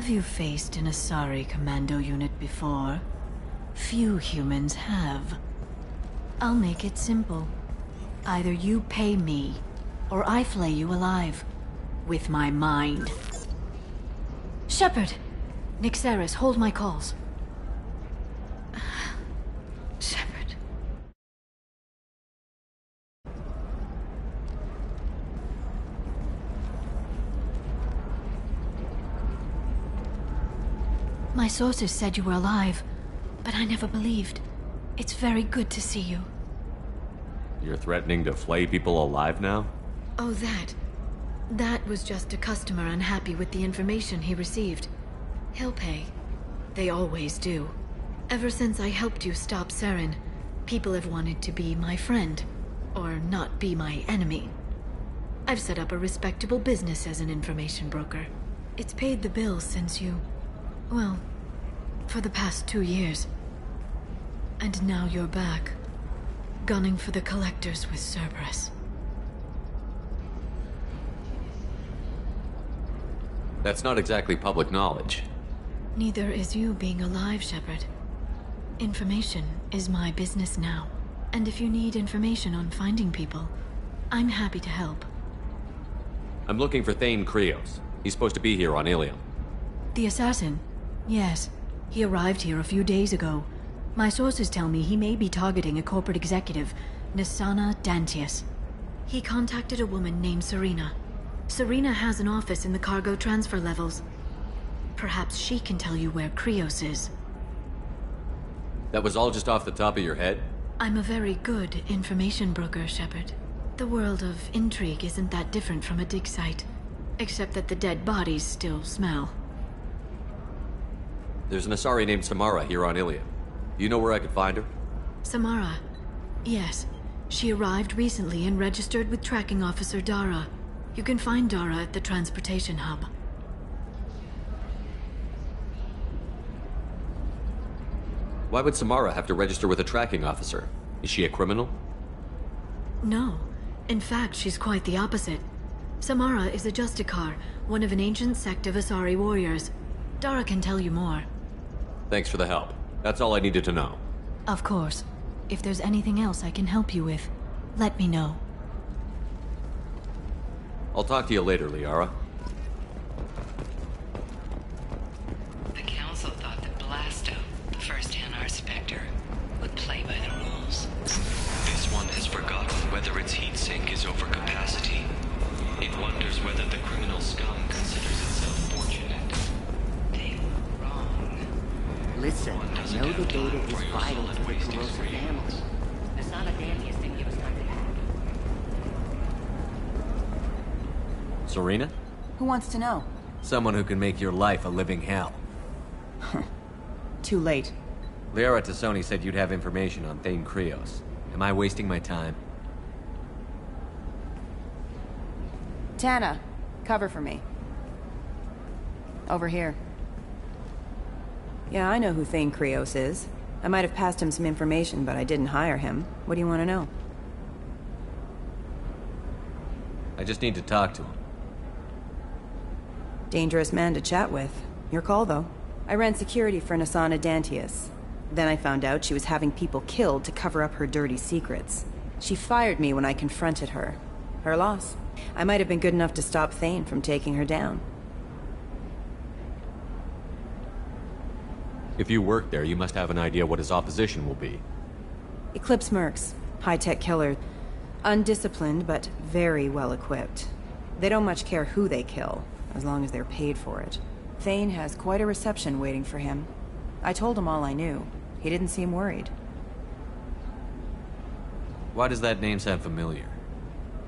Have you faced an Asari commando unit before? Few humans have. I'll make it simple. Either you pay me, or I flay you alive. With my mind. Shepard! Nixeris, hold my calls. Shepard. My sources said you were alive, but I never believed. It's very good to see you. You're threatening to flay people alive now? Oh, that. That was just a customer unhappy with the information he received. He'll pay. They always do. Ever since I helped you stop Saren, people have wanted to be my friend, or not be my enemy. I've set up a respectable business as an information broker. It's paid the bills since you... well, for the past 2 years. And now you're back, gunning for the Collectors with Cerberus. That's not exactly public knowledge. Neither is you being alive, Shepard. Information is my business now. And if you need information on finding people, I'm happy to help. I'm looking for Thane Krios. He's supposed to be here on Ilium. The assassin? Yes. He arrived here a few days ago. My sources tell me he may be targeting a corporate executive, Nisana Dantius. He contacted a woman named Serena. Serena has an office in the cargo transfer levels. Perhaps she can tell you where Krios is. That was all just off the top of your head? I'm a very good information broker, Shepard. The world of intrigue isn't that different from a dig site, except that the dead bodies still smell. There's an Asari named Samara here on Ilium. Do you know where I could find her? Samara? Yes. She arrived recently and registered with Tracking Officer Dara. You can find Dara at the transportation hub. Why would Samara have to register with a tracking officer? Is she a criminal? No. In fact, she's quite the opposite. Samara is a Justicar, one of an ancient sect of Asari warriors. Dara can tell you more. Thanks for the help. That's all I needed to know. Of course. If there's anything else I can help you with, let me know. I'll talk to you later, Liara. The Council thought that Blasto, the first Hanar Spectre, would play by the rules. This one has forgotten whether its heat sink is over capacity. It wonders whether the criminal scum considers itself fortunate. They were wrong. Listen, I know the data is vital to the corrosive family. Nisana Dantius didn't give us time to hack. Serena? Who wants to know? Someone who can make your life a living hell. Too late. Liara Tassoni said you'd have information on Thane Krios. Am I wasting my time? Tana, cover for me. Over here. Yeah, I know who Thane Krios is. I might have passed him some information, but I didn't hire him. What do you want to know? I just need to talk to him. Dangerous man to chat with. Your call, though. I ran security for Nisana Dantius. Then I found out she was having people killed to cover up her dirty secrets. She fired me when I confronted her. Her loss. I might have been good enough to stop Thane from taking her down. If you work there, you must have an idea what his opposition will be. Eclipse mercs. High-tech killer. Undisciplined, but very well-equipped. They don't much care who they kill, as long as they're paid for it. Thane has quite a reception waiting for him. I told him all I knew. He didn't seem worried. Why does that name sound familiar?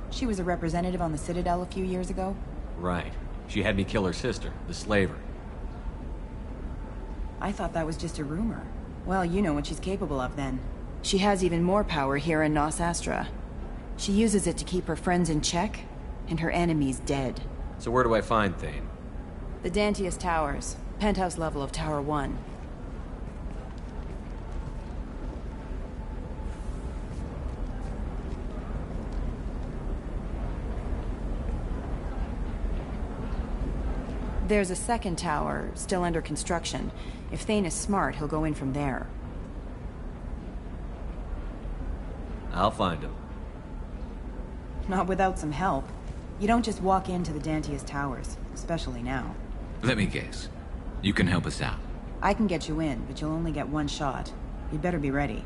She was a representative on the Citadel a few years ago. Right. She had me kill her sister, the slaver. I thought that was just a rumor. Well, you know what she's capable of then. She has even more power here in Nos Astra. She uses it to keep her friends in check, and her enemies dead. So where do I find Thane? The Dantius Towers. Penthouse level of Tower 1. There's a second tower, still under construction. If Thane is smart, he'll go in from there. I'll find him. Not without some help. You don't just walk into the Dantius Towers, especially now. Let me guess. You can help us out. I can get you in, but you'll only get one shot. You'd better be ready.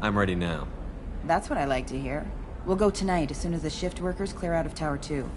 I'm ready now. That's what I like to hear. We'll go tonight as soon as the shift workers clear out of Tower 2.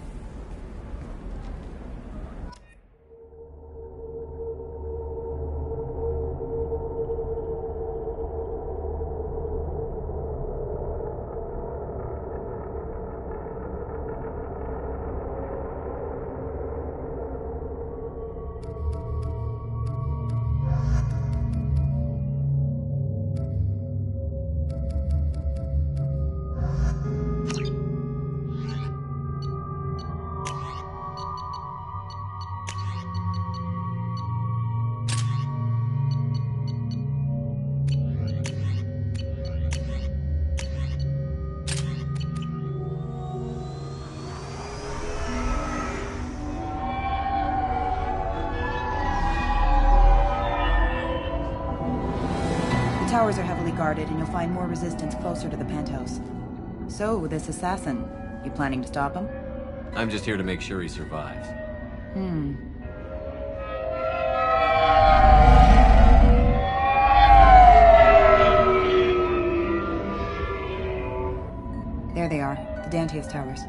The towers are heavily guarded, and you'll find more resistance closer to the penthouse. So, this assassin, you planning to stop him? I'm just here to make sure he survives. There they are, the Dantius Towers.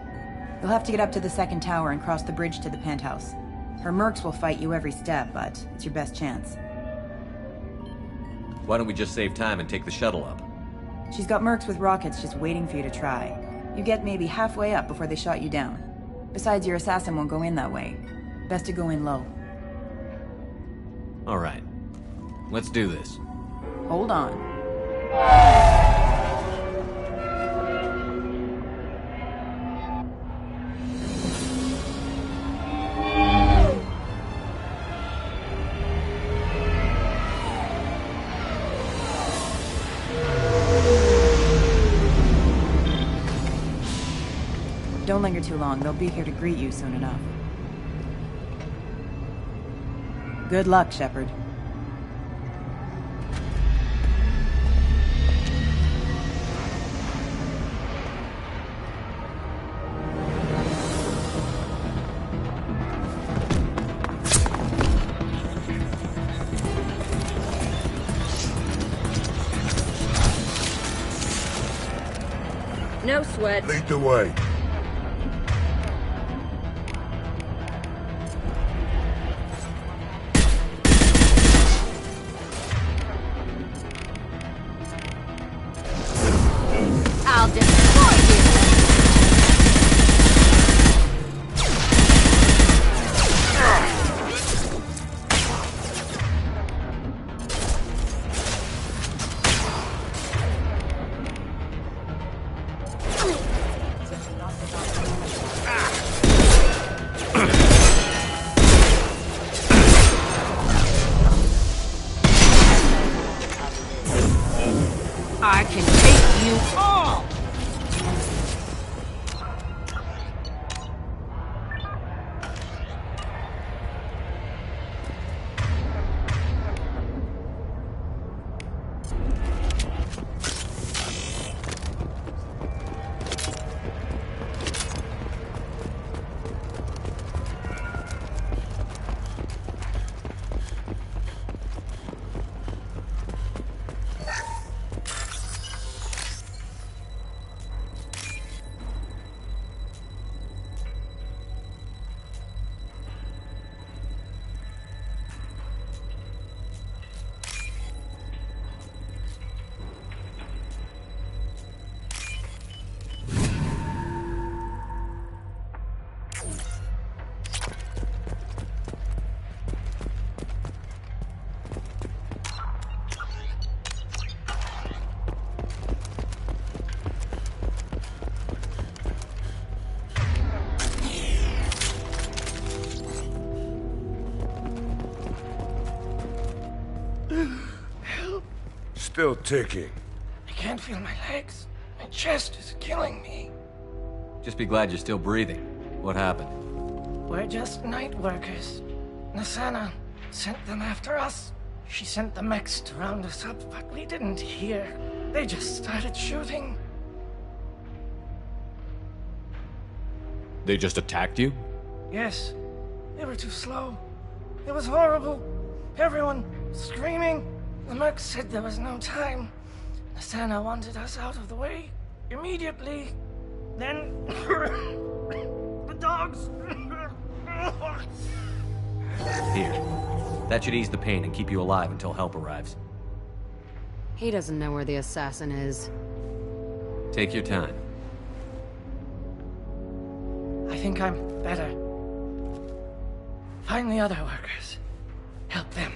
You'll have to get up to the second tower and cross the bridge to the penthouse. Her mercs will fight you every step, but it's your best chance. Why don't we just save time and take the shuttle up? She's got mercs with rockets just waiting for you to try. You get maybe halfway up before they shot you down. Besides, your assassin won't go in that way. Best to go in low. All right. Let's do this. Hold on. Don't linger too long. They'll be here to greet you soon enough. Good luck, Shepard. No sweat. Lead the way. I'll destroy you! I can take you all! Still ticking. I can't feel my legs. My chest is killing me. Just be glad you're still breathing. What happened? We're just night workers. Nasana sent them after us. She sent the mechs to round us up, but we didn't hear. They just started shooting. They just attacked you? Yes. They were too slow. It was horrible. Everyone screaming. The mercs said there was no time. Nasana wanted us out of the way immediately. Then the dogs. Here. That should ease the pain and keep you alive until help arrives. He doesn't know where the assassin is. Take your time. I think I'm better. Find the other workers. Help them.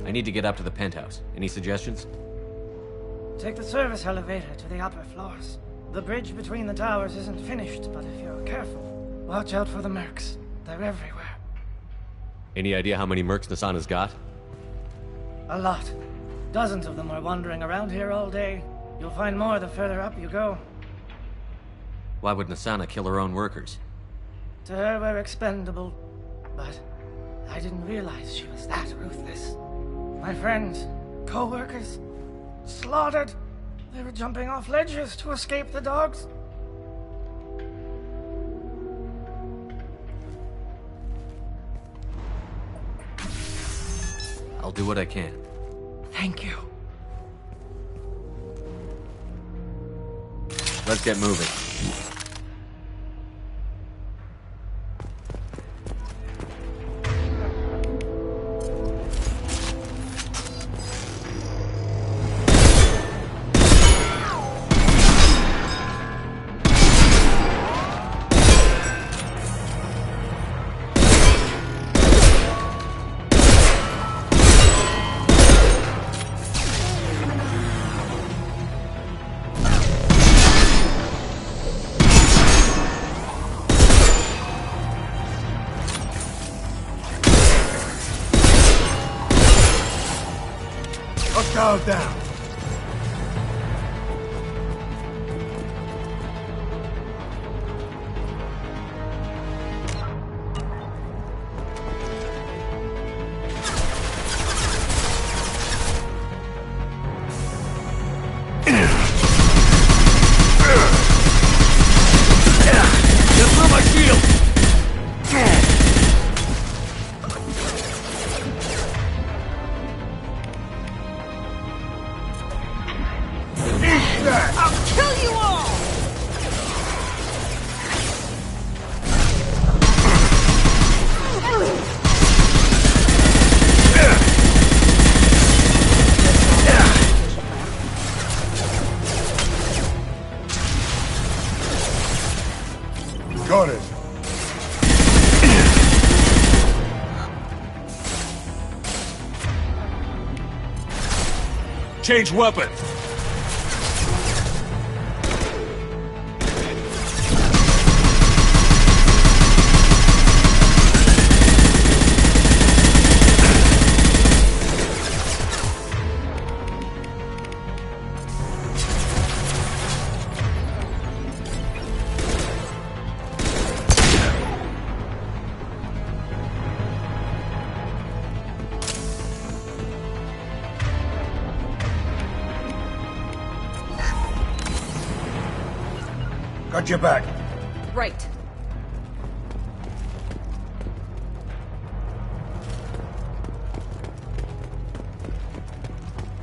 I need to get up to the penthouse. Any suggestions? Take the service elevator to the upper floors. The bridge between the towers isn't finished, but if you're careful, watch out for the mercs. They're everywhere. Any idea how many mercs Nasana's got? A lot. Dozens of them are wandering around here all day. You'll find more the further up you go. Why would Nasana kill her own workers? To her, we're expendable. But I didn't realize she was that ruthless. My friends, co-workers, slaughtered. They were jumping off ledges to escape the dogs. I'll do what I can. Thank you. Let's get moving. Hostile down. Got it. Change weapons. Got your back. Right.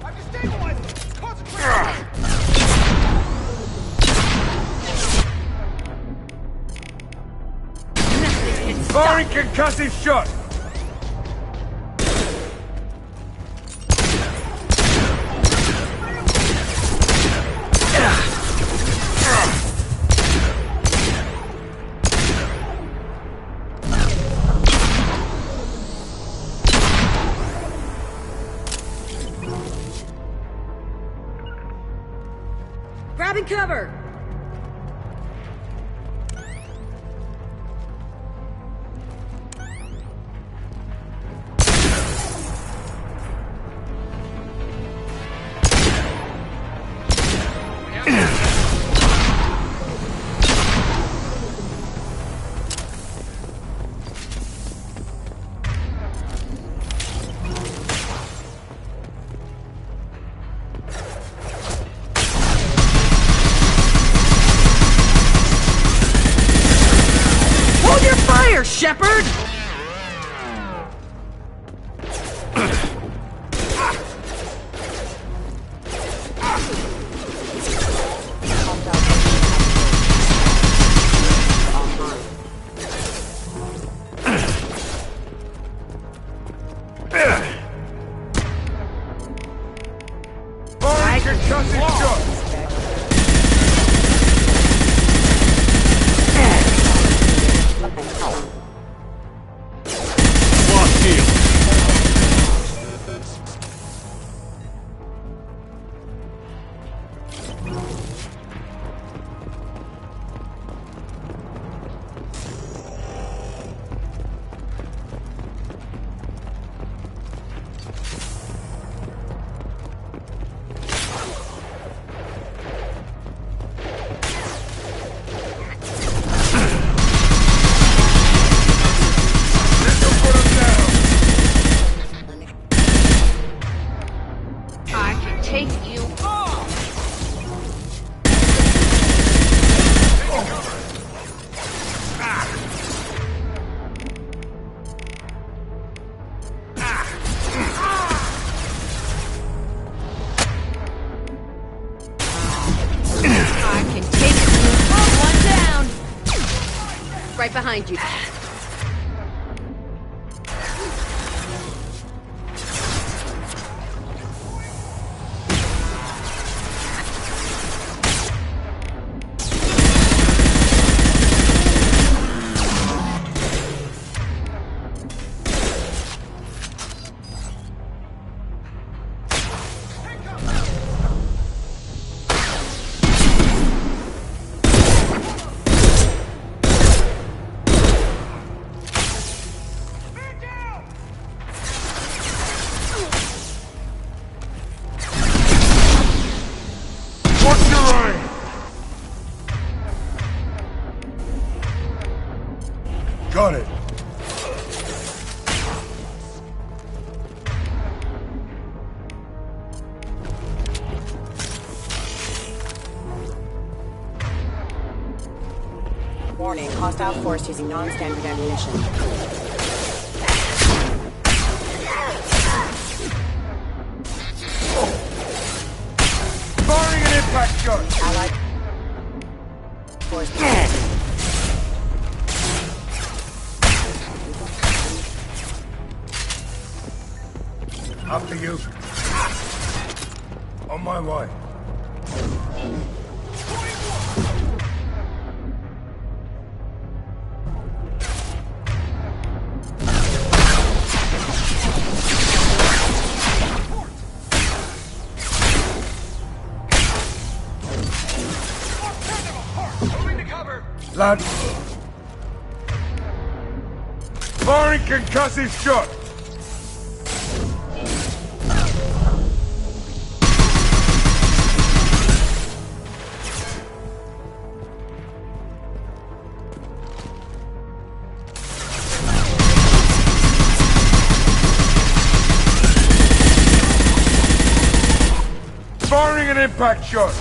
I've destabilized them. Concentrate. Firing concussive shot. Grabbing cover! Shepard? Right behind you. Got it. Warning, hostile force using non-standard ammunition. Firing an impact shot! Allied force. After you. On my way. Lad. Firing concussive shot. Firing an impact shot!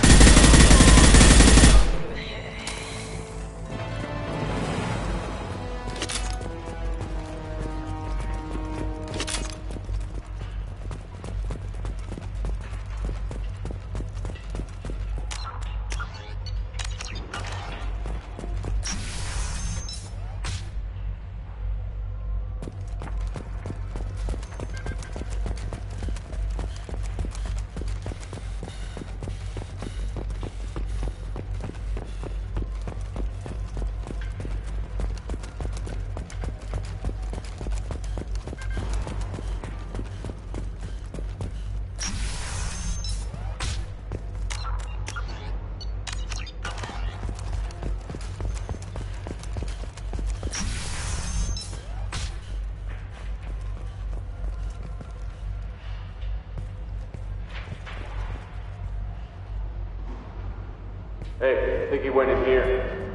Hey, I think he went in here.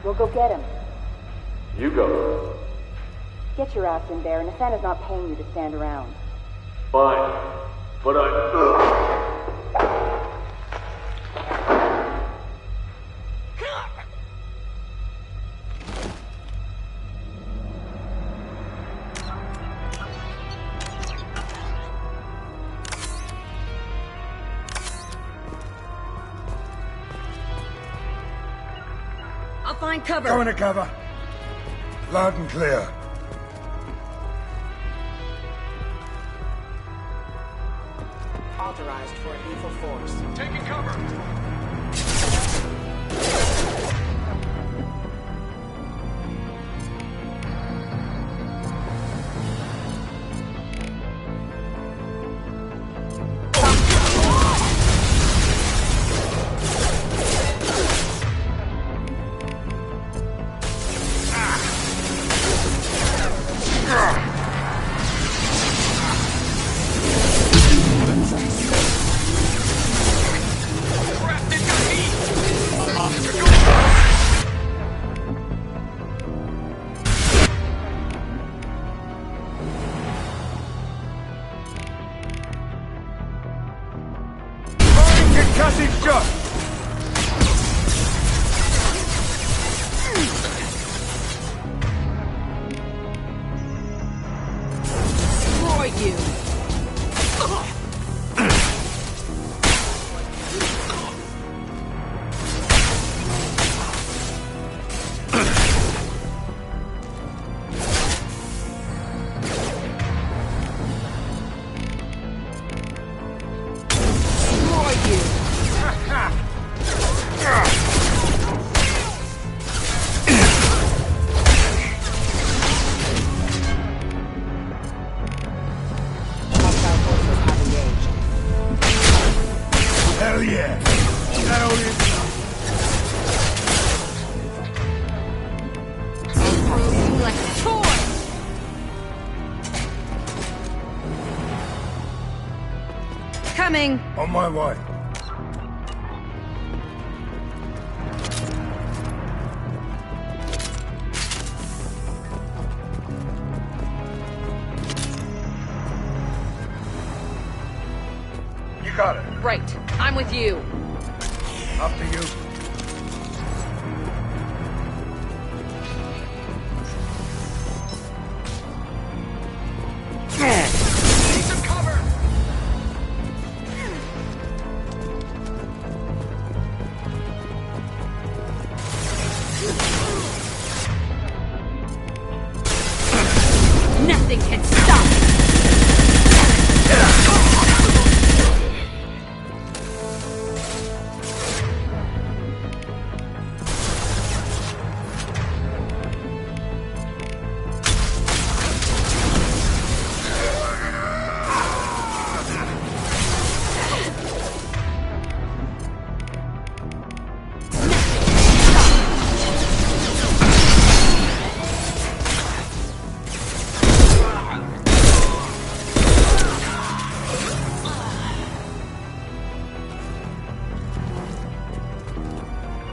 We'll go get him. You go. Get your ass in there. Nathana's not paying you to stand around. Fine. But I'll find cover. Go into cover. Loud and clear. Authorized for lethal force. Taking cover. Concussive shot! Destroy you! Hell yeah! That only Like a toy! Coming! on my way. You got it. Right. I'm with you. Up to you. Need some cover! Nothing can stop me.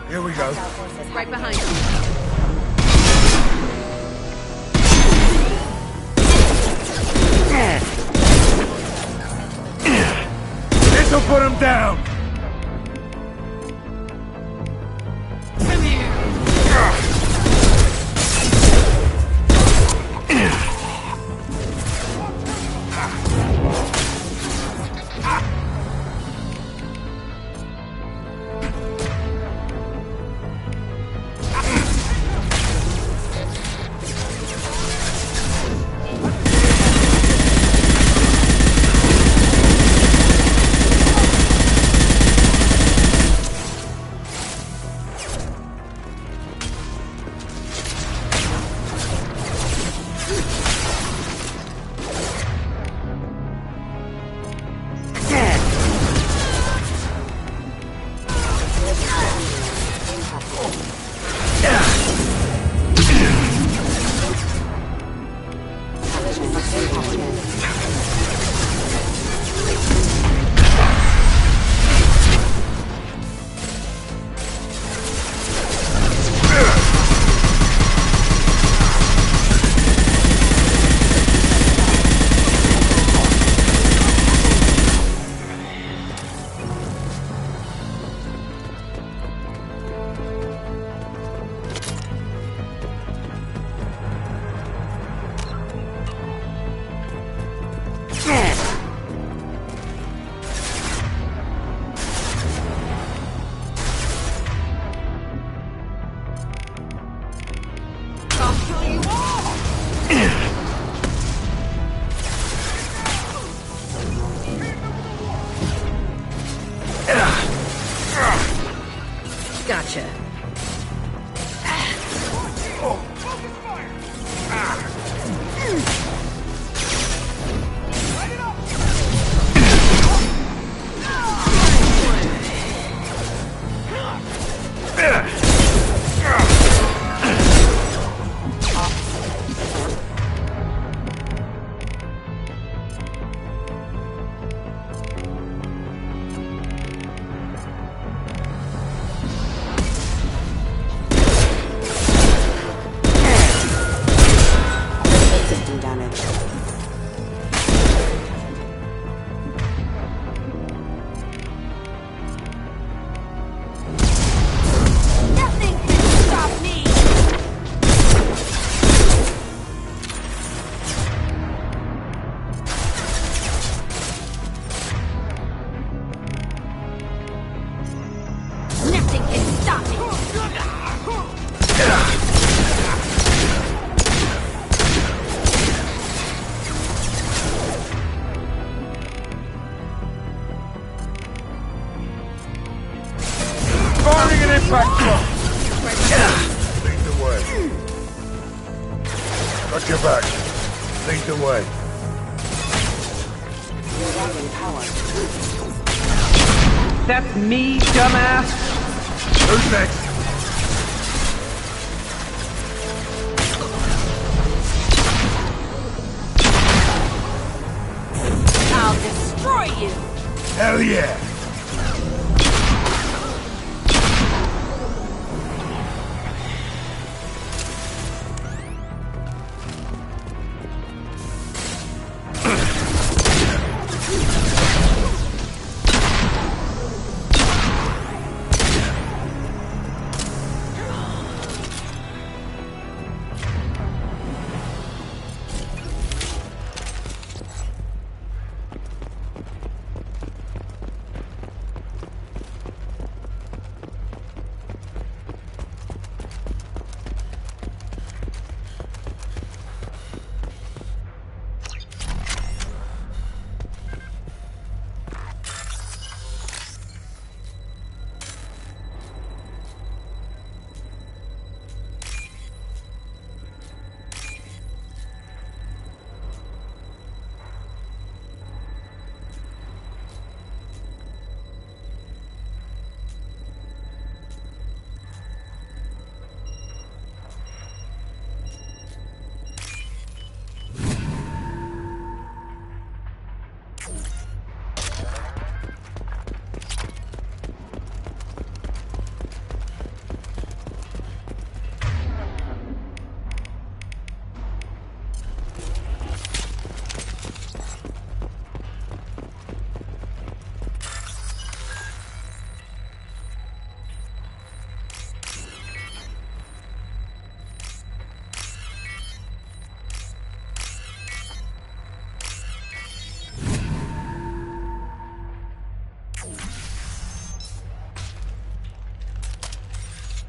Here we go. Right behind you. This'll put him down. Gotcha. System damage. Nothing can stop me! Nothing can stop me! Firing an impact drop! Lead the way. Got your back. Lead the way. That's me, dumbass! Who's next? I'll destroy you! Hell yeah!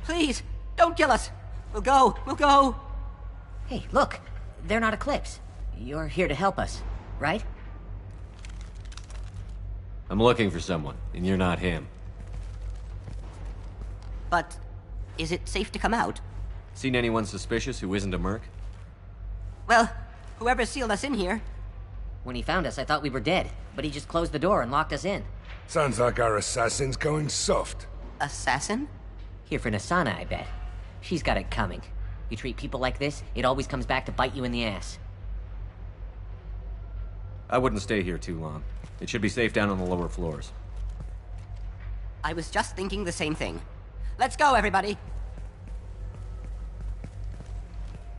Please, don't kill us. We'll go. Hey, look. They're not Eclipse. You're here to help us, right? I'm looking for someone, and you're not him. But is it safe to come out? Seen anyone suspicious who isn't a merc? Well, whoever sealed us in here. When he found us, I thought we were dead, but he just closed the door and locked us in. Sounds like our assassin's going soft. Assassin? Here for Nasana, I bet. She's got it coming. You treat people like this, it always comes back to bite you in the ass. I wouldn't stay here too long. It should be safe down on the lower floors. I was just thinking the same thing. Let's go, everybody!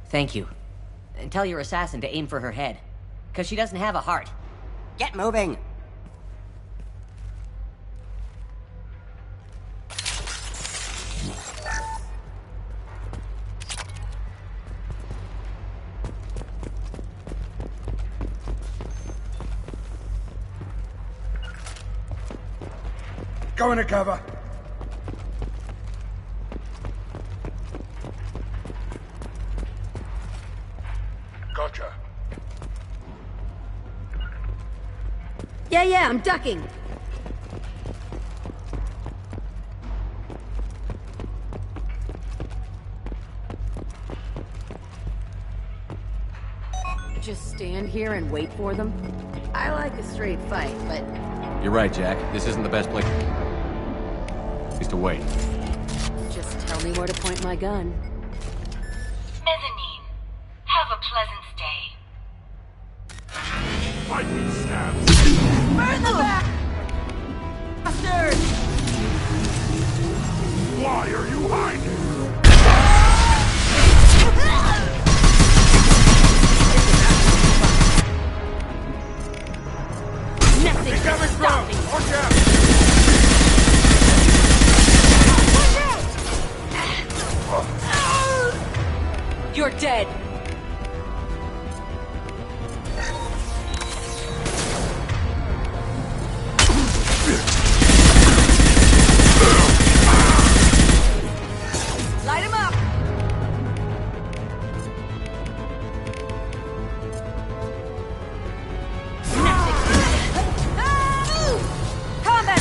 Thank you. And tell your assassin to aim for her head. 'Cause she doesn't have a heart. Get moving! Go into cover. Yeah, I'm ducking. Just stand here and wait for them? I like a straight fight, but... You're right, Jack. This isn't the best place to wait. Just tell me where to point my gun. Mezzanine. Have a pleasant stay. Fight me, stabs. Burn the back! Bastard! Why are you hiding? Nothing can stop me! Watch out! You're dead! Light him up! Combat!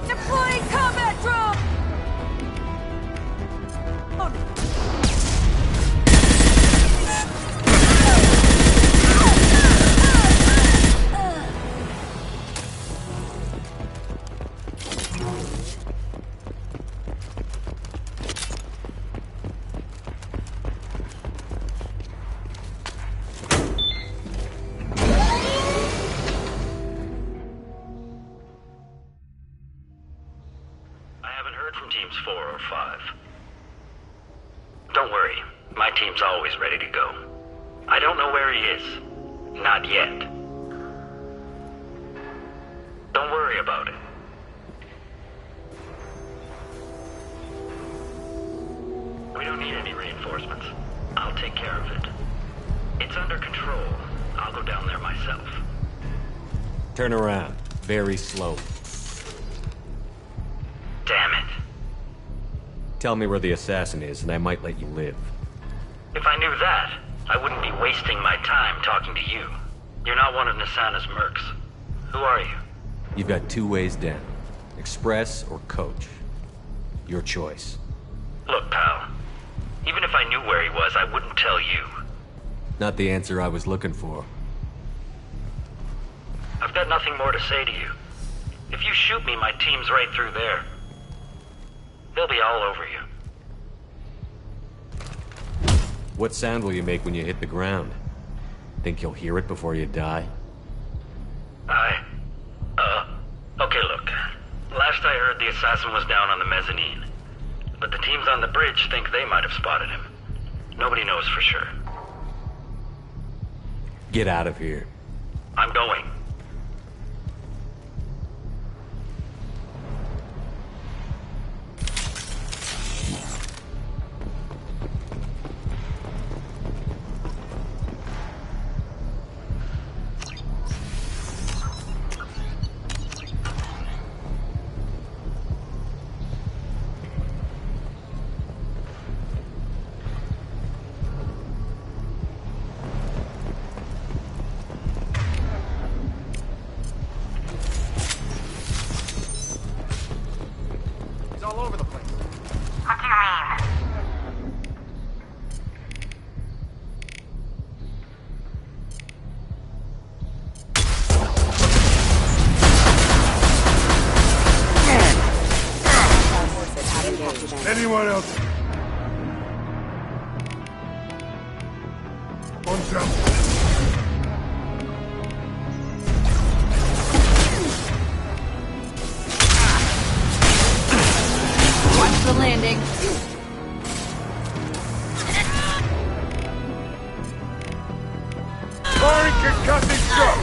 Deploying combat drone! I haven't heard from teams 4 or 5. Don't worry, my team's always ready to go. I don't know where he is. Not yet. Don't worry about it. We don't need any reinforcements. I'll take care of it. It's under control. I'll go down there myself. Turn around. Very slowly. Damn it. Tell me where the assassin is, and I might let you live. If I knew that, I wouldn't be wasting my time talking to you. You're not one of Nasana's mercs. Who are you? You've got 2 ways down. Express or coach. Your choice. Look, pal. Even if I knew where he was, I wouldn't tell you. Not the answer I was looking for. I've got nothing more to say to you. If you shoot me, my team's right through there. They'll be all over you. What sound will you make when you hit the ground? Think you'll hear it before you die? Okay, look. Last I heard, the assassin was down on the mezzanine. But the teams on the bridge think they might have spotted him. Nobody knows for sure. Get out of here. I'm going. Anyone else? On jump. Watch the landing. Firing concussive shot.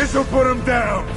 This'll put him down!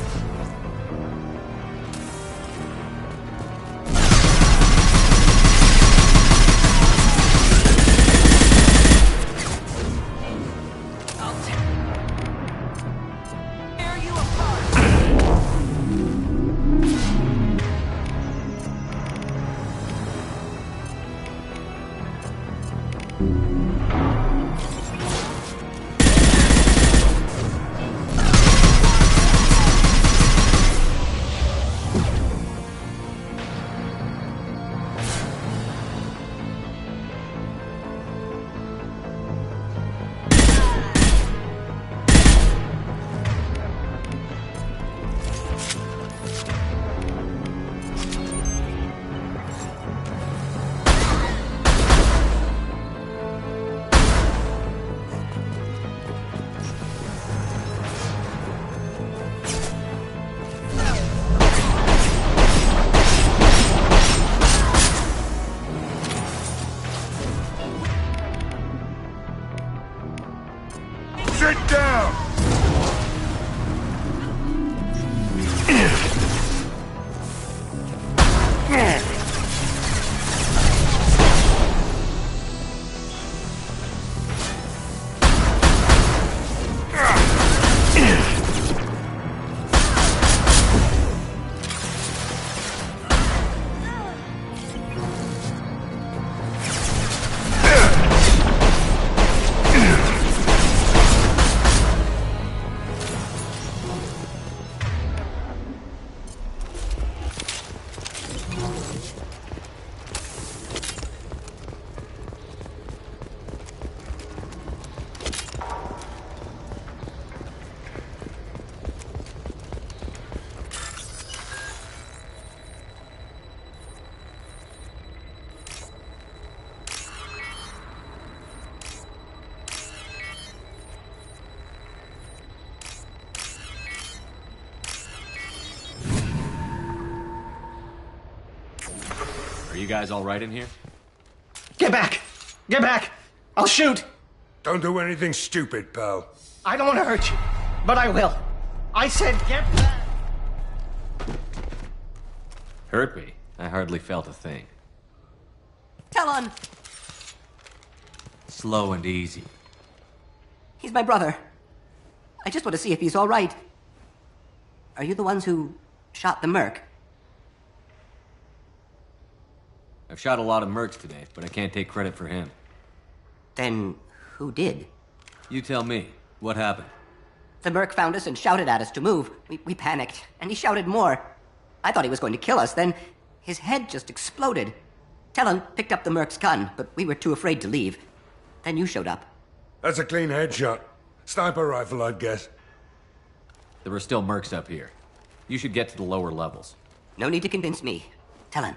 Sit down! Are you guys all right in here? Get back! Get back! I'll shoot! Don't do anything stupid, pal. I don't want to hurt you, but I will. I said get back! Hurt me? I hardly felt a thing. Talon! Slow and easy. He's my brother. I just want to see if he's all right. Are you the ones who shot the merc? I've shot a lot of mercs today, but I can't take credit for him. Then who did? You tell me. What happened? The merc found us and shouted at us to move. We panicked, and he shouted more. I thought he was going to kill us, then his head just exploded. Talon picked up the merc's gun, but we were too afraid to leave. Then you showed up. That's a clean headshot. Sniper rifle, I'd guess. There were still mercs up here. You should get to the lower levels. No need to convince me. Talon,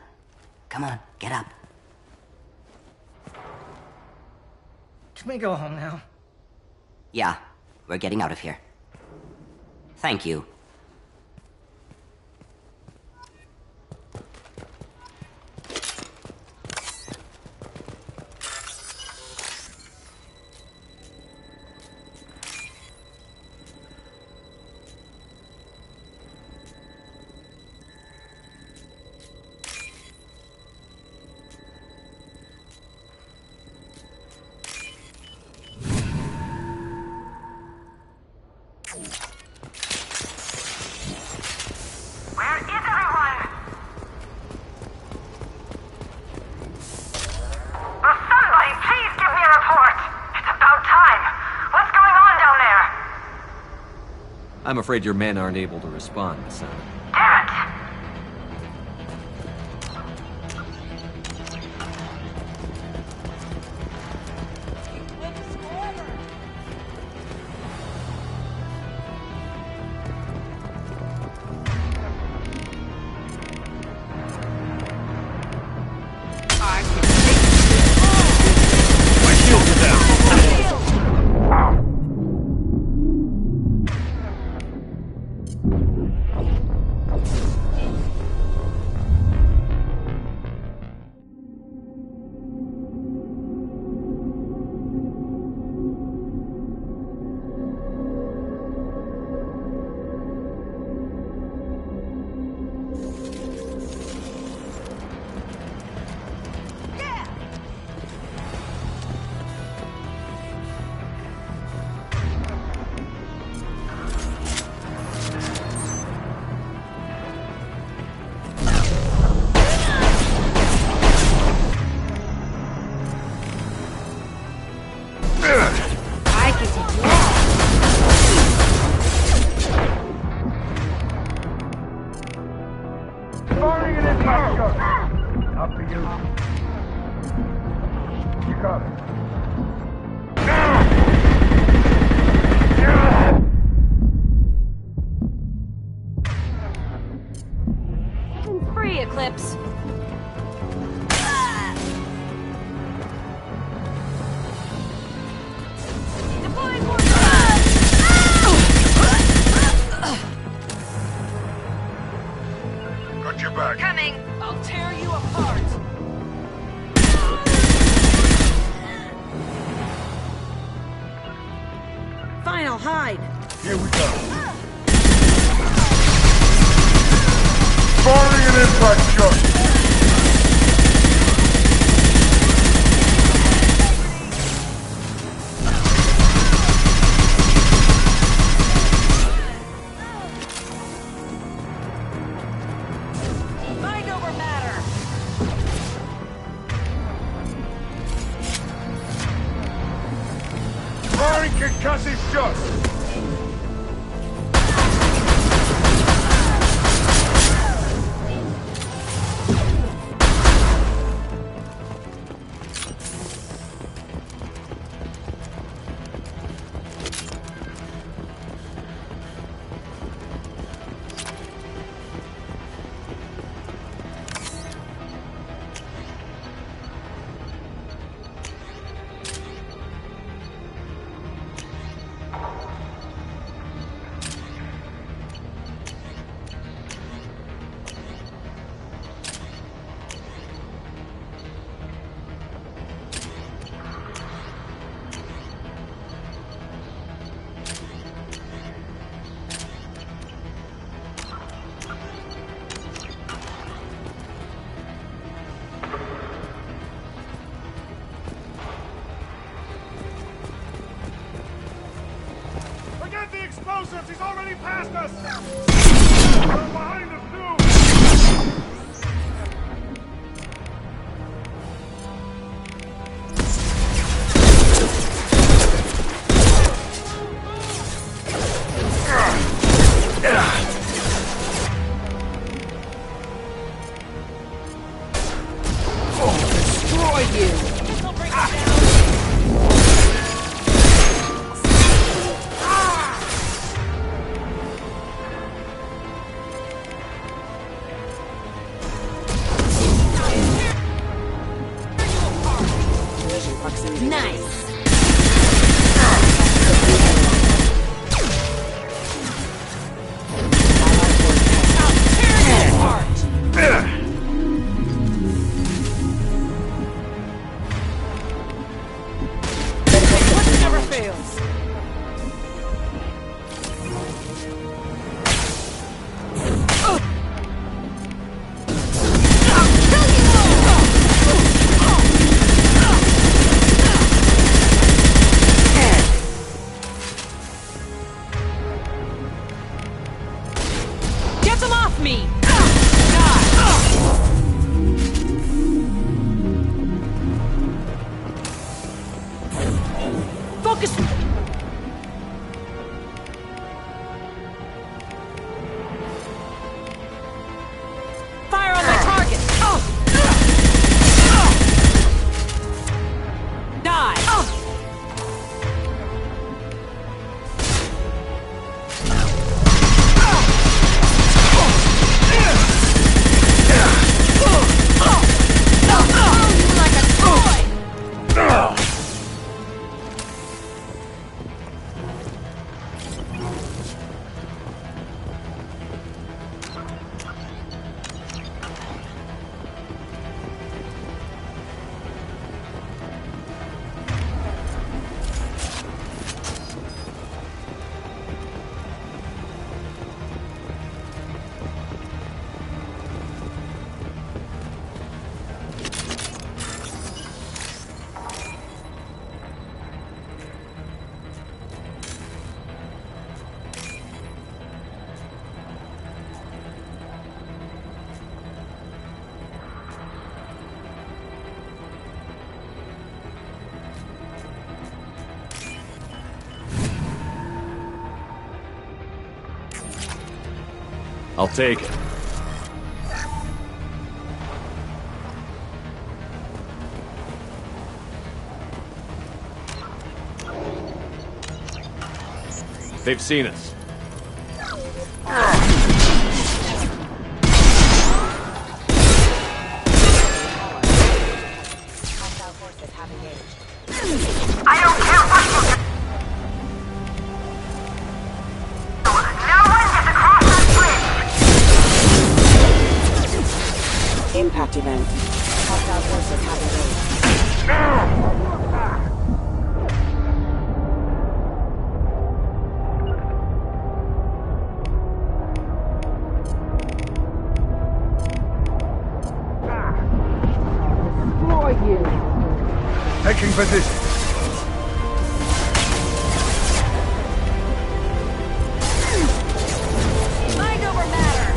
come on, get up. Can we go home now? Yeah, we're getting out of here. Thank you. I'm afraid your men aren't able to respond, son. Damn it! Here we go. Firing an impact shot. Mind over matter. Firing concussive shots. Forget the explosives! He's already passed us! We're behind us, too! Destroy you. Nice. Never fails. Get them off me! Focus! Fire on my target! Die! Like a toy! I'll take it. They've seen us. I don't care what you do. No one gets across that bridge. Impact event. Hostile forces have engaged. Taking position. Mind over matter.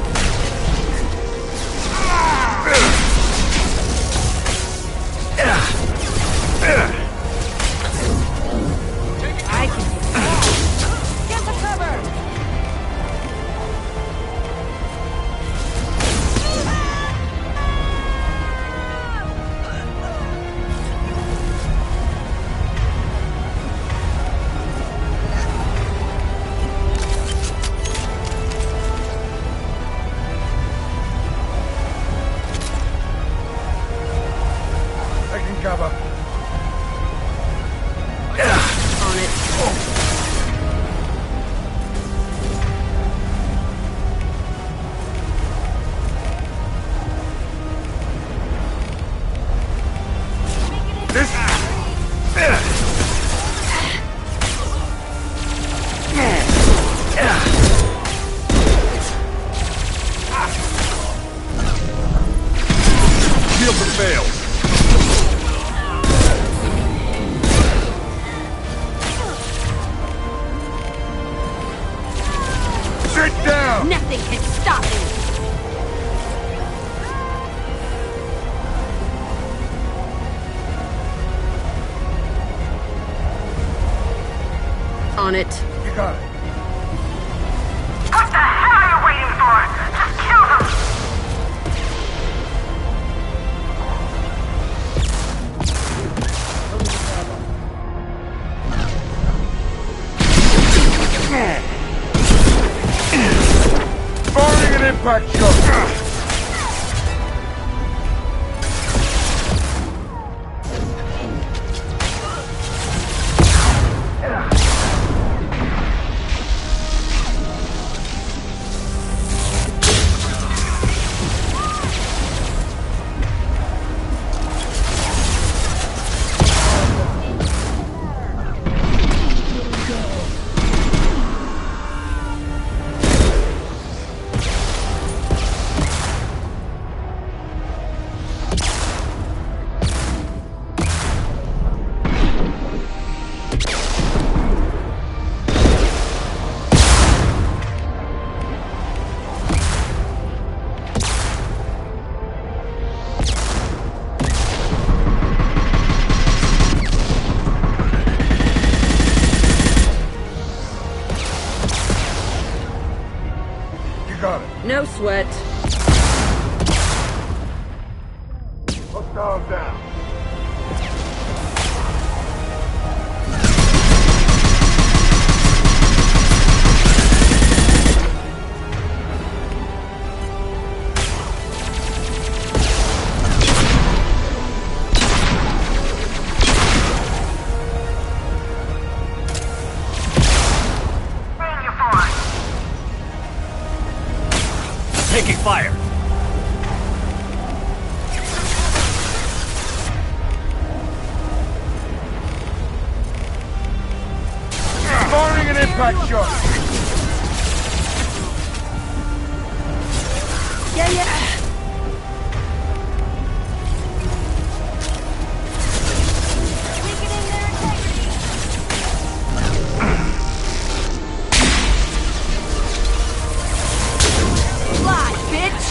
I can do that. Get the cover. Taking cover. On it. Shield to fail. Sit down! Nothing can stop me. On it. You got it. What the hell are you waiting for? Just kill them! Firing an impact shot. No sweat. Hostile down. Taking fire! Firing an impact shot! Yeah. Weakening their integrity. Fly, bitch!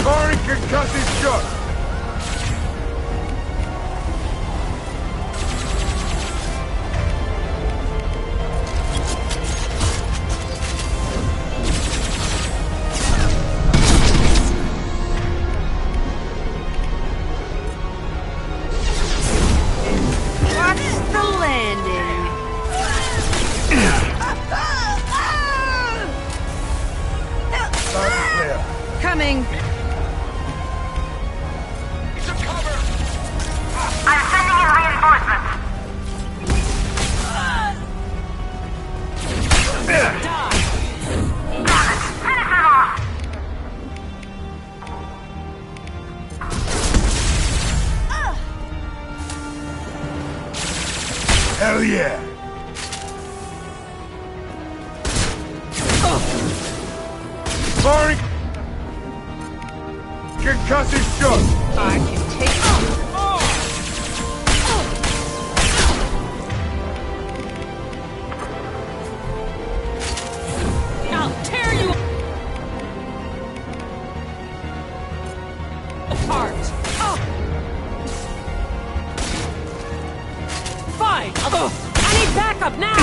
Firing concussive shot! Watch the landing. Target clear. Coming. I'm sending in reinforcements. Damn it! Finish them off! Hell yeah! concussion shook! I can take you. I'll tear you apart. Fine. I need backup now.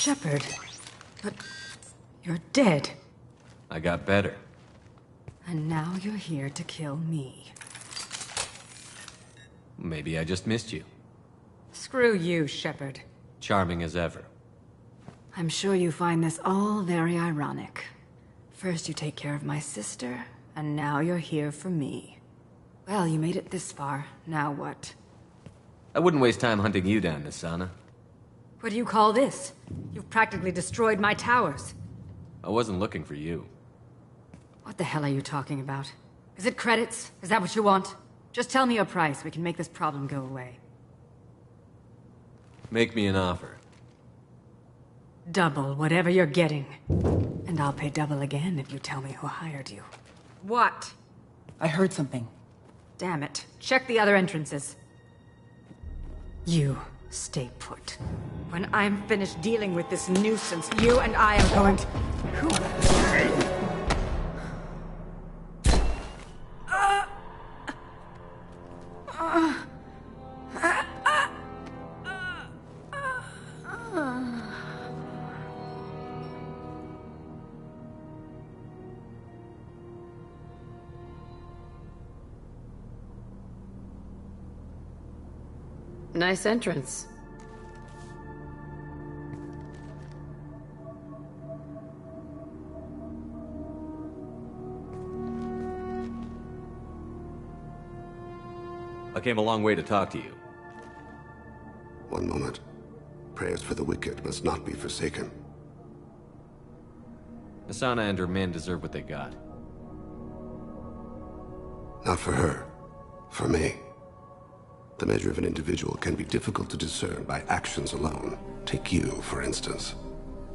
Shepard. But you're dead. I got better. And now you're here to kill me. Maybe I just missed you. Screw you, Shepard. Charming as ever. I'm sure you find this all very ironic. First you take care of my sister, and now you're here for me. Well, you made it this far. Now what? I wouldn't waste time hunting you down, Nisana. What do you call this? You've practically destroyed my towers. I wasn't looking for you. What the hell are you talking about? Is it credits? Is that what you want? Just tell me your price. We can make this problem go away. Make me an offer. Double whatever you're getting. And I'll pay double again if you tell me who hired you. What? I heard something. Damn it. Check the other entrances. You stay put. When I'm finished dealing with this nuisance, you and I are going to... Nice entrance. I came a long way to talk to you. One moment. Prayers for the wicked must not be forsaken. Nisana and her men deserve what they got. Not for her. For me. The measure of an individual can be difficult to discern by actions alone. Take you, for instance.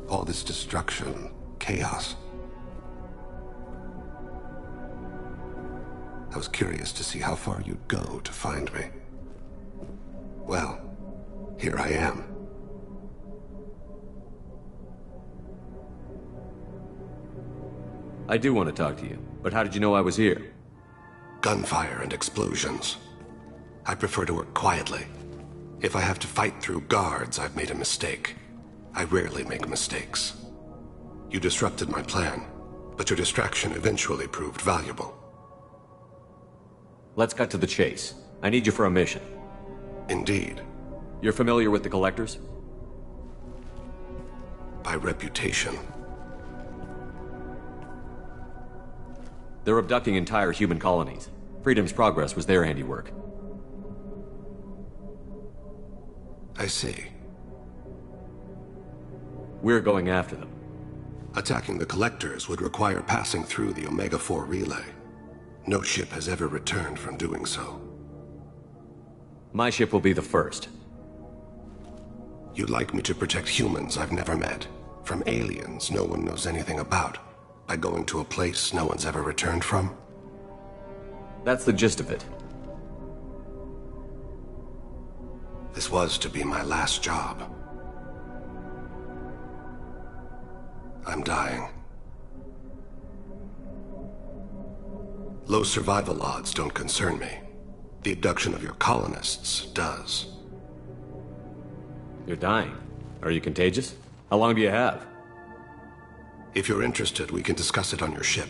All this destruction, chaos. I was curious to see how far you'd go to find me. Well, here I am. I do want to talk to you, but how did you know I was here? Gunfire and explosions. I prefer to work quietly. If I have to fight through guards, I've made a mistake. I rarely make mistakes. You disrupted my plan, but your distraction eventually proved valuable. Let's cut to the chase. I need you for a mission. Indeed. You're familiar with the Collectors? By reputation. They're abducting entire human colonies. Freedom's Progress was their handiwork. I see. We're going after them. Attacking the Collectors would require passing through the Omega-4 relay. No ship has ever returned from doing so. My ship will be the first. You'd like me to protect humans I've never met, from aliens no one knows anything about, by going to a place no one's ever returned from? That's the gist of it. This was to be my last job. I'm dying. Low survival odds don't concern me. The abduction of your colonists does. You're dying. Are you contagious? How long do you have? If you're interested, we can discuss it on your ship.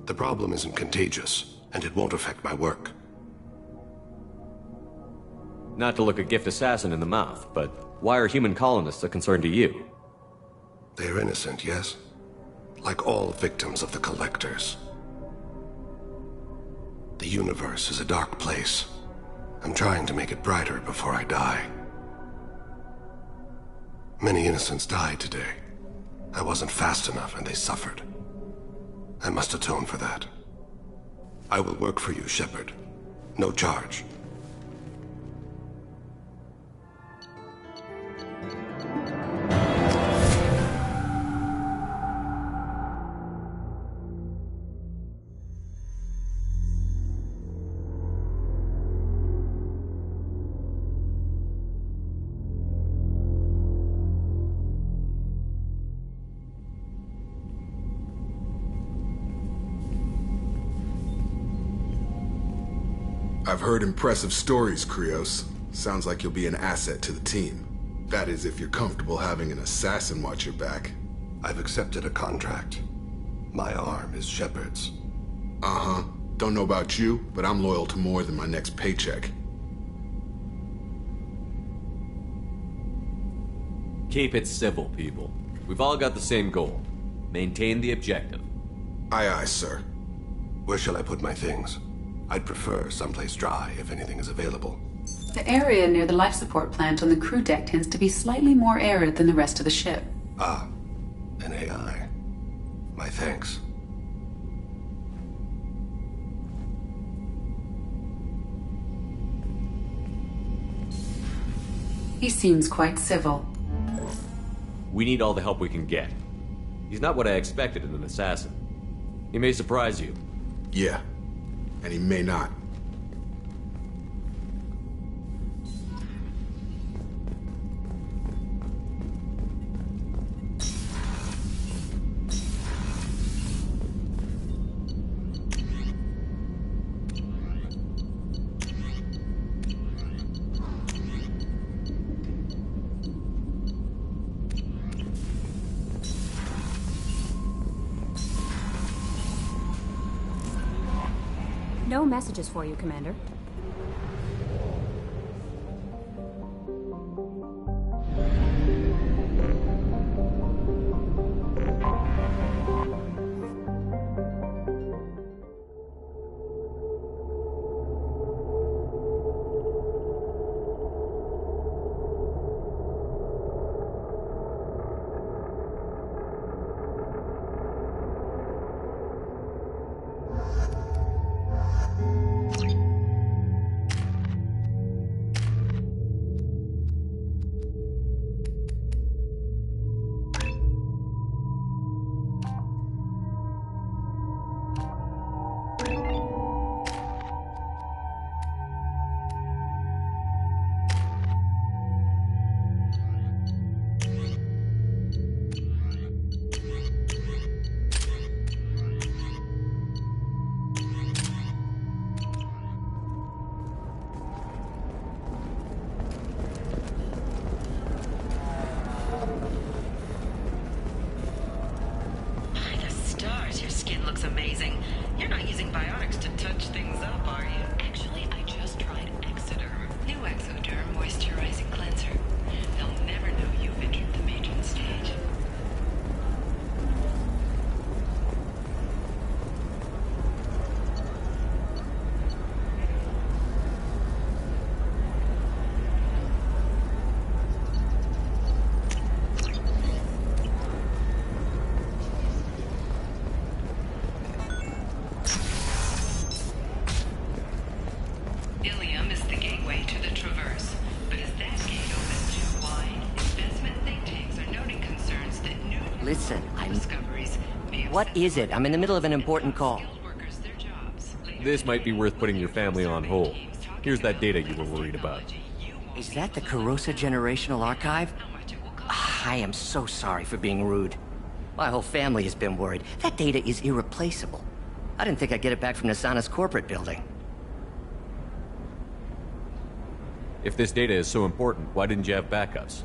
The problem isn't contagious, and it won't affect my work. Not to look a gift assassin in the mouth, but why are human colonists a concern to you? They're innocent, yes? Like all victims of the Collectors. The universe is a dark place. I'm trying to make it brighter before I die. Many innocents died today. I wasn't fast enough and they suffered. I must atone for that. I will work for you, Shepard. No charge. I've heard impressive stories, Krios. Sounds like you'll be an asset to the team. That is, if you're comfortable having an assassin watch your back. I've accepted a contract. My arm is Shepard's. Uh-huh. Don't know about you, but I'm loyal to more than my next paycheck. Keep it civil, people. We've all got the same goal. Maintain the objective. Aye, aye, sir. Where shall I put my things? I'd prefer someplace dry if anything is available. The area near the life support plant on the crew deck tends to be slightly more arid than the rest of the ship. Ah, an AI. My thanks. He seems quite civil. We need all the help we can get. He's not what I expected in an assassin. He may surprise you. Yeah. And he may not. No messages for you, Commander. Listen, What is it? I'm in the middle of an important call. This might be worth putting your family on hold. Here's that data you were worried about. Is that the Carosa Generational Archive? I am so sorry for being rude. My whole family has been worried. That data is irreplaceable. I didn't think I'd get it back from Nasana's corporate building. If this data is so important, why didn't you have backups?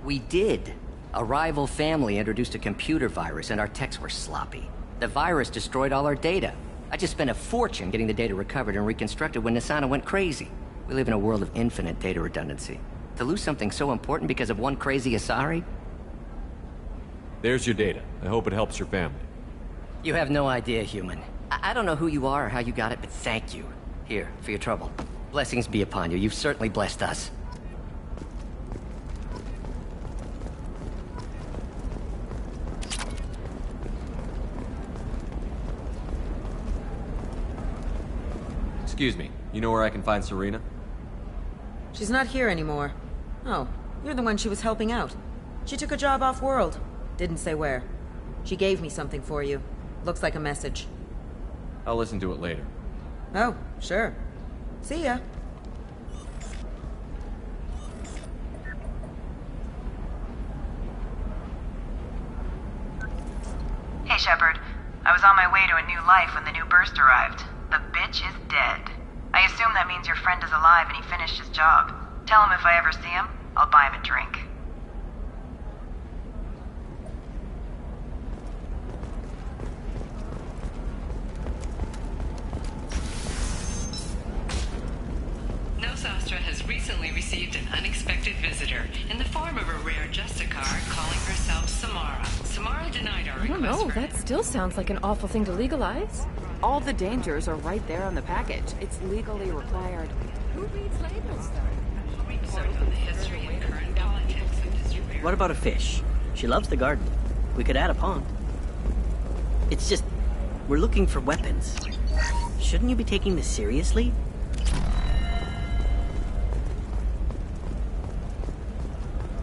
We did. A rival family introduced a computer virus and our techs were sloppy. The virus destroyed all our data. I just spent a fortune getting the data recovered and reconstructed when Nisana went crazy. We live in a world of infinite data redundancy. To lose something so important because of one crazy Asari? There's your data. I hope it helps your family. You have no idea, human. I don't know who you are or how you got it, but thank you. Here, for your trouble. Blessings be upon you. You've certainly blessed us. Excuse me. You know where I can find Serena? She's not here anymore. Oh, you're the one she was helping out. She took a job off-world. Didn't say where. She gave me something for you. Looks like a message. I'll listen to it later. Oh, sure. See ya. Hey, Shepard. I was on my way to a new life when the new burst arrived. The bitch is dead. I assume that means your friend is alive and he finished his job. Tell him if I ever see him, I'll buy him a drink. Nosastra has recently received an unexpected visitor in the form of a rare Justicar calling herself Samara. Samara denied our I don't request know, for... that still sounds like an awful thing to legalize. All the dangers are right there on the package. It's legally required. Who reads labels, though? Report on the history and current politics of this rare... What about a fish? She loves the garden. We could add a pond. It's just, we're looking for weapons. Shouldn't you be taking this seriously?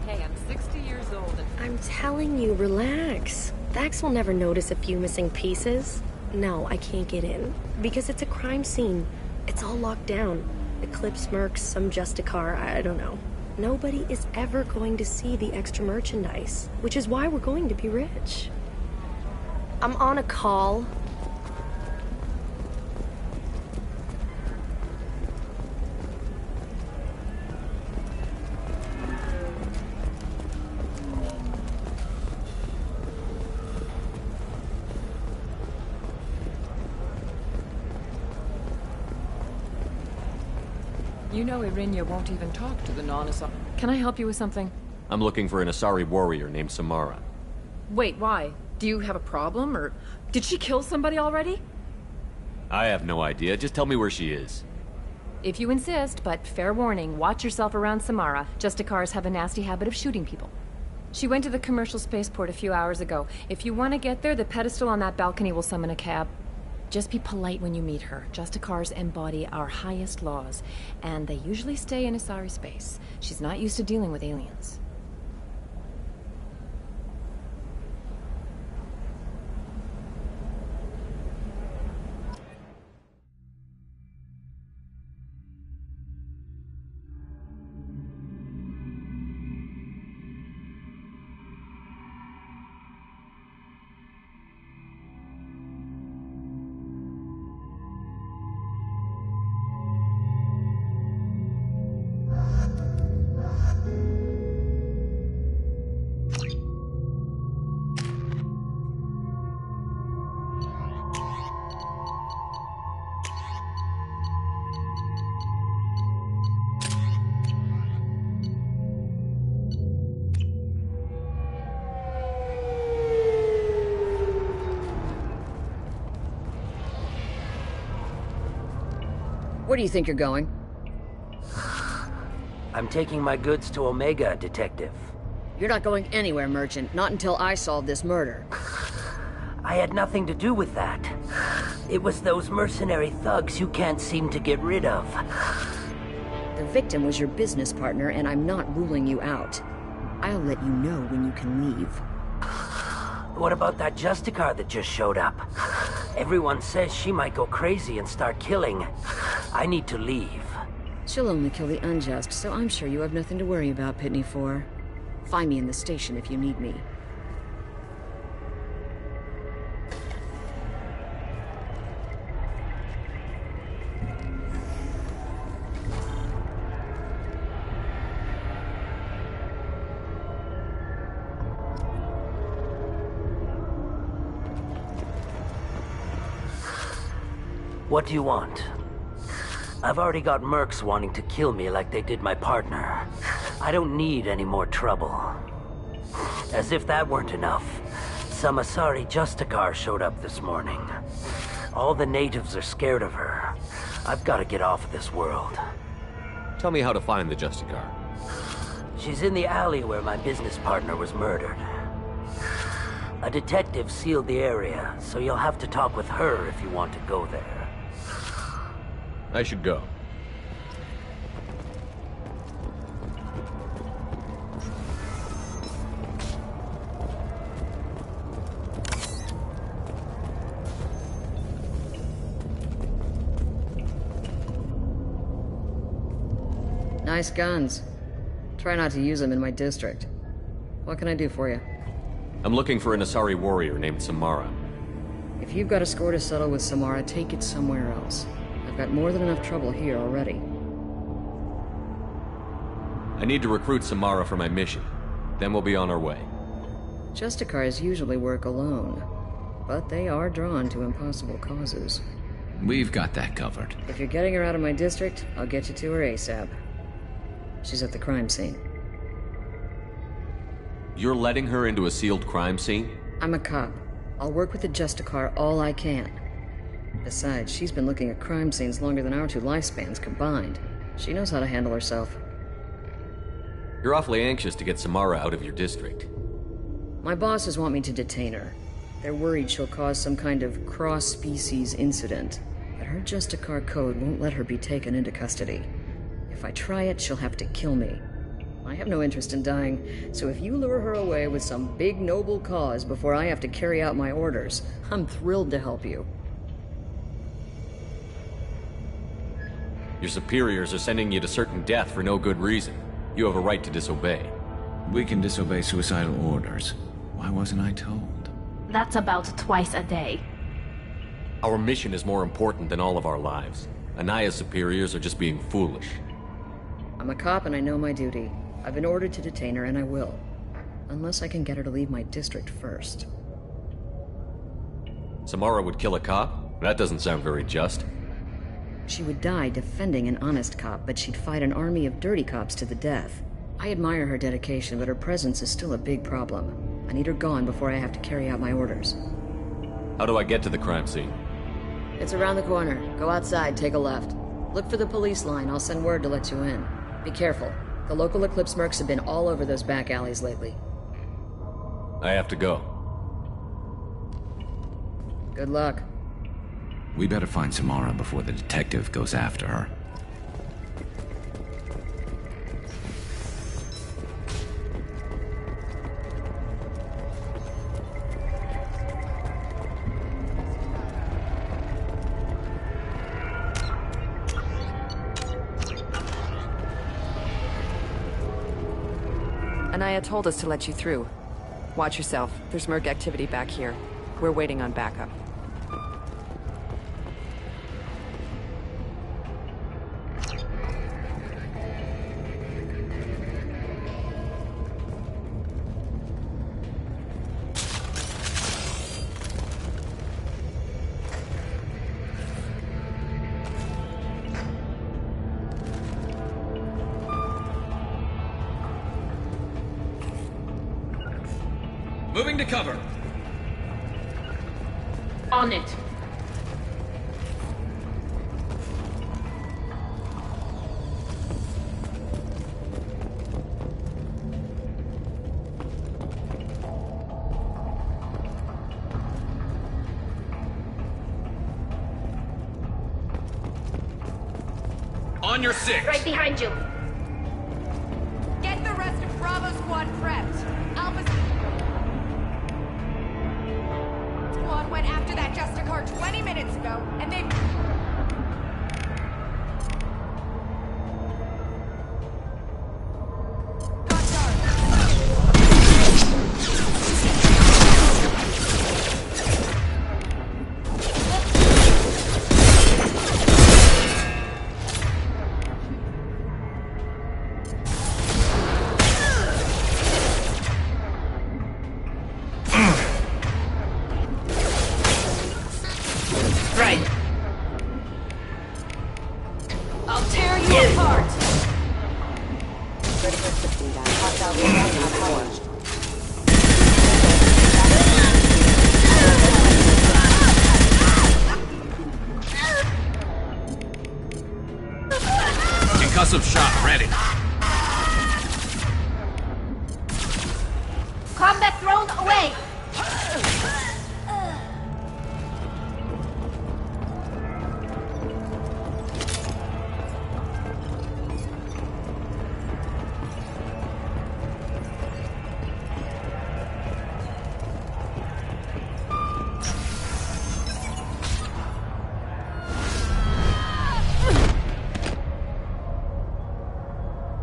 Hey, I'm 60 years old and... I'm telling you, relax. Vax will never notice a few missing pieces. No, I can't get in. Because it's a crime scene. It's all locked down. Eclipse mercs, some Justicar, I don't know. Nobody is ever going to see the extra merchandise, which is why we're going to be rich. I'm on a call. You know Irinya won't even talk to the non-Asari. Can I help you with something? I'm looking for an Asari warrior named Samara. Wait, why? Do you have a problem, or... Did she kill somebody already? I have no idea. Just tell me where she is. If you insist, but fair warning, watch yourself around Samara. Justicars have a nasty habit of shooting people. She went to the commercial spaceport a few hours ago. If you want to get there, the pedestal on that balcony will summon a cab. Just be polite when you meet her. Justicars embody our highest laws, and they usually stay in Asari space. She's not used to dealing with aliens. Where do you think you're going? I'm taking my goods to Omega, Detective. You're not going anywhere, Merchant. Not until I solve this murder. I had nothing to do with that. It was those mercenary thugs you can't seem to get rid of. The victim was your business partner, and I'm not ruling you out. I'll let you know when you can leave. What about that Justicar that just showed up? Everyone says she might go crazy and start killing. I need to leave. She'll only kill the unjust, so I'm sure you have nothing to worry about, Pitney 4. Find me in the station if you need me. What do you want? I've already got mercs wanting to kill me like they did my partner. I don't need any more trouble. As if that weren't enough, some Asari Justicar showed up this morning. All the natives are scared of her. I've got to get off of this world. Tell me how to find the Justicar. She's in the alley where my business partner was murdered. A detective sealed the area, so you'll have to talk with her if you want to go there. I should go. Nice guns. Try not to use them in my district. What can I do for you? I'm looking for an Asari warrior named Samara. If you've got a score to settle with Samara, take it somewhere else. I've got more than enough trouble here already. I need to recruit Samara for my mission. Then we'll be on our way. Justicars usually work alone, but they are drawn to impossible causes. We've got that covered. If you're getting her out of my district, I'll get you to her ASAP. She's at the crime scene. You're letting her into a sealed crime scene? I'm a cop. I'll work with the Justicar all I can. Besides, she's been looking at crime scenes longer than our two lifespans combined. She knows how to handle herself. You're awfully anxious to get Samara out of your district. My bosses want me to detain her. They're worried she'll cause some kind of cross-species incident, but her Justicar code won't let her be taken into custody. If I try it, she'll have to kill me. I have no interest in dying, so if you lure her away with some big noble cause before I have to carry out my orders, I'm thrilled to help you. Your superiors are sending you to certain death for no good reason. You have a right to disobey. We can disobey suicidal orders. Why wasn't I told? That's about twice a day. Our mission is more important than all of our lives. Anaya's superiors are just being foolish. I'm a cop and I know my duty. I've been ordered to detain her and I will. Unless I can get her to leave my district first. Samara would kill a cop? That doesn't sound very just. She would die defending an honest cop, but she'd fight an army of dirty cops to the death. I admire her dedication, but her presence is still a big problem. I need her gone before I have to carry out my orders. How do I get to the crime scene? It's around the corner. Go outside, take a left. Look for the police line. I'll send word to let you in. Be careful. The local Eclipse mercs have been all over those back alleys lately. I have to go. Good luck. We better find Samara before the detective goes after her. Anaya told us to let you through. Watch yourself. There's merc activity back here. We're waiting on backup. Moving to cover. On it. On your six. Right behind you. Get the rest of Bravo Squad prepped. Alpha Squad went after that Justicar 20 minutes ago, and they...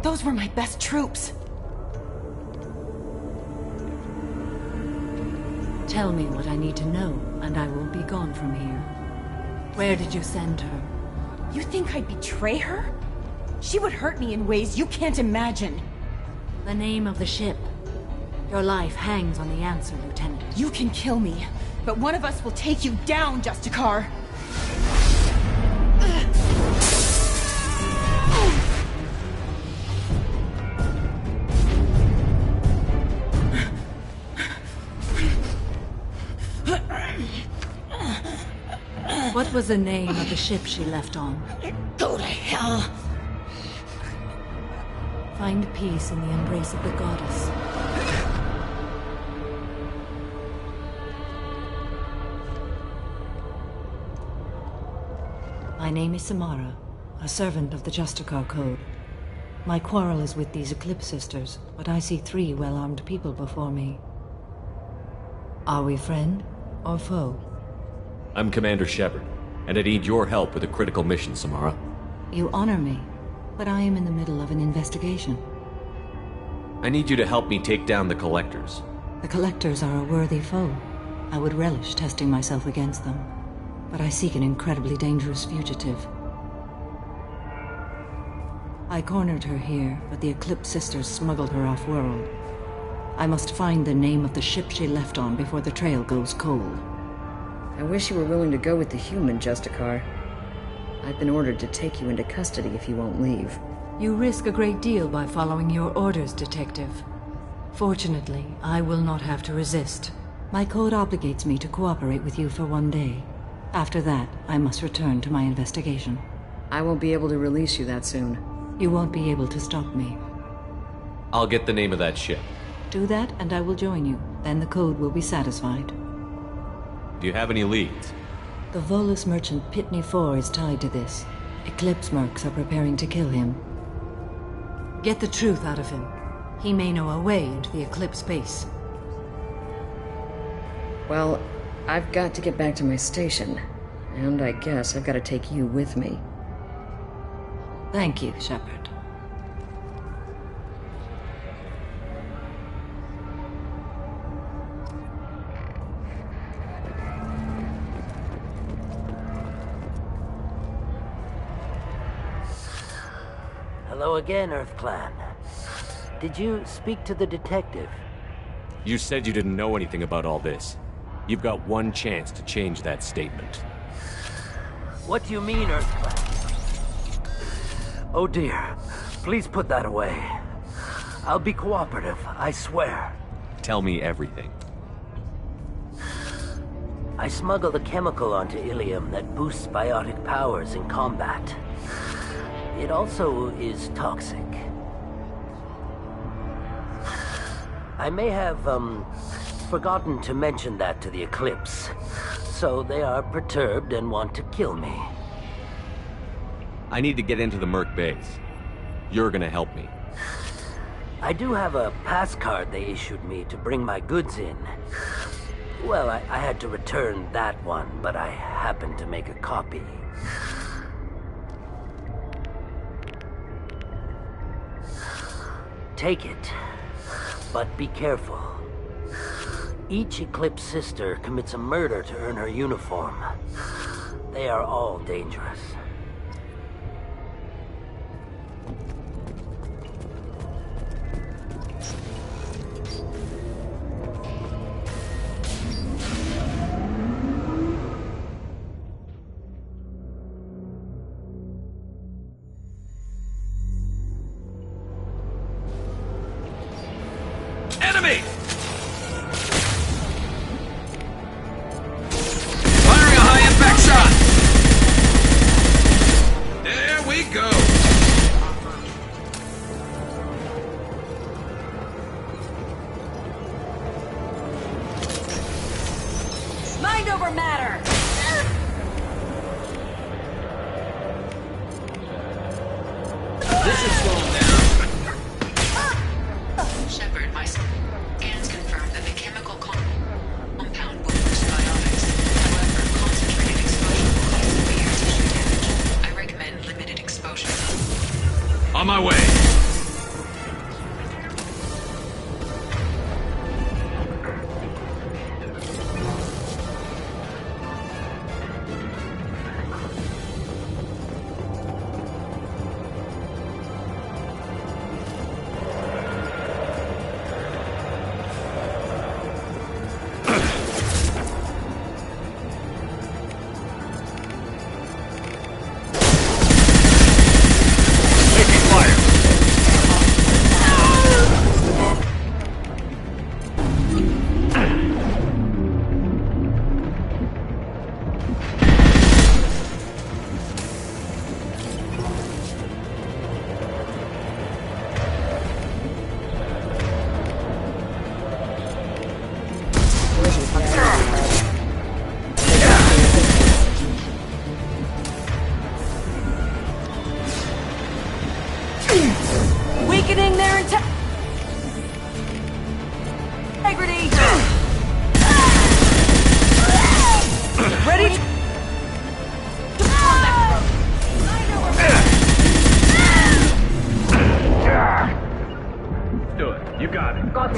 Those were my best troops. Tell me what I need to know, and I will be gone from here. Where did you send her? You think I'd betray her? She would hurt me in ways you can't imagine. The name of the ship. Your life hangs on the answer, Lieutenant. You can kill me, but one of us will take you down, Justicar. What was the name of the ship she left on? Go to hell. Find peace in the embrace of the goddess. My name is Samara, a servant of the Justicar Code. My quarrel is with these Eclipse Sisters, but I see 3 well-armed people before me. Are we friend or foe? I'm Commander Shepard, and I need your help with a critical mission, Samara. You honor me, but I am in the middle of an investigation. I need you to help me take down the Collectors. The Collectors are a worthy foe. I would relish testing myself against them, but I seek an incredibly dangerous fugitive. I cornered her here, but the Eclipse Sisters smuggled her off-world. I must find the name of the ship she left on before the trail goes cold. I wish you were willing to go with the human, Justicar. I've been ordered to take you into custody if you won't leave. You risk a great deal by following your orders, Detective. Fortunately, I will not have to resist. My code obligates me to cooperate with you for 1 day. After that, I must return to my investigation. I won't be able to release you that soon. You won't be able to stop me. I'll get the name of that ship. Do that, and I will join you. Then the code will be satisfied. Do you have any leads? The Volus merchant Pitney 4 is tied to this. Eclipse mercs are preparing to kill him. Get the truth out of him. He may know a way into the Eclipse base. Well, I've got to get back to my station. And I guess I've got to take you with me. Thank you, Shepard. Hello again, Earth Clan. Did you speak to the detective? You said you didn't know anything about all this. You've got 1 chance to change that statement. What do you mean, Earth Clan? Oh dear. Please put that away. I'll be cooperative, I swear. Tell me everything. I smuggled a chemical onto Ilium that boosts biotic powers in combat. It also is toxic. I may have, forgotten to mention that to the Eclipse, so they are perturbed and want to kill me. I need to get into the Merc base. You're gonna help me. I do have a pass card they issued me to bring my goods in. Well, I had to return that one, but I happened to make a copy. Take it, but be careful. Each Eclipse sister commits a murder to earn her uniform. They are all dangerous. Enemy! Firing a high-impact shot! There we go! Mind over matter! This is slowing down. Shepard, my scans confirm that the chemical compound will boost biotics. However, concentrated exposure will cause severe tissue damage. I recommend limited exposure. On my way.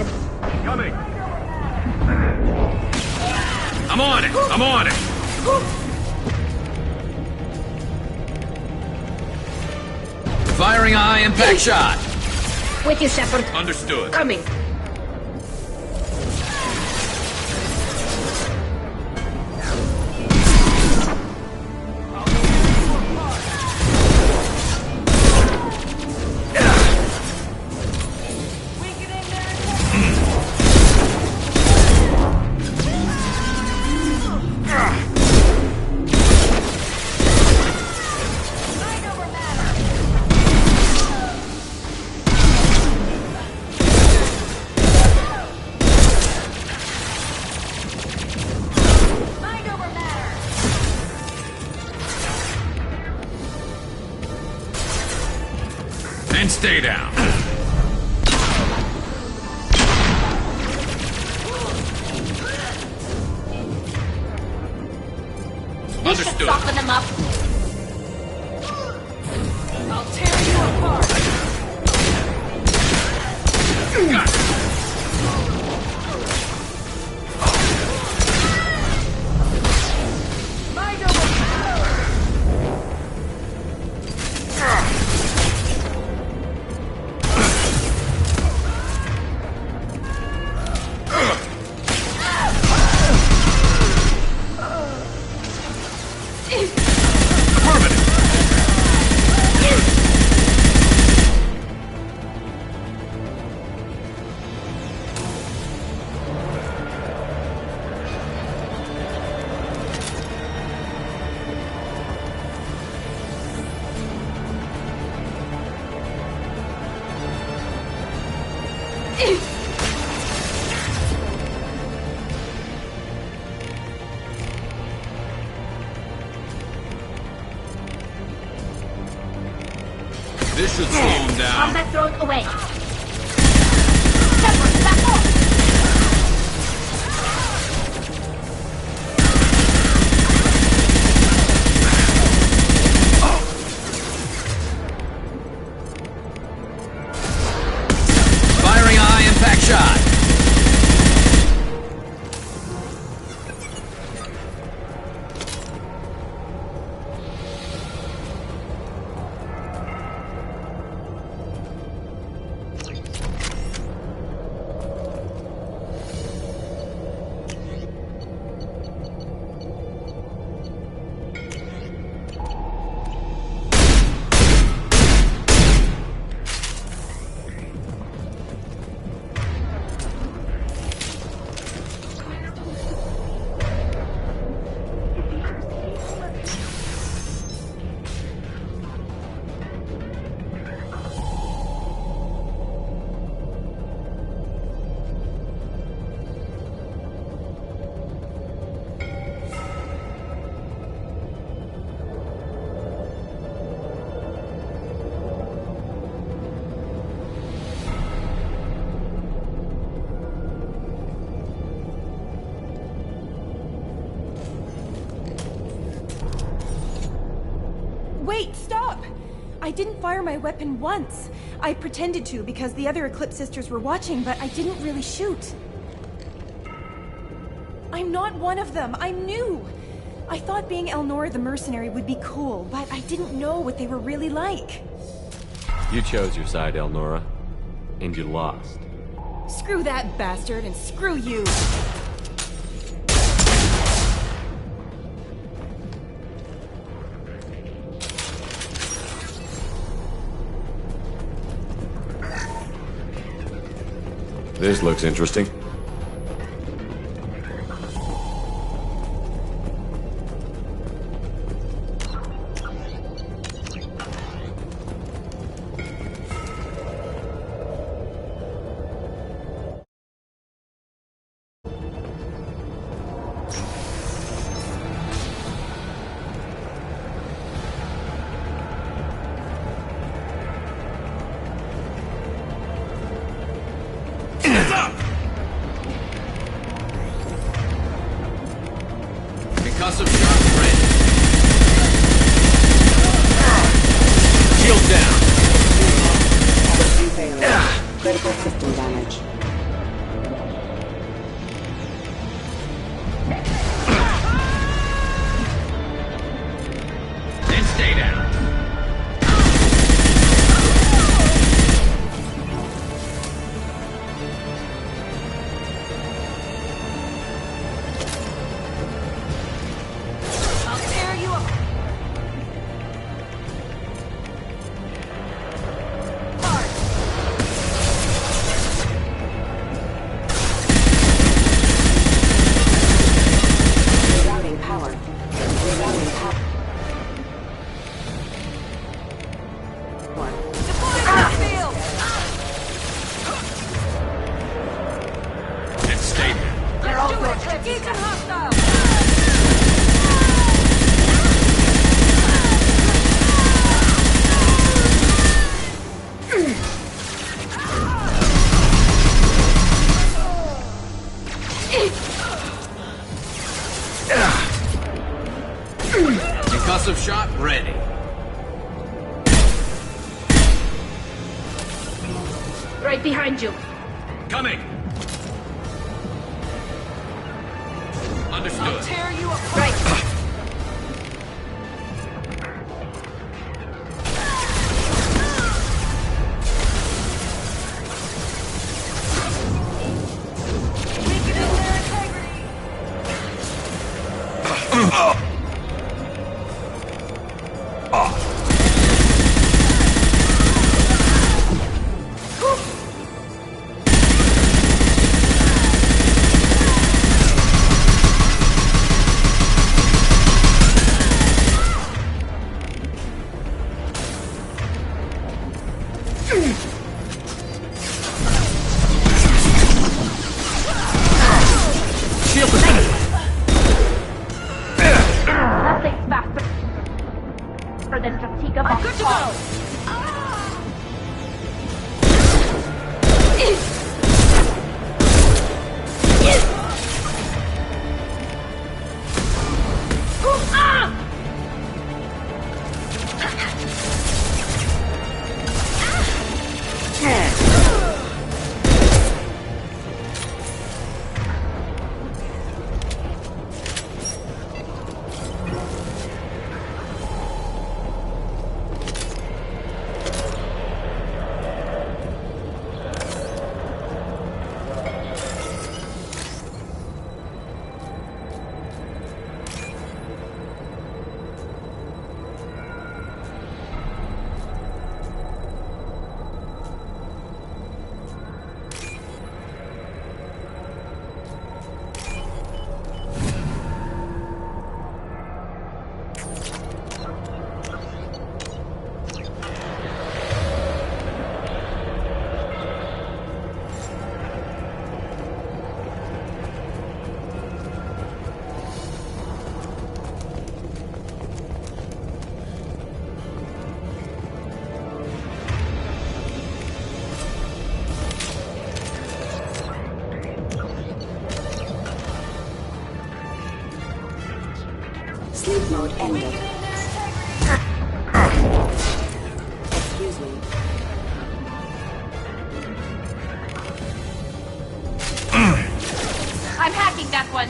detected. Coming. I'm on it! I'm on it! Firing a high-impact shot! With you, Shepard. Understood. Coming. And stay down. This should Understood. soften them up. I'll tear you apart. Got it. Mind over matter. This should slow him down. Combat thrown away. Shepard, back off. Firing a high-impact shot. Wait, stop! I didn't fire my weapon once. I pretended to because the other Eclipse sisters were watching, but I didn't really shoot. I'm not one of them. I'm new. I thought being Elnora the mercenary would be cool, but I didn't know what they were really like. You chose your side, Elnora, and you lost. Screw that bastard, and screw you! This looks interesting. Concussive shot, friend. Shield down. Critical system damage. Attention hostile! Concussive shot ready. Right behind you. Coming. Understood. I'll tear you apart. Right. Sleep mode ended. Excuse me. I'm hacking that one.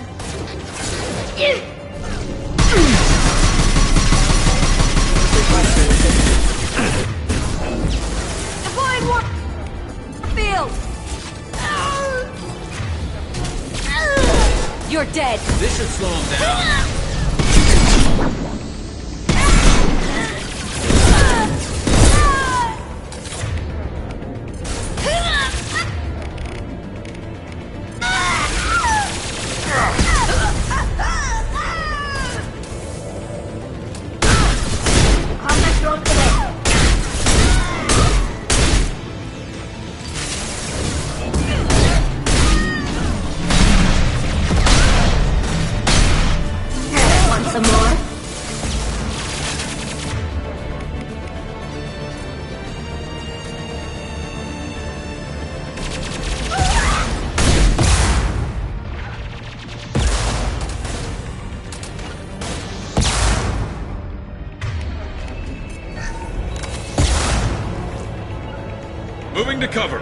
Deploying warp field. You're dead. This should slow him down. Some more? Moving to cover.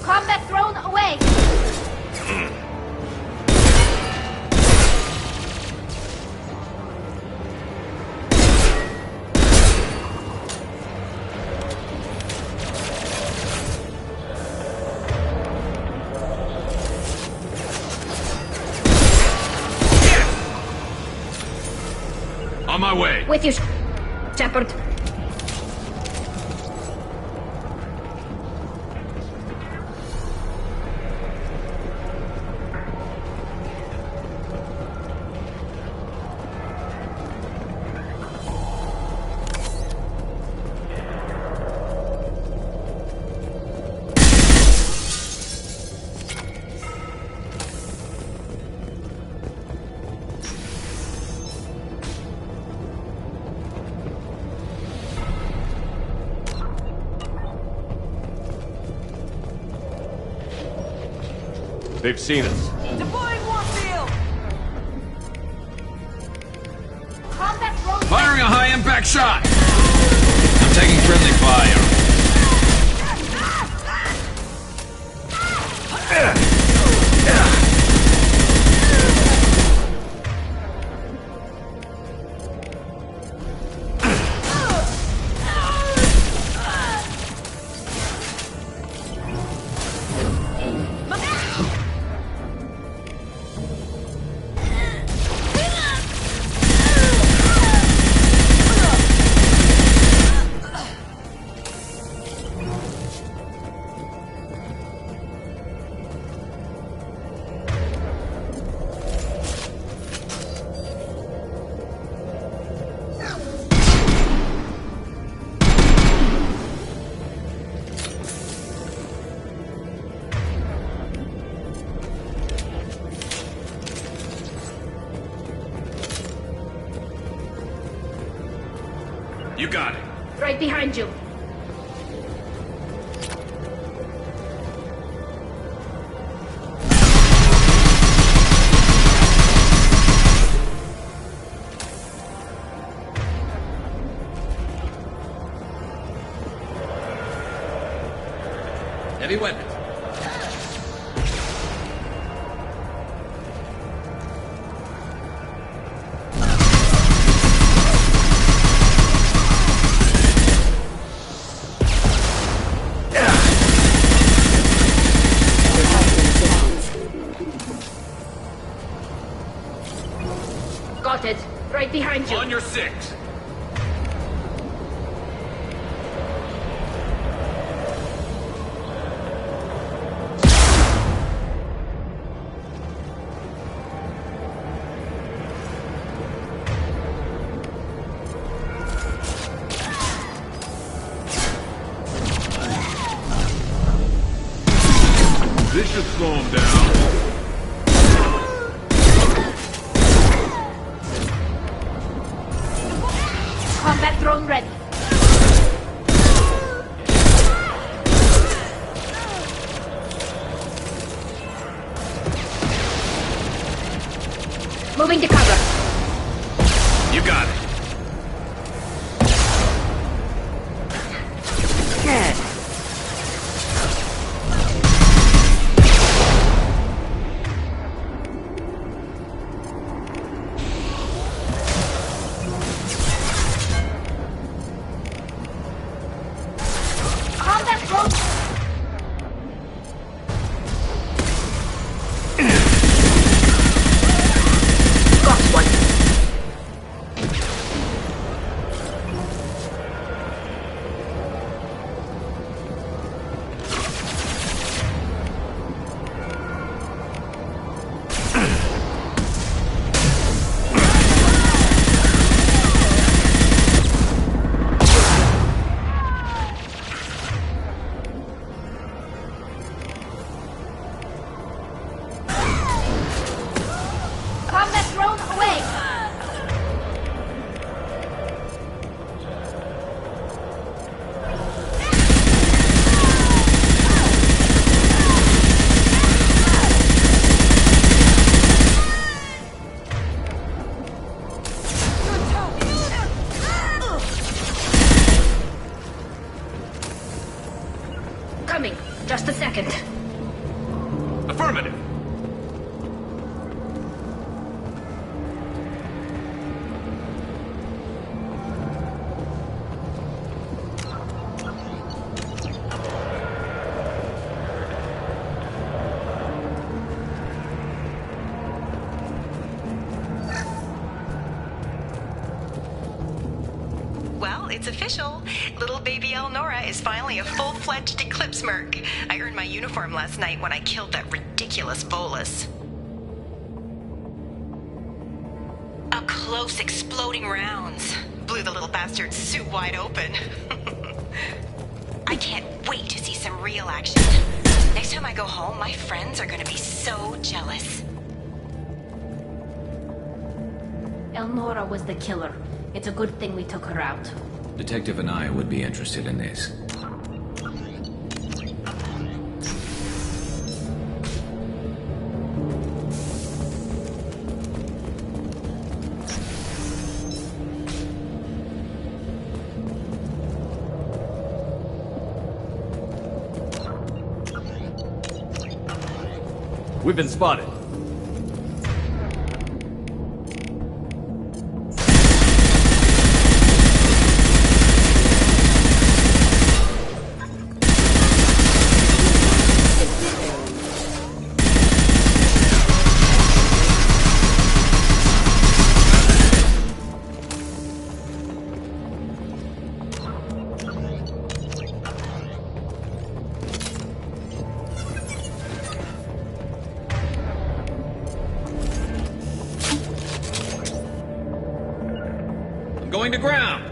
Combat drone away! On my way. With you, Shepard. They've seen us. Deploying warfield! Combat drone. Firing a high-impact shot! I'm taking friendly fire. You got it. Right behind you. Heavy weapons. Got it. Right behind you. On your six. This should slow him down. Combat drone ready. Moving to cover. You got it. Good. Combat drone. Got one. Combat drone away. Coming. Just a second. Affirmative. Well, it's official. Little baby Elnora is finally a full-fledged Eclipse Merc. I earned my uniform last night when I killed that ridiculous bolus. Up close, exploding rounds. Blew the little bastard's suit wide open. I can't wait to see some real action. Next time I go home, my friends are gonna be so jealous. Elnora was the killer. It's a good thing we took her out. Detective and I would be interested in this. We've been spotted. Going to ground.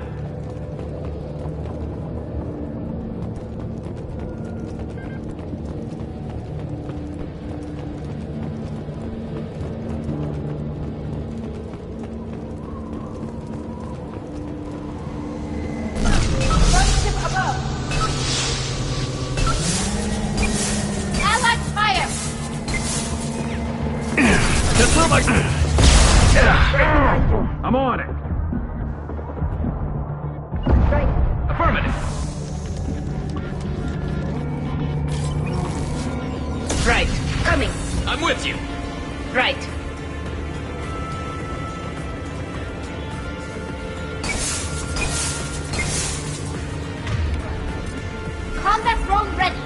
Allied fire! I'm on it. Affirmative. Right. Coming. I'm with you. Right. Combat drone ready.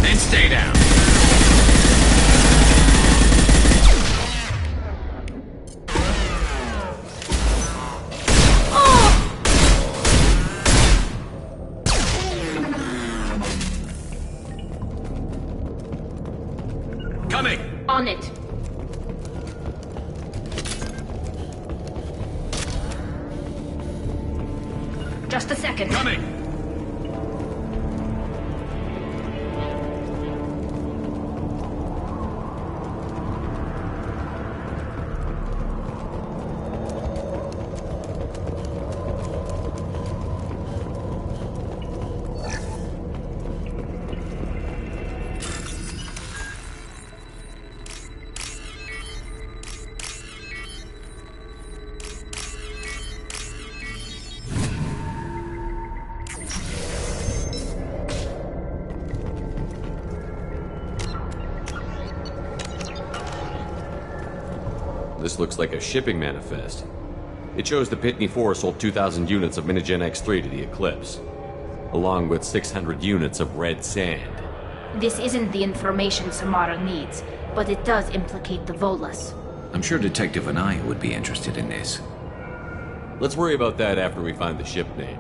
And stay down. Coming. On it. Just a second. Coming. This looks like a shipping manifest. It shows the Pitney 4 sold 2,000 units of Minigen X3 to the Eclipse, along with 600 units of red sand. This isn't the information Samara needs, but it does implicate the Volas. I'm sure Detective Anaya would be interested in this. Let's worry about that after we find the ship name.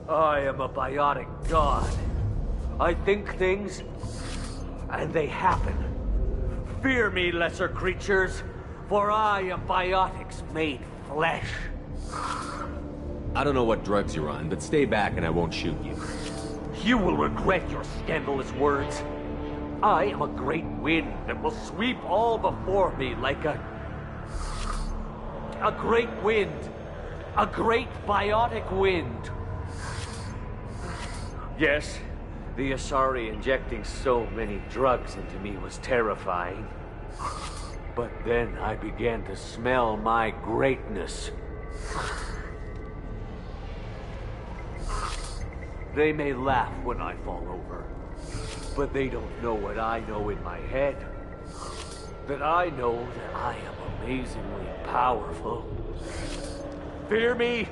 I am a biotic god. I think things, and they happen. Fear me, lesser creatures, for I am biotics made flesh. I don't know what drugs you're on, but stay back and I won't shoot you. You will regret your scandalous words. I am a great wind that will sweep all before me like a great wind. A great biotic wind. Yes, the Asari injecting so many drugs into me was terrifying. But then I began to smell my greatness. They may laugh when I fall over, but they don't know what I know in my head. That I know that I am amazingly powerful. Fear me?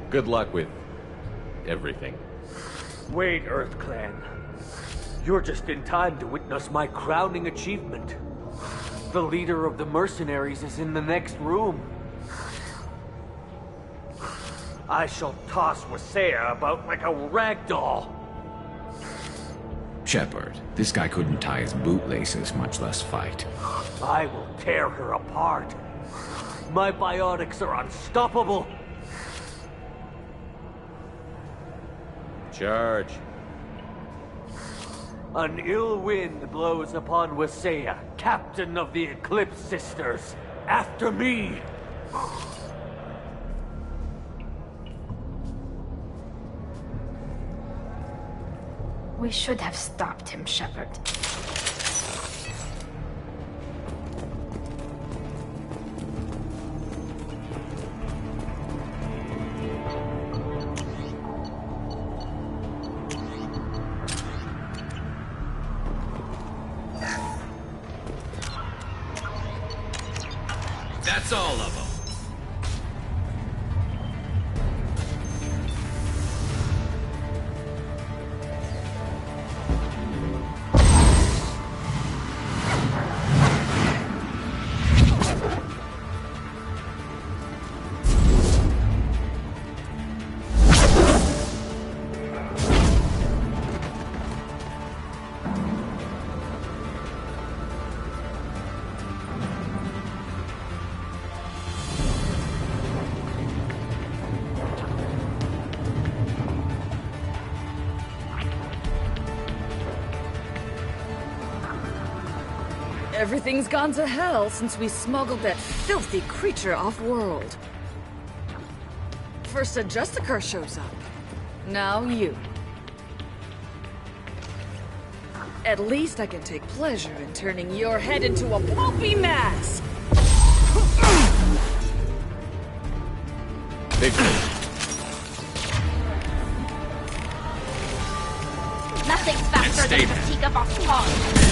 Good luck with everything. Wait, Earth Clan. You're just in time to witness my crowning achievement. The leader of the mercenaries is in the next room. I shall toss Wasea about like a rag doll. Shepard, this guy couldn't tie his bootlaces, much less fight. I will tear her apart. My biotics are unstoppable. Charge. An ill wind blows upon Wasea, captain of the Eclipse Sisters. After me! We should have stopped him, Shepard. That's all of them. Everything's gone to hell since we smuggled that filthy creature off-world. First a Justicar shows up. Now you. At least I can take pleasure in turning your head into a pulpy mass! Big Nothing's faster than fatigue of our spawn.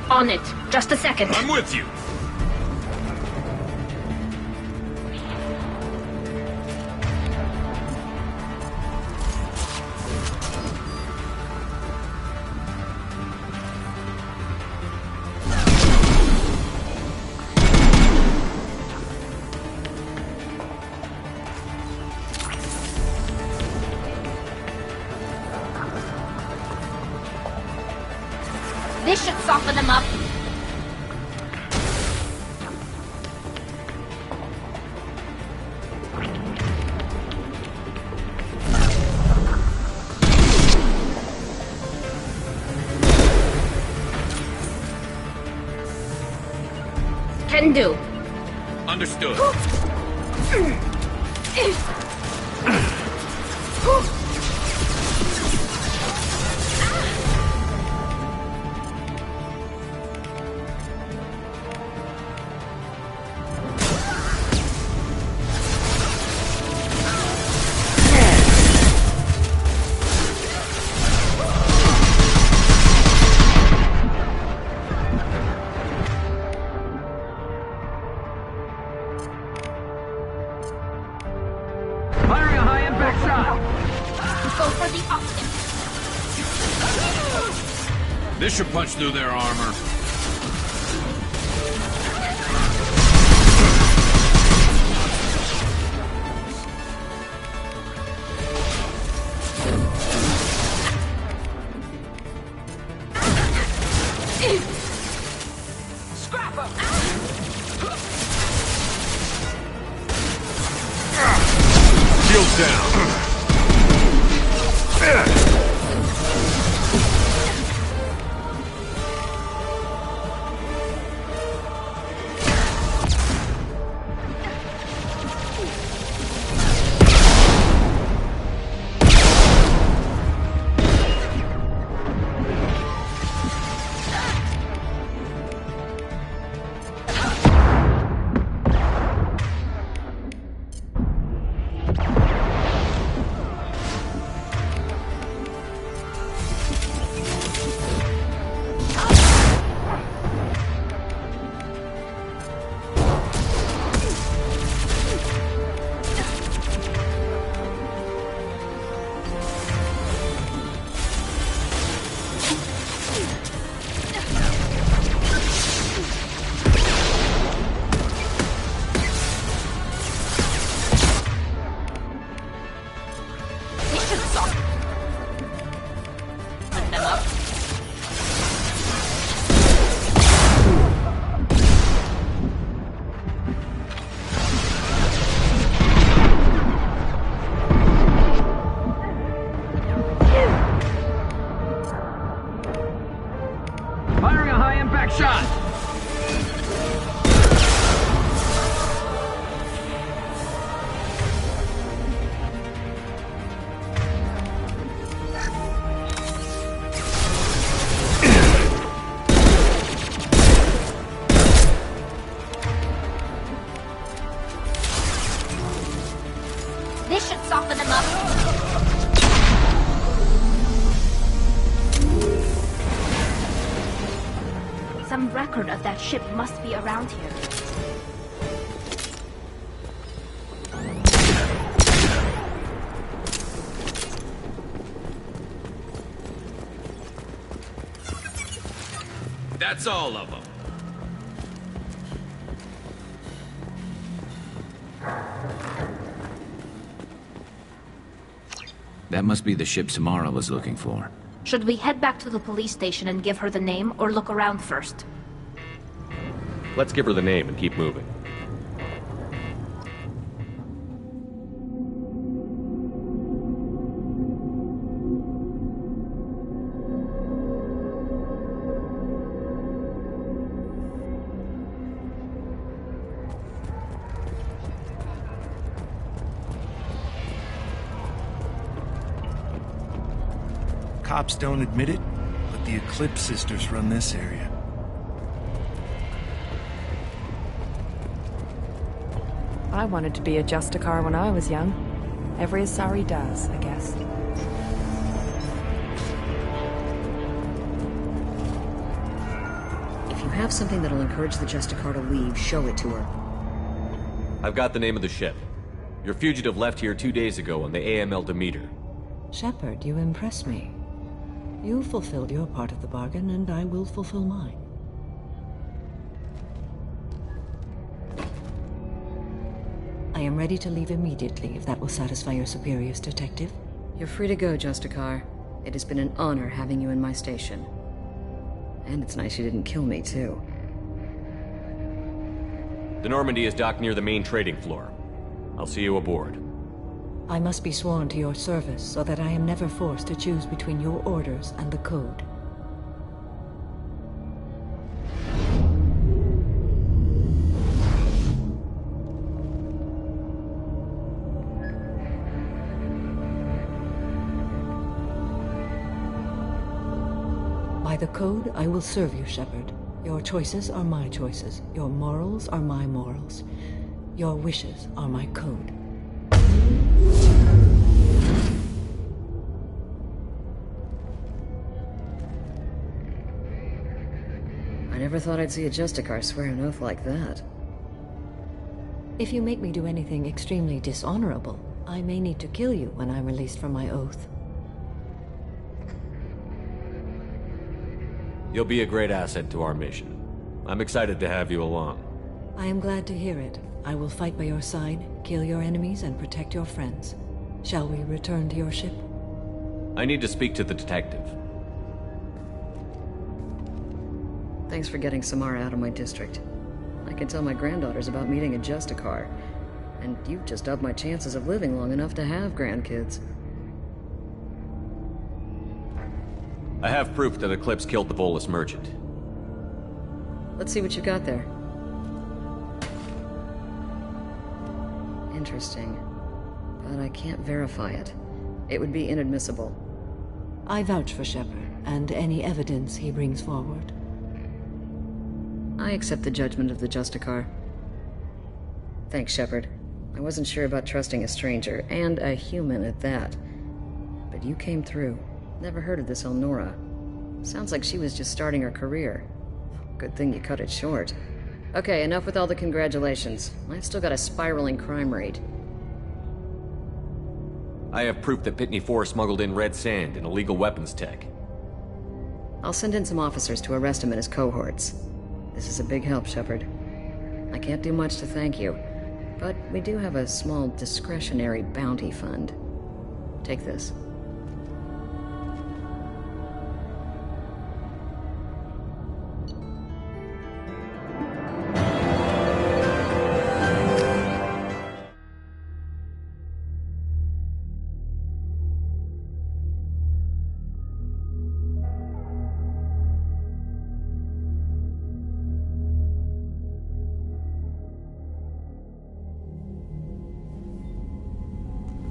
On it. Just a second. I'm with you. This should soften them up. Can do. Understood. This should punch through their armor. Shields down. Firing a high-impact shot! This should soften them up. Some record of that ship must be around here. That's all of them. That must be the ship Samara was looking for. Should we head back to the police station and give her the name, or look around first? Let's give her the name and keep moving. Cops don't admit it, but the Eclipse sisters run this area. I wanted to be a Justicar when I was young. Every Asari does, I guess. If you have something that'll encourage the Justicar to leave, show it to her. I've got the name of the ship. Your fugitive left here 2 days ago on the AML Demeter. Shepard, you impress me. You fulfilled your part of the bargain, and I will fulfill mine. I am ready to leave immediately, if that will satisfy your superiors, Detective. You're free to go, Justicar. It has been an honor having you in my station. And it's nice you didn't kill me, too. The Normandy is docked near the main trading floor. I'll see you aboard. I must be sworn to your service, so that I am never forced to choose between your orders and the Code. By the Code, I will serve you, Shepard. Your choices are my choices. Your morals are my morals. Your wishes are my code. I never thought I'd see a Justicar swear an oath like that. If you make me do anything extremely dishonorable, I may need to kill you when I'm released from my oath. You'll be a great asset to our mission. I'm excited to have you along. I am glad to hear it. I will fight by your side, kill your enemies, and protect your friends. Shall we return to your ship? I need to speak to the detective. Thanks for getting Samara out of my district. I can tell my granddaughters about meeting a Justicar. And you've just upped my chances of living long enough to have grandkids. I have proof that Eclipse killed the Volus merchant. Let's see what you got there. Interesting. But I can't verify it. It would be inadmissible. I vouch for Shepard, and any evidence he brings forward. I accept the judgment of the Justicar. Thanks, Shepard. I wasn't sure about trusting a stranger, and a human at that. But you came through. Never heard of this Elnora. Sounds like she was just starting her career. Good thing you cut it short. Okay, enough with all the congratulations. I've still got a spiraling crime rate. I have proof that Pitney 4 smuggled in red sand and illegal weapons tech. I'll send in some officers to arrest him and his cohorts. This is a big help, Shepard. I can't do much to thank you, but we do have a small discretionary bounty fund. Take this.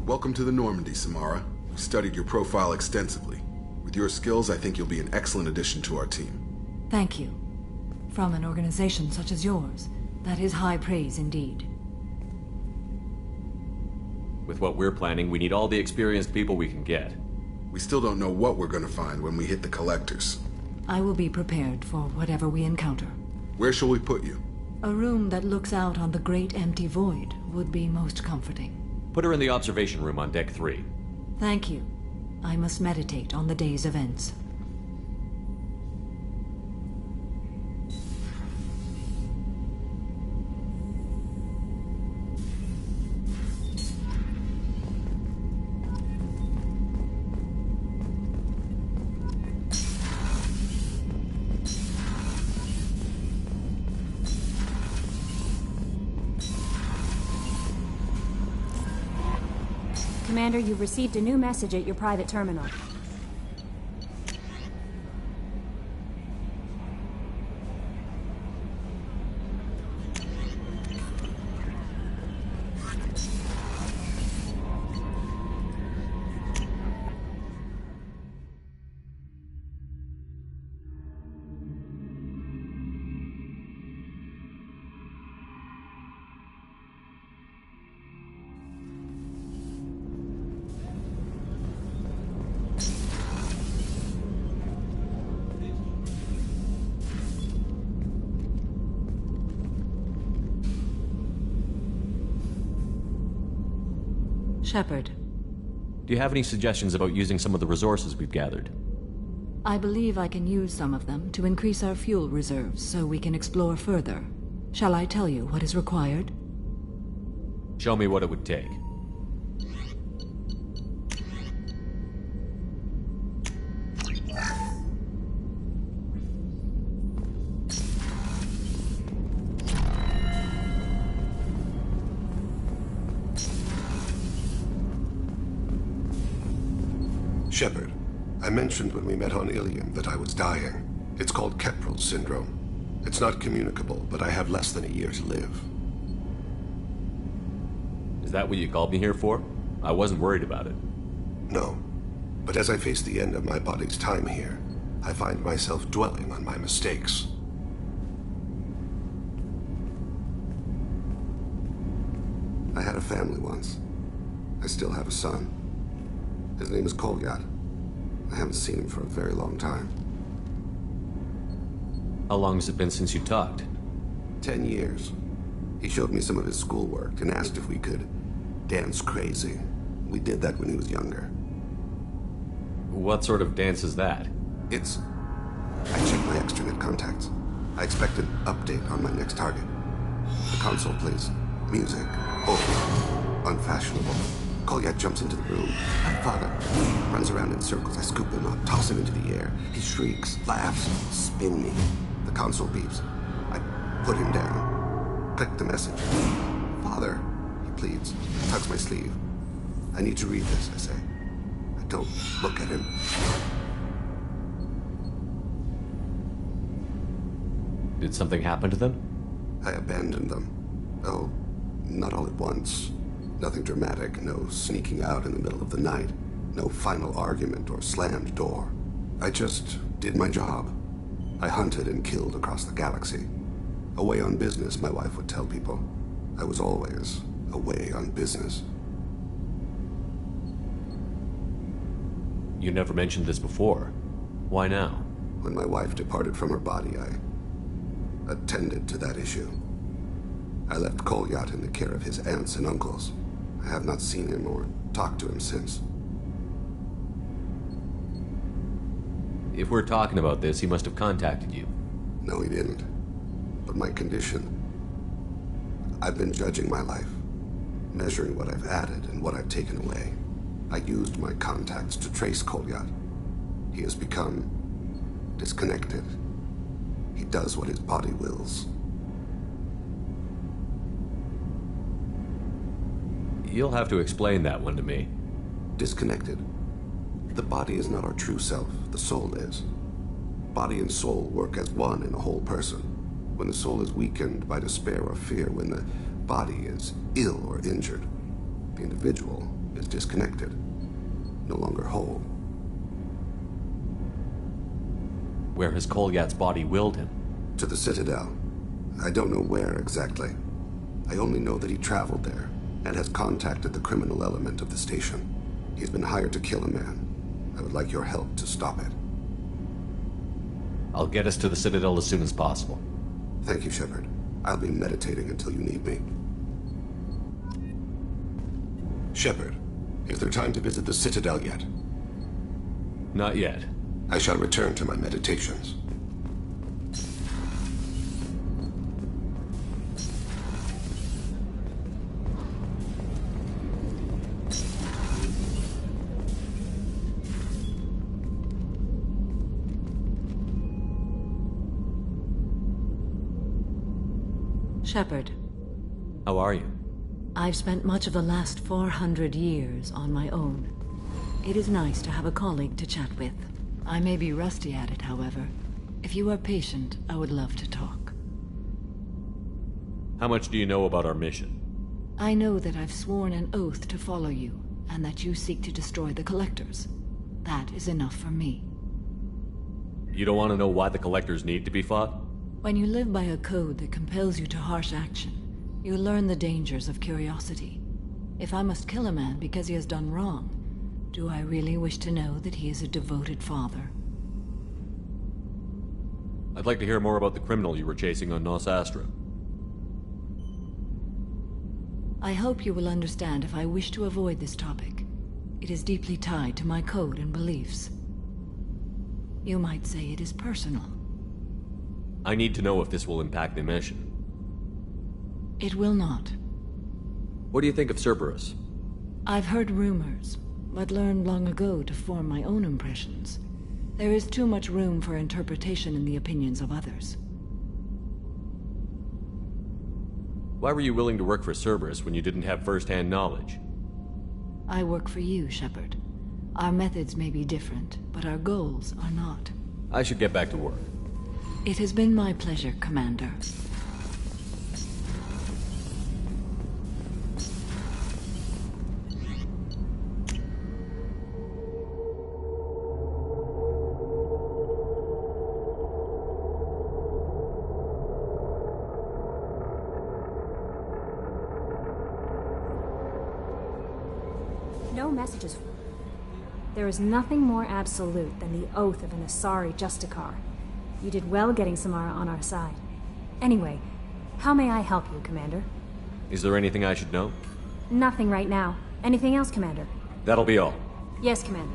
Welcome to the Normandy, Samara. We've studied your profile extensively. With your skills, I think you'll be an excellent addition to our team. Thank you. From an organization such as yours, that is high praise indeed. With what we're planning, we need all the experienced people we can get. We still don't know what we're gonna find when we hit the collectors. I will be prepared for whatever we encounter. Where shall we put you? A room that looks out on the great empty void would be most comforting. Put her in the observation room on Deck 3. Thank you. I must meditate on the day's events. Commander, you've received a new message at your private terminal. Shepard. Do you have any suggestions about using some of the resources we've gathered? I believe I can use some of them to increase our fuel reserves so we can explore further. Shall I tell you what is required? Show me what it would take. Shepard, I mentioned when we met on Ilium that I was dying. It's called Keprel syndrome. It's not communicable, but I have less than a year to live. Is that what you called me here for? I wasn't worried about it. No. But as I face the end of my body's time here, I find myself dwelling on my mistakes. I had a family once. I still have a son. His name is Kolyat. I haven't seen him for a very long time. How long has it been since you talked? 10 years. He showed me some of his schoolwork and asked if we could dance crazy. We did that when he was younger. What sort of dance is that? It's I checked my extranet contacts. I expect an update on my next target. The console plays music, old, unfashionable. Kolyat jumps into the room. My father runs around in circles. I scoop him up, toss him into the air. He shrieks, laughs, spin me. The console beeps. I put him down. Click the message. Father, he pleads, tugs my sleeve. I need to read this, I say. I don't look at him. Did something happen to them? I abandoned them. Oh, not all at once. Nothing dramatic, no sneaking out in the middle of the night, no final argument or slammed door. I just did my job. I hunted and killed across the galaxy. Away on business, my wife would tell people. I was always away on business. You never mentioned this before. Why now? When my wife departed from her body, I attended to that issue. I left Kolyat in the care of his aunts and uncles. I have not seen him or talked to him since. If we're talking about this, he must have contacted you. No, he didn't. But my condition... I've been judging my life, measuring what I've added and what I've taken away. I used my contacts to trace Kolyat. He has become disconnected. He does what his body wills. You'll have to explain that one to me. Disconnected. The body is not our true self, the soul is. Body and soul work as one in a whole person. When the soul is weakened by despair or fear, when the body is ill or injured, the individual is disconnected, no longer whole. Where has Kolyat's body willed him? To the Citadel. I don't know where exactly. I only know that he traveled there and has contacted the criminal element of the station. He's been hired to kill a man. I would like your help to stop it. I'll get us to the Citadel as soon as possible. Thank you, Shepard. I'll be meditating until you need me. Shepard, is there time to visit the Citadel yet? Not yet. I shall return to my meditations. Shepard. How are you? I've spent much of the last 400 years on my own. It is nice to have a colleague to chat with. I may be rusty at it, however. If you are patient, I would love to talk. How much do you know about our mission? I know that I've sworn an oath to follow you, and that you seek to destroy the Collectors. That is enough for me. You don't want to know why the Collectors need to be fought? When you live by a code that compels you to harsh action, you learn the dangers of curiosity. If I must kill a man because he has done wrong, do I really wish to know that he is a devoted father? I'd like to hear more about the criminal you were chasing on Nos Astra. I hope you will understand if I wish to avoid this topic. It is deeply tied to my code and beliefs. You might say it is personal. I need to know if this will impact the mission. It will not. What do you think of Cerberus? I've heard rumors, but learned long ago to form my own impressions. There is too much room for interpretation in the opinions of others. Why were you willing to work for Cerberus when you didn't have first-hand knowledge? I work for you, Shepard. Our methods may be different, but our goals are not. I should get back to work. It has been my pleasure, Commander. No messages. There is nothing more absolute than the oath of an Asari Justicar. You did well getting Samara on our side. Anyway, how may I help you, Commander? Is there anything I should know? Nothing right now. Anything else, Commander? That'll be all. Yes, Commander.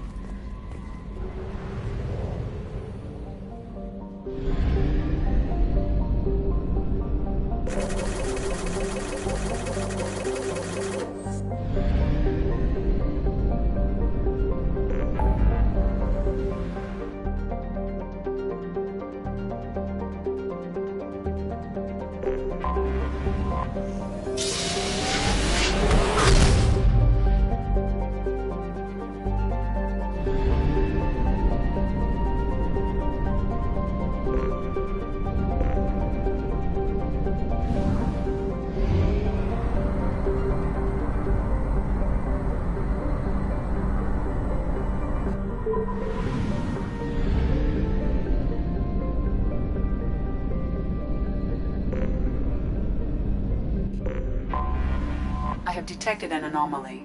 have detected an anomaly.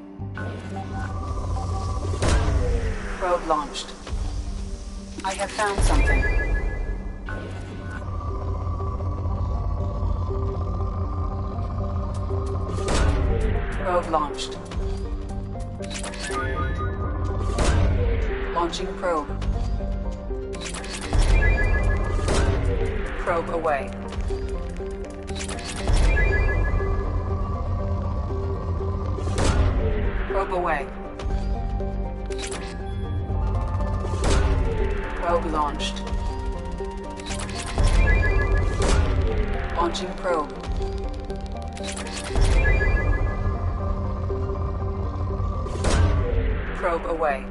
Probe launched. I have found something. Probe launched. Launching probe. Probe away. Probe away. Probe launched. Launching probe. Probe away.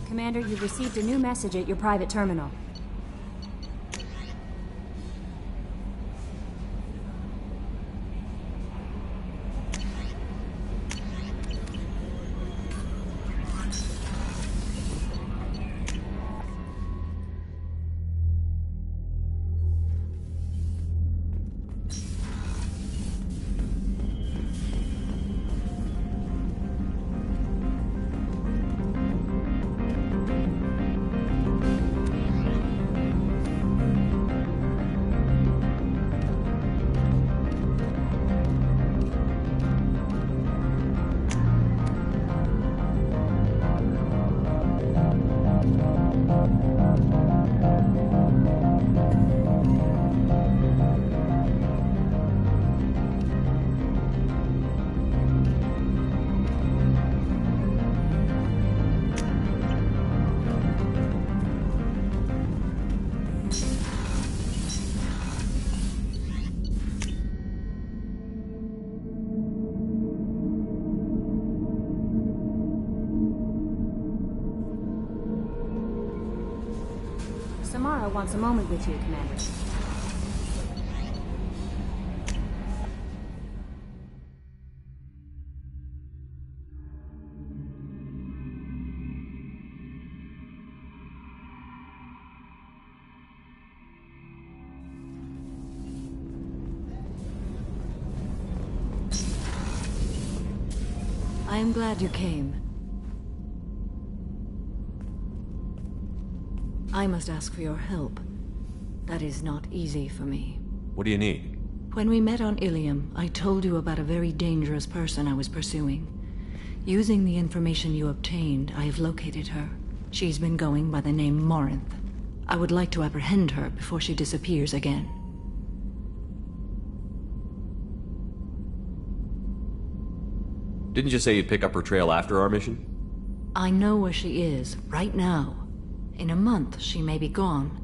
Commander, you've received a new message at your private terminal. Samara wants a moment with you, Commander. I am glad you came. I must ask for your help. That is not easy for me. What do you need? When we met on Ilium, I told you about a very dangerous person I was pursuing. Using the information you obtained, I have located her. She's been going by the name Morinth. I would like to apprehend her before she disappears again. Didn't you say you'd pick up her trail after our mission? I know where she is, right now. In a month, she may be gone.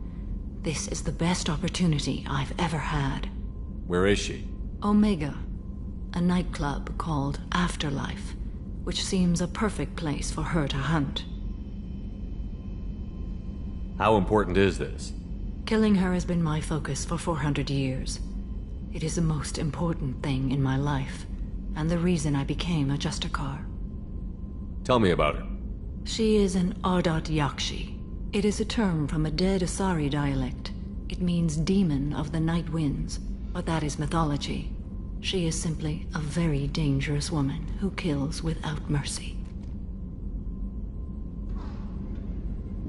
This is the best opportunity I've ever had. Where is she? Omega, a nightclub called Afterlife, which seems a perfect place for her to hunt. How important is this? Killing her has been my focus for 400 years. It is the most important thing in my life, and the reason I became a Justicar. Tell me about her. She is an Ardat Yakshi. It is a term from a dead Asari dialect. It means demon of the night winds, but that is mythology. She is simply a very dangerous woman who kills without mercy.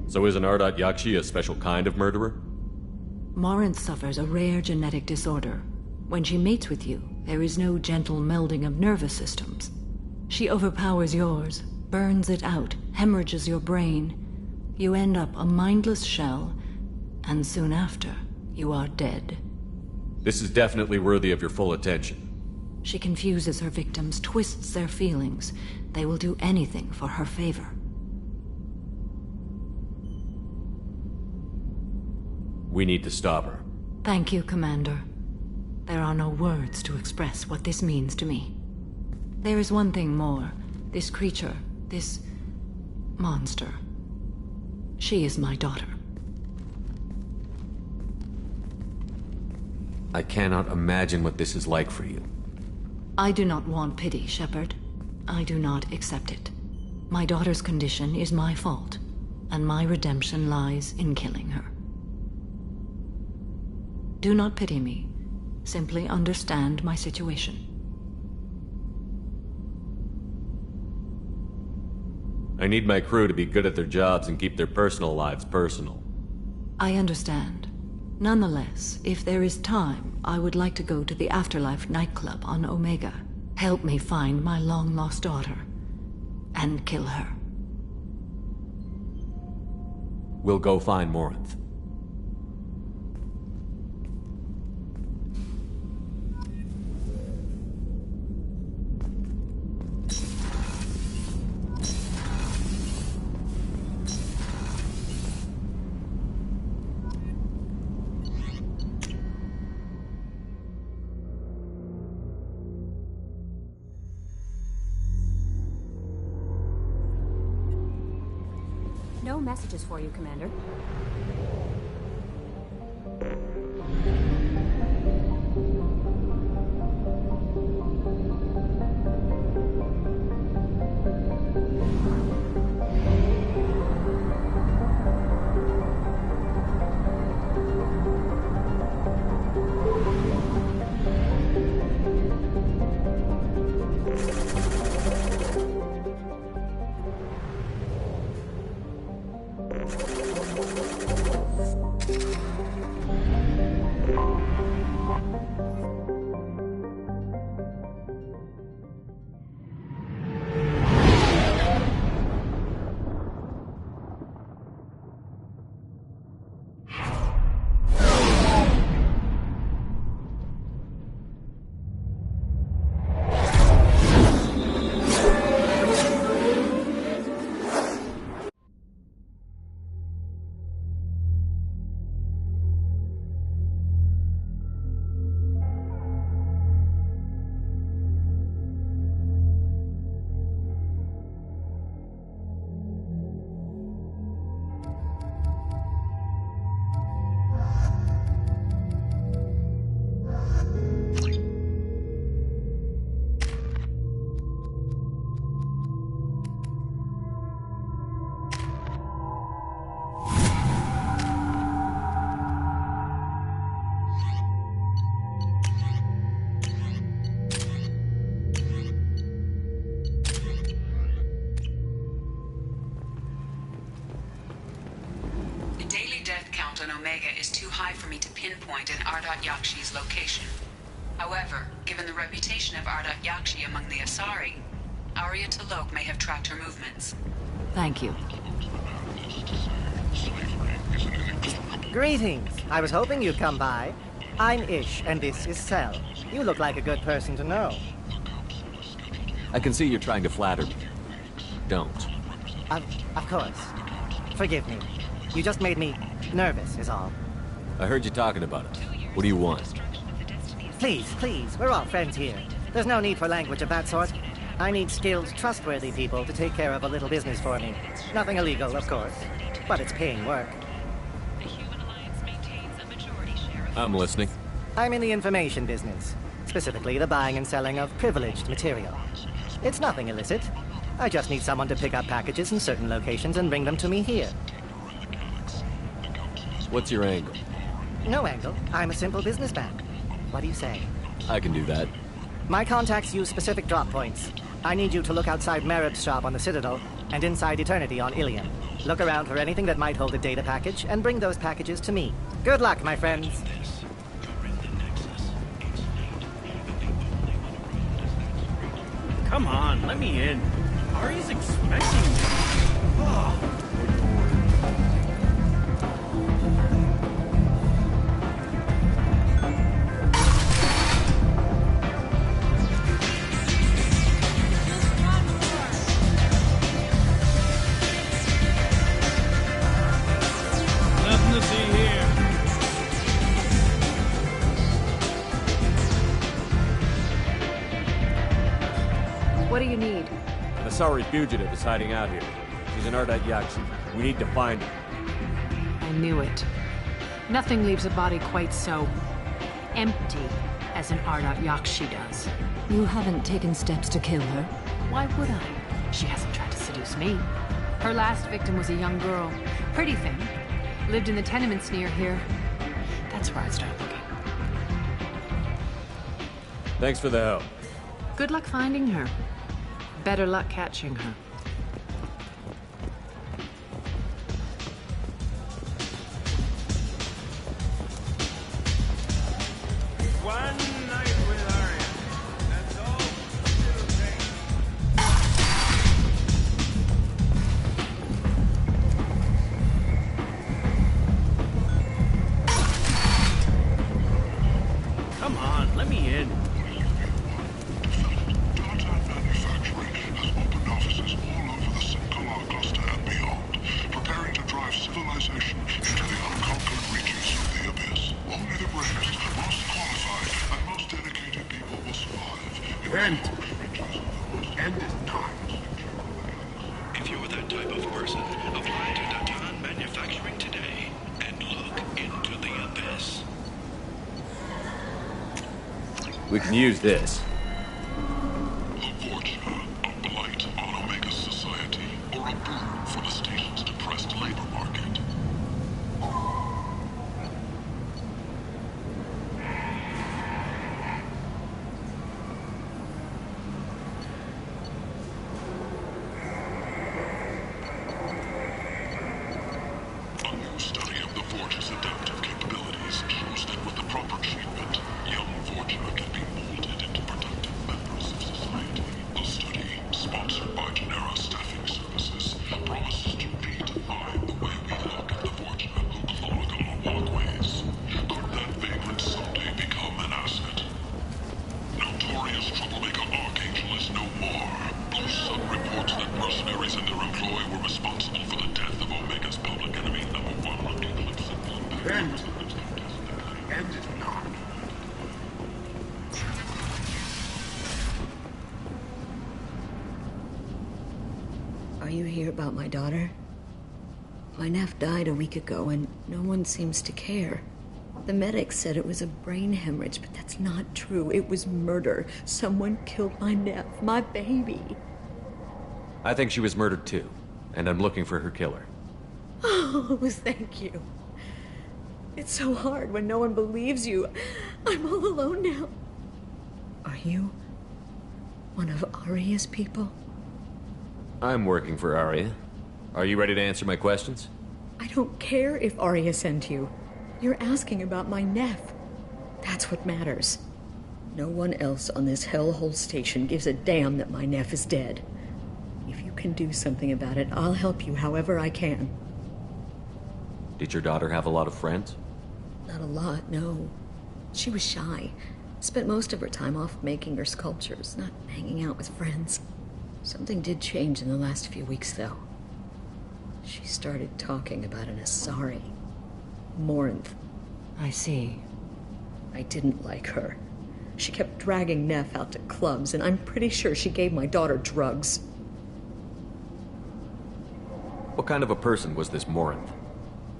So is an Ardat Yakshi a special kind of murderer? Morinth suffers a rare genetic disorder. When she mates with you, there is no gentle melding of nervous systems. She overpowers yours, burns it out, hemorrhages your brain. You end up a mindless shell, and soon after, you are dead. This is definitely worthy of your full attention. She confuses her victims, twists their feelings. They will do anything for her favor. We need to stop her. Thank you, Commander. There are no words to express what this means to me. There is one thing more. This creature, this monster. She is my daughter. I cannot imagine what this is like for you. I do not want pity, Shepard. I do not accept it. My daughter's condition is my fault, and my redemption lies in killing her. Do not pity me. Simply understand my situation. I need my crew to be good at their jobs and keep their personal lives personal. I understand. Nonetheless, if there is time, I would like to go to the Afterlife nightclub on Omega. Help me find my long-lost daughter, and kill her. We'll go find Morinth. No messages for you, Commander. Is too high for me to pinpoint an Ardat Yakshi's location. However, given the reputation of Ardat Yakshi among the Asari, Arya T'Loak may have tracked her movements. Thank you. Greetings. I was hoping you'd come by. I'm Ish, and this is Cell. You look like a good person to know. I can see you're trying to flatter me. Don't. Of course. Forgive me. You just made me nervous, is all. I heard you talking about it. What do you want? Please, please, we're all friends here. There's no need for language of that sort. I need skilled, trustworthy people to take care of a little business for me. Nothing illegal, of course, but it's paying work. I'm listening. I'm in the information business, specifically the buying and selling of privileged material. It's nothing illicit. I just need someone to pick up packages in certain locations and bring them to me here. What's your angle? No angle. I'm a simple businessman. What do you say? I can do that. My contacts use specific drop points. I need you to look outside Merib's shop on the Citadel and inside Eternity on Ilium. Look around for anything that might hold a data package and bring those packages to me. Good luck, my friends. Come on, let me in. Ari's expecting me. Oh. What do you need? An Asari fugitive is hiding out here. She's an Ardat Yakshi. We need to find her. I knew it. Nothing leaves a body quite so empty as an Ardat Yakshi does. You haven't taken steps to kill her? Why would I? She hasn't tried to seduce me. Her last victim was a young girl. Pretty thing. Lived in the tenements near here. That's where I'd start looking. Thanks for the help. Good luck finding her. Better luck catching her. One night with Arya. That's all it'll take. Come on, let me in. Civilization into the unconquered reaches of the abyss. Only the bravest, most qualified, and most dedicated people will survive. End is time. If you're that type of person, apply to We can use this. A fortune, a blight on Omega's society, or a boon for the station's depressed labor market. A new study of the Forge's adaptive capabilities shows that with the proper treatment, young Fortuna can be molded into productive members of society. The study, sponsored by Genera Staffing Services, promises to redefine the way we look at the Fortuna who clog our walkways. Could that vagrant someday become an asset? Notorious troublemaker Archangel is no more. Blue Sun reports that mercenaries and their employ were responsible for the death of Omega's public enemy #1, Eclipse and End it now. Are you here about my daughter? My nephew died a week ago and no one seems to care. The medics said it was a brain hemorrhage, but that's not true. It was murder. Someone killed my nephew, my baby. I think she was murdered too, and I'm looking for her killer. Oh, thank you. It's so hard when no one believes you. I'm all alone now. Are you one of Aria's people? I'm working for Aria. Are you ready to answer my questions? I don't care if Aria sent you. You're asking about my nephew. That's what matters. No one else on this hellhole station gives a damn that my nephew is dead. If you can do something about it, I'll help you however I can. Did your daughter have a lot of friends? Not a lot, no. She was shy. Spent most of her time off making her sculptures, not hanging out with friends. Something did change in the last few weeks, though. She started talking about an Asari. Morinth. I see. I didn't like her. She kept dragging Neff out to clubs, and I'm pretty sure she gave my daughter drugs. What kind of a person was this Morinth?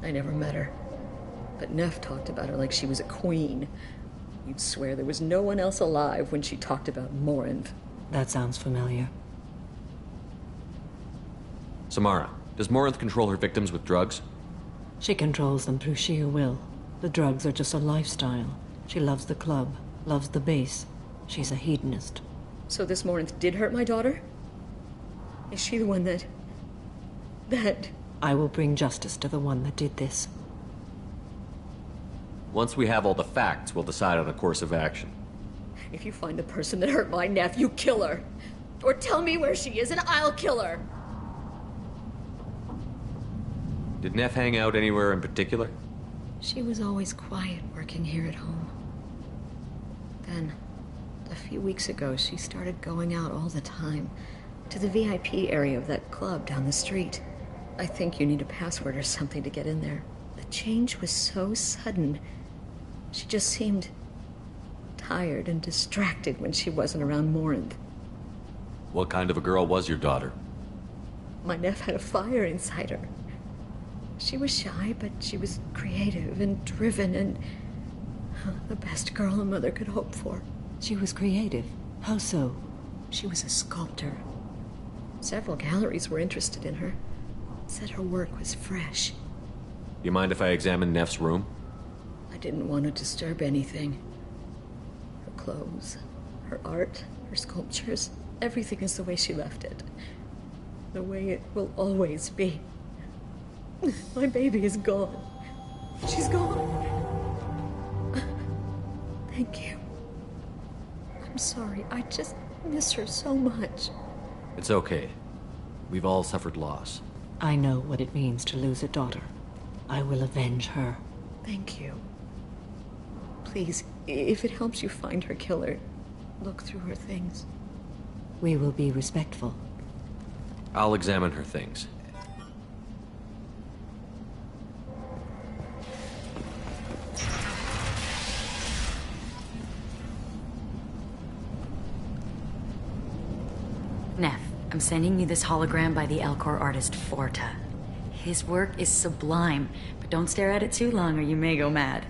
I never met her. But Neff talked about her like she was a queen. You'd swear there was no one else alive when she talked about Morinth. That sounds familiar. Samara, does Morinth control her victims with drugs? She controls them through sheer will. The drugs are just a lifestyle. She loves the club, loves the base. She's a hedonist. So this Morinth did hurt my daughter? Is she the one that... I will bring justice to the one that did this. Once we have all the facts, we'll decide on a course of action. If you find the person that hurt my nephew, kill her. Or tell me where she is and I'll kill her. Did Neff hang out anywhere in particular? She was always quiet working here at home. Then, a few weeks ago, she started going out all the time. To the VIP area of that club down the street. I think you need a password or something to get in there. The change was so sudden. She just seemed tired and distracted when she wasn't around Morinth. What kind of a girl was your daughter? My nephew had a fire inside her. She was shy, but she was creative and driven and the best girl a mother could hope for. She was creative? How so? She was a sculptor. Several galleries were interested in her. Said her work was fresh. You mind if I examine Neff's room? I didn't want to disturb anything. Her clothes, her art, her sculptures, everything is the way she left it. The way it will always be. My baby is gone. She's gone. Thank you. I'm sorry. I just miss her so much. It's okay. We've all suffered loss. I know what it means to lose a daughter. I will avenge her. Thank you. Please, if it helps you find her killer, look through her things. We will be respectful. I'll examine her things. Neff, I'm sending you this hologram by the Elcor artist Forta. His work is sublime, but don't stare at it too long or you may go mad.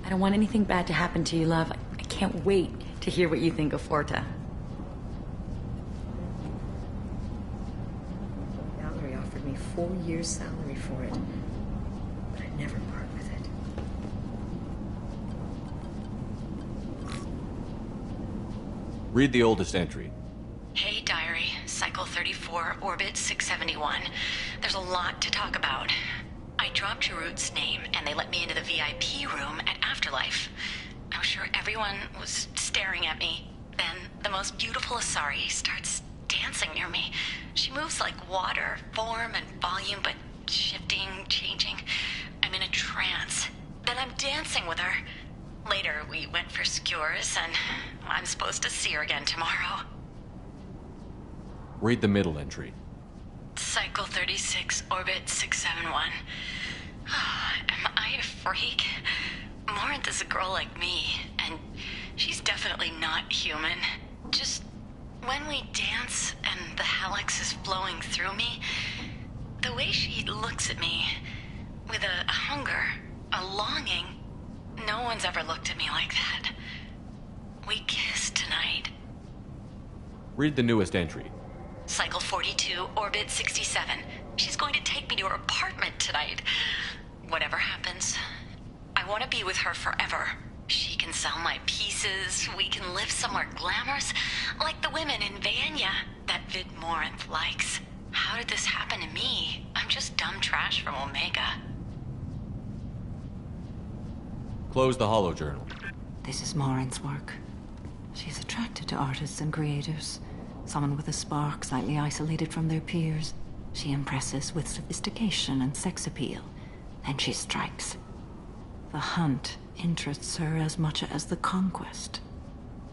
I don't want anything bad to happen to you, love. I can't wait to to hear what you think of Forta. Valerie offered me 4 years' salary for it, but I'd never part with it. Read the oldest entry. Hey, Diary. Cycle 34, Orbit 671. There's a lot to talk about. I dropped Jarut's name, and they let me into the VIP room at Afterlife. I was sure everyone was staring at me. Then, the most beautiful Asari starts dancing near me. She moves like water, form and volume, but shifting, changing. I'm in a trance. Then I'm dancing with her. Later, we went for skewers, and I'm supposed to see her again tomorrow. Read the middle entry. Cycle 36, Orbit 671. Am I a freak? Morinth is a girl like me, and she's definitely not human. Just when we dance and the helix is flowing through me, the way she looks at me, with a hunger, a longing, no one's ever looked at me like that. We kissed tonight. Read the newest entry. Cycle 42, Orbit 67. She's going to take me to her apartment tonight. Whatever happens, I want to be with her forever. She can sell my pieces, we can live somewhere glamorous, like the women in Vanya that Vid Morinth likes. How did this happen to me? I'm just dumb trash from Omega. Close the holojournal. This is Morinth's work. She's attracted to artists and creators. Someone with a spark, slightly isolated from their peers. She impresses with sophistication and sex appeal. Then she strikes. The hunt interests her as much as the conquest.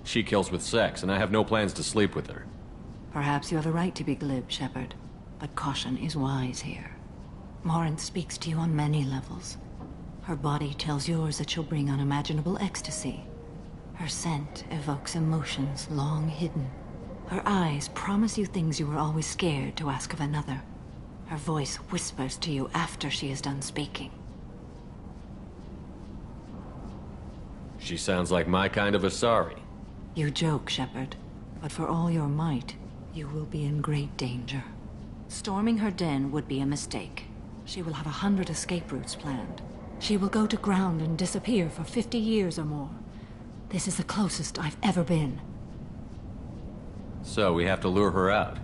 She kills with sex, and I have no plans to sleep with her. Perhaps you have a right to be glib, Shepard. But caution is wise here. Morinth speaks to you on many levels. Her body tells yours that she'll bring unimaginable ecstasy. Her scent evokes emotions long hidden. Her eyes promise you things you were always scared to ask of another. Her voice whispers to you after she is done speaking. She sounds like my kind of Asari. You joke, Shepard, but for all your might, you will be in great danger. Storming her den would be a mistake. She will have 100 escape routes planned. She will go to ground and disappear for 50 years or more. This is the closest I've ever been. So we have to lure her out.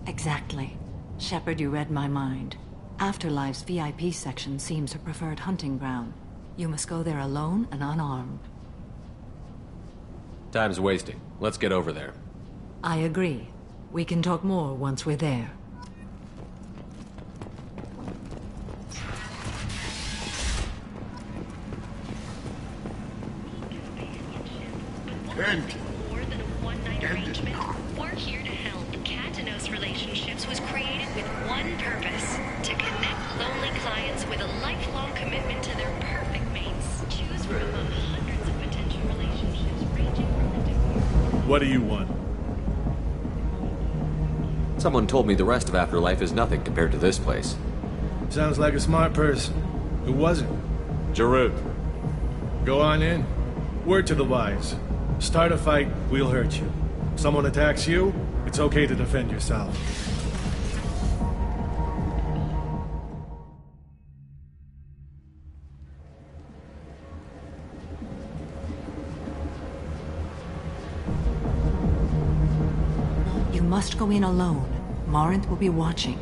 Exactly. Shepard, you read my mind. Afterlife's VIP section seems her preferred hunting ground. You must go there alone and unarmed. Time's wasting. Let's get over there. I agree. We can talk more once we're there. We're here to help. Katanos Relationships was created with one purpose: to connect lonely clients with a lifelong commitment to their perfect mates. Choose from among hundreds of potential relationships ranging from the What do you want? Someone told me the rest of Afterlife is nothing compared to this place. Sounds like a smart person. Who was it? Jarut. Go on in. Word to the wise. Start a fight, we'll hurt you. Someone attacks you, it's okay to defend yourself. You must go in alone. Morinth will be watching.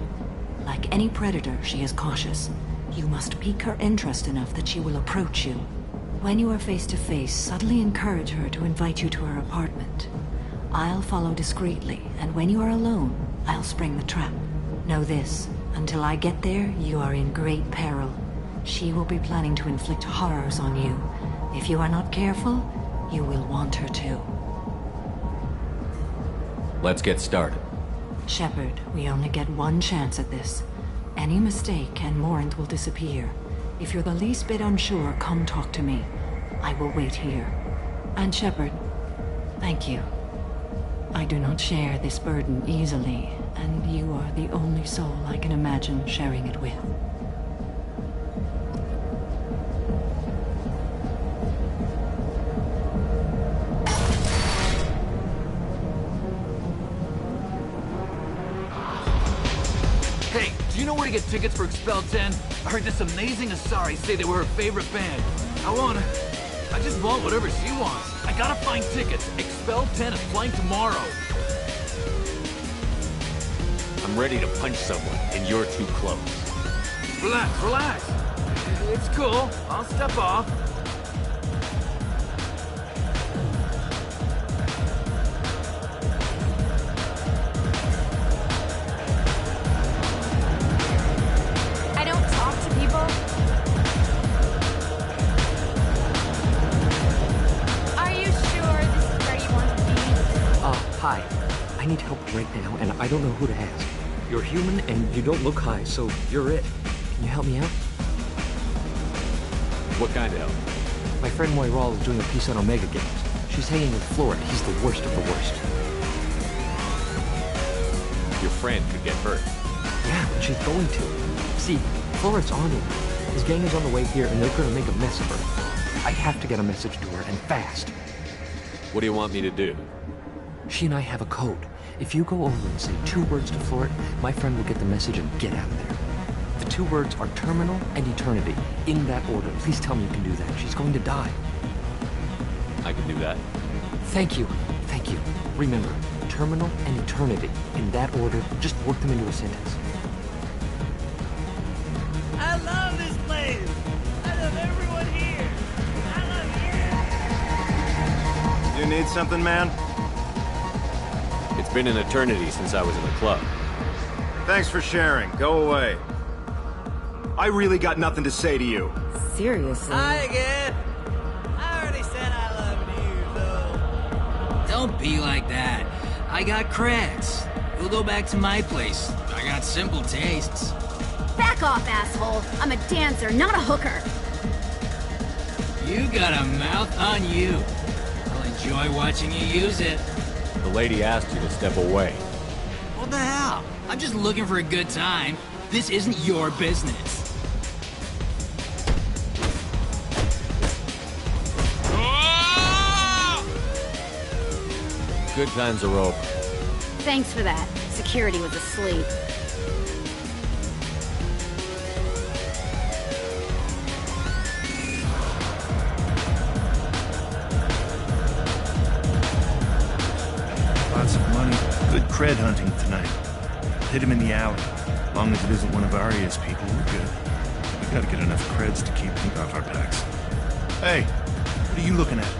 Like any predator, she is cautious. You must pique her interest enough that she will approach you. When you are face to face, subtly encourage her to invite you to her apartment. I'll follow discreetly, and when you are alone, I'll spring the trap. Know this, until I get there, you are in great peril. She will be planning to inflict horrors on you. If you are not careful, you will want her to. Let's get started. Shepard, we only get one chance at this. Any mistake and Morinth will disappear. If you're the least bit unsure, come talk to me. I will wait here. And Shepard, thank you. I do not share this burden easily, and you are the only soul I can imagine sharing it with. get tickets for Expel 10? I heard this amazing Asari say they were her favorite band. I just want whatever she wants. I gotta find tickets. Expel 10 is playing tomorrow. I'm ready to punch someone, and you're too close. Relax, relax. It's cool. I'll step off. I don't talk to people. Are you sure this is where you want to be? Hi. I need help right now, and I don't know who to ask. You're human, and you don't look high, so you're it. Can you help me out? What kind of help? My friend Moiral is doing a piece on Omega Games. She's hanging with Florida. He's the worst of the worst. Your friend could get hurt. Yeah, but she's going to. See, Florid's on him. His gang is on the way here, and they're going to make a mess of her. I have to get a message to her, and fast. What do you want me to do? She and I have a code. If you go over and say 2 words to Florid, my friend will get the message and get out of there. The 2 words are terminal and eternity, in that order. Please tell me you can do that. She's going to die. I can do that. Thank you. Thank you. Remember, terminal and eternity, in that order. Just work them into a sentence. I love this place. I love everyone here. I love you. You need something, man? It's been an eternity since I was in the club. Thanks for sharing. Go away. I really got nothing to say to you. Seriously? Hi again. I already said I love you, though. Don't be like that. I got cracks. We'll go back to my place. I got simple tastes. Back off, asshole. I'm a dancer, not a hooker. You got a mouth on you. I'll enjoy watching you use it. The lady asked you to step away. What the hell? I'm just looking for a good time. This isn't your business. Good times are over. Thanks for that. Security was asleep. Lots of money. Good cred hunting tonight. Hit him in the alley. As long as it isn't one of Arya's people, we're good. We gotta get enough creds to keep them off our backs. Hey, what are you looking at?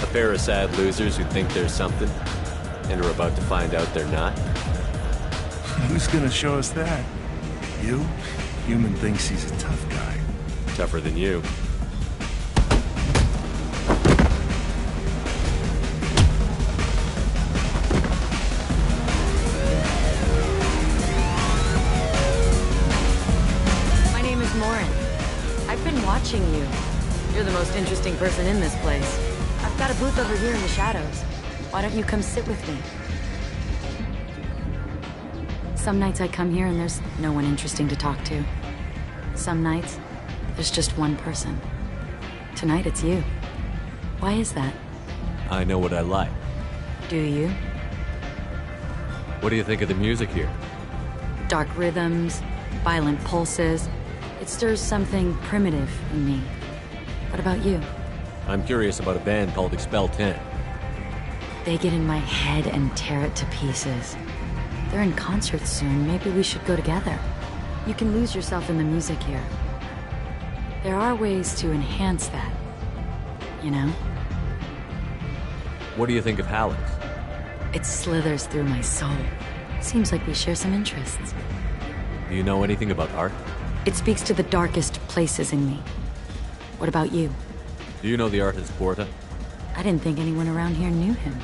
A pair of sad losers who think there's something, and are about to find out they're not. Who's gonna show us that? You? Human thinks he's a tough guy. Tougher than you. My name is Morin. I've been watching you. You're the most interesting person in this place. I've got a booth over here in the shadows. Why don't you come sit with me? Some nights I come here and there's no one interesting to talk to. Some nights, there's just one person. Tonight it's you. Why is that? I know what I like. Do you? What do you think of the music here? Dark rhythms, violent pulses. It stirs something primitive in me. What about you? I'm curious about a band called Expel 10. They get in my head and tear it to pieces. They're in concert soon. Maybe we should go together. You can lose yourself in the music here. There are ways to enhance that. You know? What do you think of Hallex? It slithers through my soul. Seems like we share some interests. Do you know anything about art? It speaks to the darkest places in me. What about you? Do you know the artist Porta? I didn't think anyone around here knew him.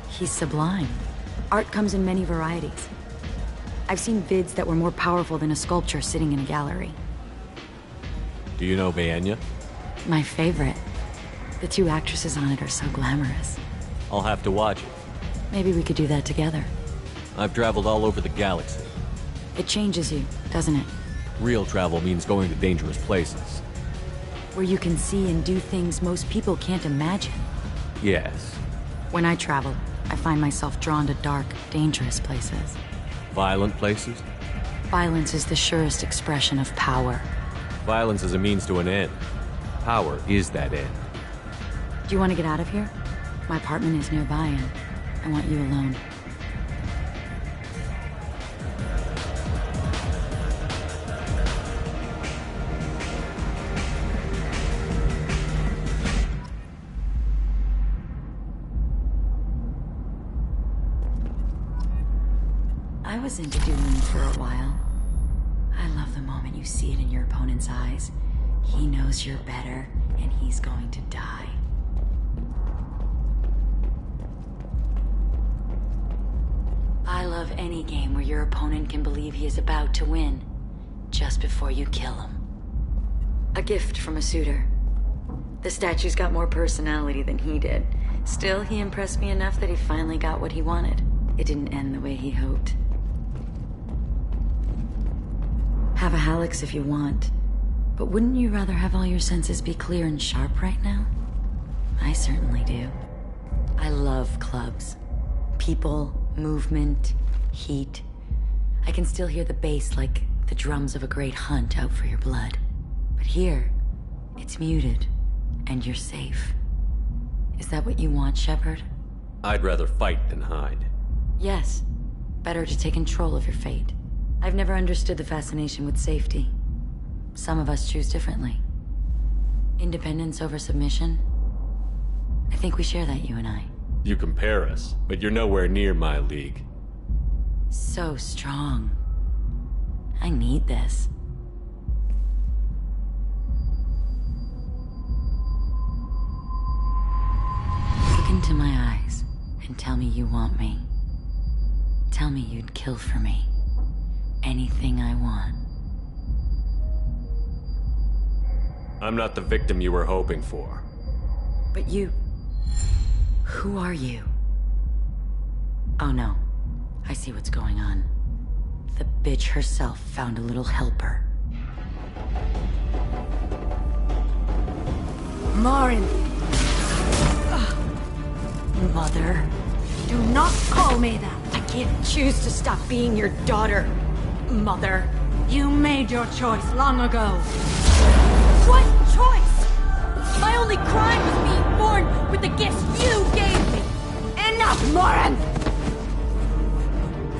He's sublime. Art comes in many varieties. I've seen vids that were more powerful than a sculpture sitting in a gallery. Do you know Bayenya? My favorite. The 2 actresses on it are so glamorous. I'll have to watch it. Maybe we could do that together. I've traveled all over the galaxy. It changes you, doesn't it? Real travel means going to dangerous places. Where you can see and do things most people can't imagine. Yes. When I travel, I find myself drawn to dark, dangerous places. Violent places? Violence is the surest expression of power. Violence is a means to an end. Power is that end. Do you want to get out of here? My apartment is nearby and I want you alone. I was into dueling for a while. I love the moment you see it in your opponent's eyes. He knows you're better, and he's going to die. I love any game where your opponent can believe he is about to win, just before you kill him. A gift from a suitor. The statue's got more personality than he did. Still, he impressed me enough that he finally got what he wanted. It didn't end the way he hoped. Have a Hallex if you want, but wouldn't you rather have all your senses be clear and sharp right now? I certainly do. I love clubs. People, movement, heat. I can still hear the bass like the drums of a great hunt out for your blood. But here, it's muted, and you're safe. Is that what you want, Shepard? I'd rather fight than hide. Yes. Better to take control of your fate. I've never understood the fascination with safety. Some of us choose differently. Independence over submission? I think we share that, you and I. You compare us, but you're nowhere near my league. So strong. I need this. Look into my eyes and tell me you want me. Tell me you'd kill for me. Anything I want. I'm not the victim you were hoping for. But you... Who are you? Oh no. I see what's going on. The bitch herself found a little helper. Marin! Mother. Do not call me that! I can't choose to stop being your daughter. Mother, you made your choice long ago. What choice? My only crime was being born with the gifts you gave me. Enough, Moran!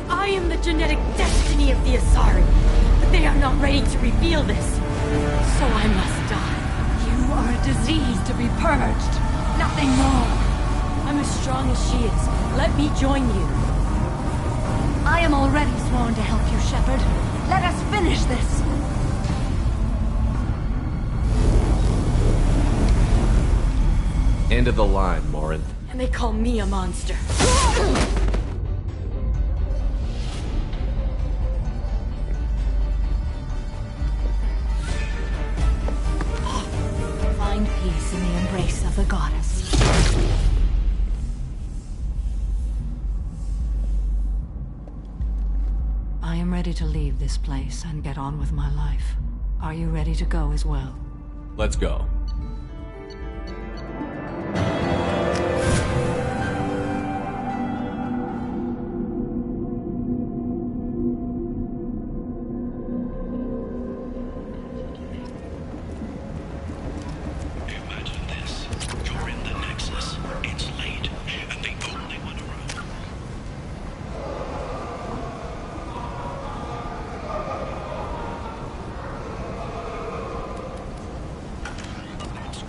I am the genetic destiny of the Asari, but they are not ready to reveal this. So I must die. You are a disease to be purged. Nothing more. I'm as strong as she is. Let me join you. I am already sworn to help you, Shepard. Let us finish this. End of the line, Morin. And they call me a monster. Find peace in the embrace of the goddess. I am ready to leave this place and get on with my life. Are you ready to go as well? Let's go. Imagine this. You're in the Nexus. It's late, and the only one around. Let's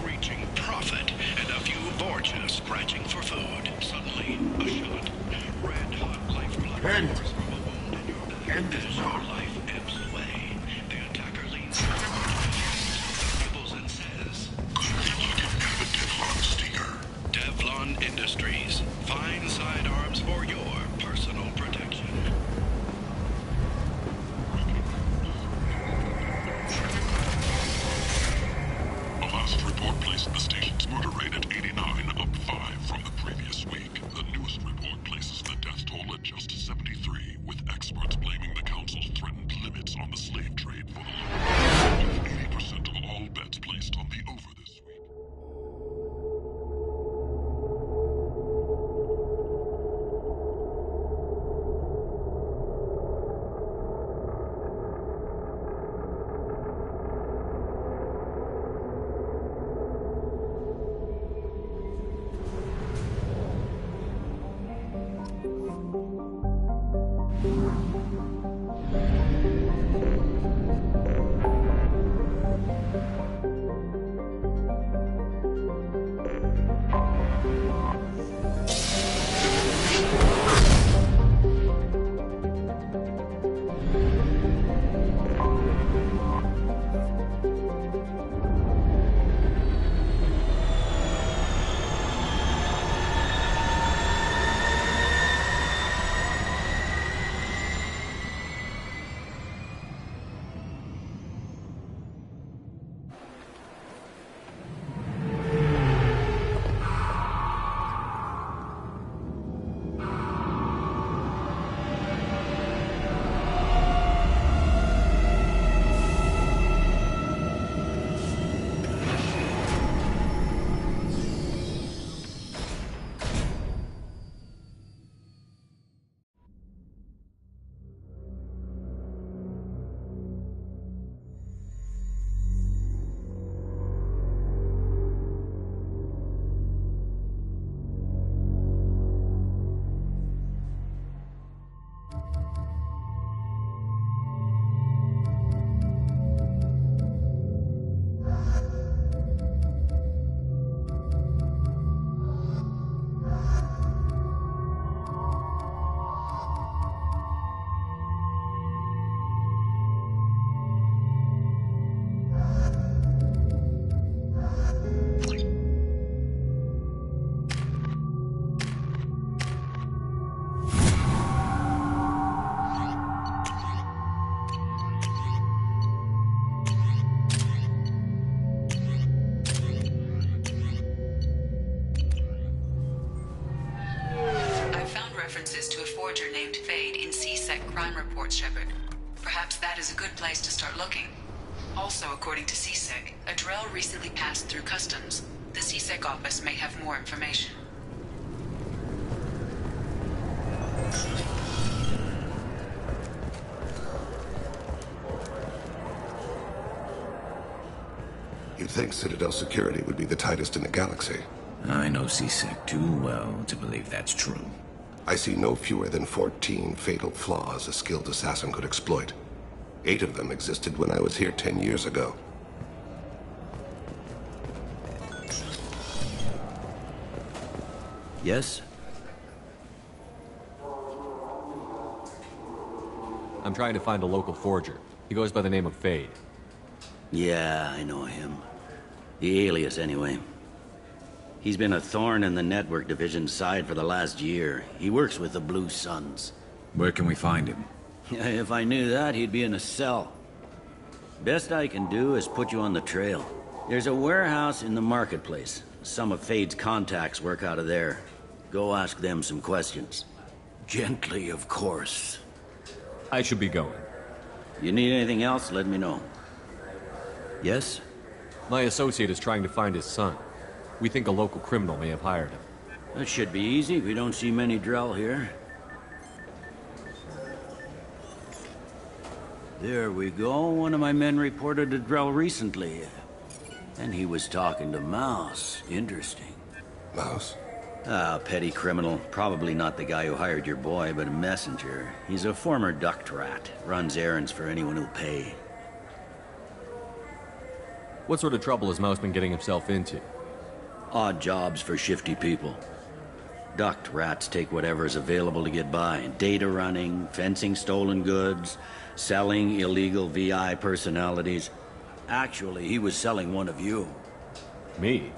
forger named Fade in C-Sec crime reports, Shepard. Perhaps that is a good place to start looking. Also, according to C-Sec, a Drell recently passed through customs. The C-Sec office may have more information. You'd think Citadel security would be the tightest in the galaxy. I know C-Sec too well to believe that's true. I see no fewer than 14 fatal flaws a skilled assassin could exploit. 8 of them existed when I was here 10 years ago. Yes? I'm trying to find a local forger. He goes by the name of Fade. Yeah, I know him. The alias, anyway. He's been a thorn in the network division's side for the last year. He works with the Blue Suns. Where can we find him? If I knew that, he'd be in a cell. Best I can do is put you on the trail. There's a warehouse in the marketplace. Some of Fade's contacts work out of there. Go ask them some questions. Gently, of course. I should be going. You need anything else, let me know. Yes? My associate is trying to find his son. We think a local criminal may have hired him. That should be easy. We don't see many Drell here. There we go. One of my men reported a Drell recently. And he was talking to Mouse. Interesting. Mouse? Ah, petty criminal. Probably not the guy who hired your boy, but a messenger. He's a former duct rat. Runs errands for anyone who'll pay. What sort of trouble has Mouse been getting himself into? Odd jobs for shifty people. Duct rats take whatever is available to get by. Data running, fencing stolen goods, selling illegal VI personalities. Actually, he was selling one of you. Me?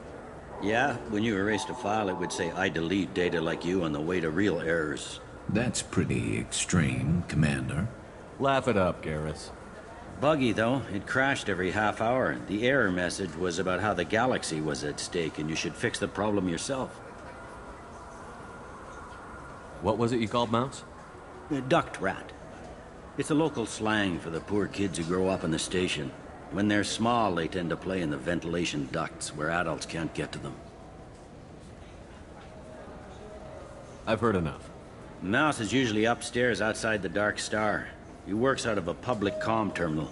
Yeah, when you erased a file, it would say, I delete data like you on the way to real errors. That's pretty extreme, Commander. Laugh it up, Garrus. Buggy, though. It crashed every half hour. The error message was about how the galaxy was at stake, and you should fix the problem yourself. What was it you called Mouse? A duct rat. It's a local slang for the poor kids who grow up in the station. When they're small, they tend to play in the ventilation ducts, where adults can't get to them. I've heard enough. Mouse is usually upstairs outside the Dark Star. He works out of a public comm terminal.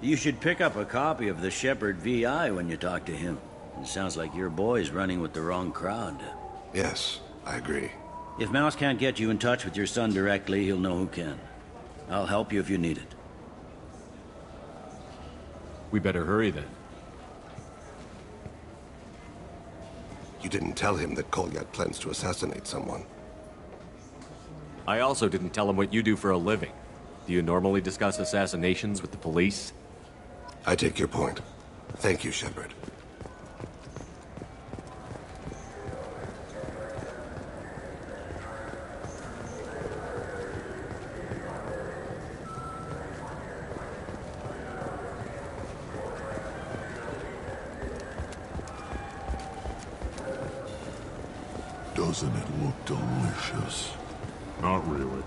You should pick up a copy of the Shepard VI when you talk to him. It sounds like your boy's running with the wrong crowd. Yes, I agree. If Mouse can't get you in touch with your son directly, he'll know who can. I'll help you if you need it. We better hurry then. You didn't tell him that Kolyat plans to assassinate someone. I also didn't tell him what you do for a living. Do you normally discuss assassinations with the police? I take your point. Thank you, Shepard. Doesn't it look delicious? Not really.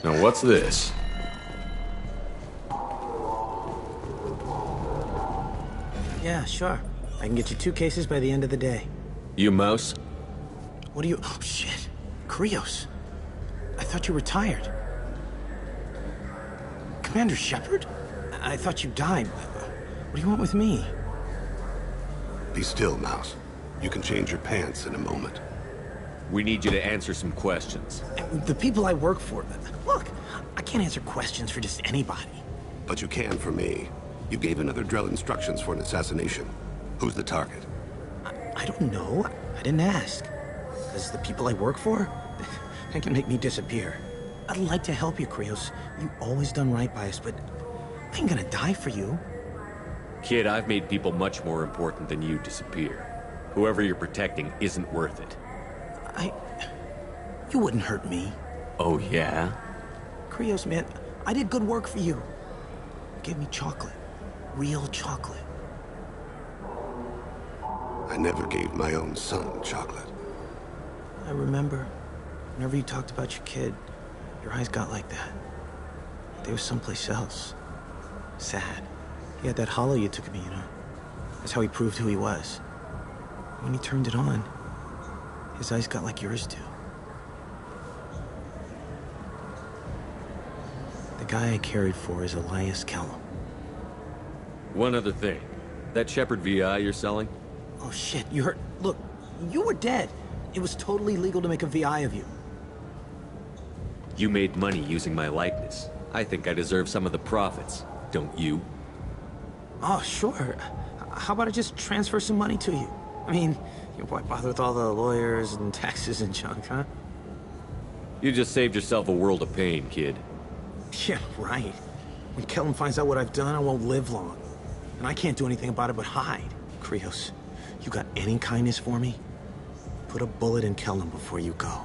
Now what's this? Yeah, sure. I can get you 2 cases by the end of the day. You Mouse? What are you... Oh, shit. Krios. I thought you were retired. Commander Shepard? I thought you died. What do you want with me? Be still, Mouse. You can change your pants in a moment. We need you to answer some questions. The people I work for... Look, I can't answer questions for just anybody. But you can for me. You gave another Drell instructions for an assassination. Who's the target? I don't know. I didn't ask. Because the people I work for, they can make me disappear. I'd like to help you, Krios. You've always done right by us, but I ain't gonna die for you. Kid, I've made people much more important than you disappear. Whoever you're protecting isn't worth it. You wouldn't hurt me. Oh, yeah? Krios, man, I did good work for you. You gave me chocolate. Real chocolate. I never gave my own son chocolate. I remember. Whenever you talked about your kid, your eyes got like that. They were someplace else. Sad. He had that hollow you took of me, you know? That's how he proved who he was. When he turned it on, his eyes got like yours do. The guy I cared for is Elias Kellum. One other thing. That Shepard VI you're selling? Oh shit, you heard... Look, you were dead. It was totally legal to make a VI of you. You made money using my likeness. I think I deserve some of the profits, don't you? Oh, sure. How about I just transfer some money to you? I mean, why bother with all the lawyers and taxes and junk, huh? You just saved yourself a world of pain, kid. Yeah, right. When Kellum finds out what I've done, I won't live long. And I can't do anything about it but hide. Krios, you got any kindness for me? Put a bullet in Kellum before you go.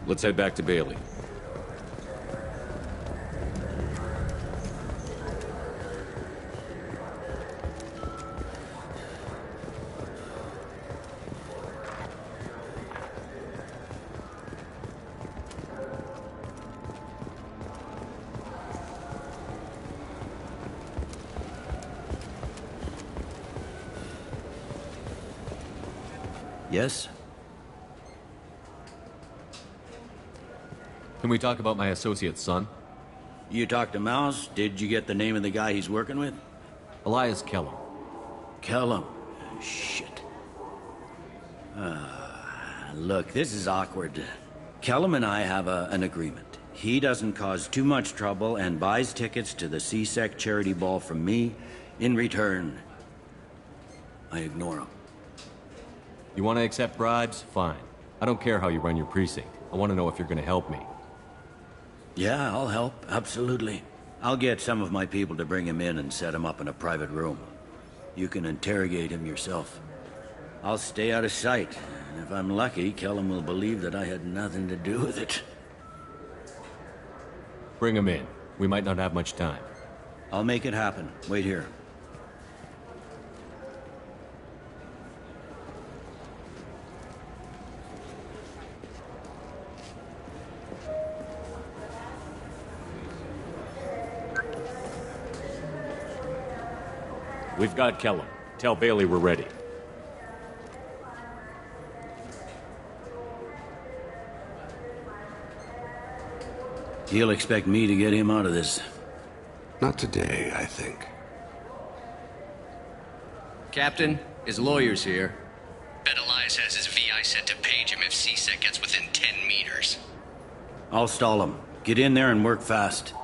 Let's head back to Bailey. Yes? Can we talk about my associate's son? You talked to Mouse? Did you get the name of the guy he's working with? Elias Kellum. Kellum? Shit. Look, this is awkward. Kellum and I have an agreement. He doesn't cause too much trouble and buys tickets to the C-Sec charity ball from me. In return, I ignore him. You want to accept bribes? Fine. I don't care how you run your precinct. I want to know if you're going to help me. Yeah, I'll help. Absolutely. I'll get some of my people to bring him in and set him up in a private room. You can interrogate him yourself. I'll stay out of sight, and if I'm lucky, Kellum will believe that I had nothing to do with it. Bring him in. We might not have much time. I'll make it happen. Wait here. We've got Kellum. Tell Bailey we're ready. He'll expect me to get him out of this. Not today, I think. Captain, his lawyer's here. Bet Elias has his VI set to page him if C-Sec gets within 10 meters. I'll stall him. Get in there and work fast.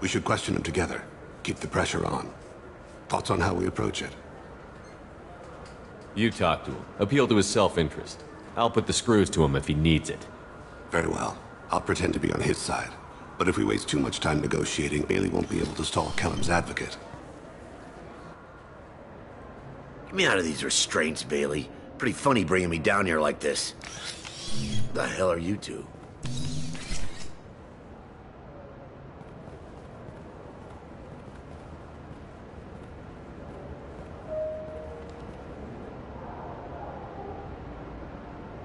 We should question him together. Keep the pressure on. Thoughts on how we approach it? You talk to him. Appeal to his self-interest. I'll put the screws to him if he needs it. Very well. I'll pretend to be on his side. But if we waste too much time negotiating, Bailey won't be able to stall Kellum's advocate. Get me out of these restraints, Bailey. Pretty funny bringing me down here like this. The hell are you two?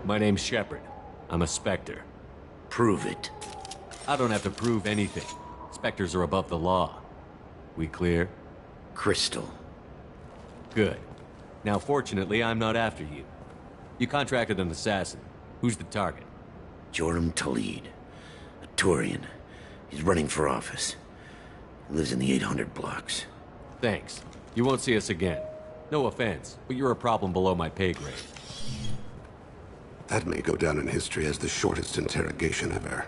My name's Shepard. I'm a Spectre. Prove it. I don't have to prove anything. Spectres are above the law. We clear? Crystal. Good. Now, fortunately, I'm not after you. You contracted an assassin. Who's the target? Joram Talid. A Turian. He's running for office. He lives in the 800 blocks. Thanks. You won't see us again. No offense, but you're a problem below my pay grade. That may go down in history as the shortest interrogation ever.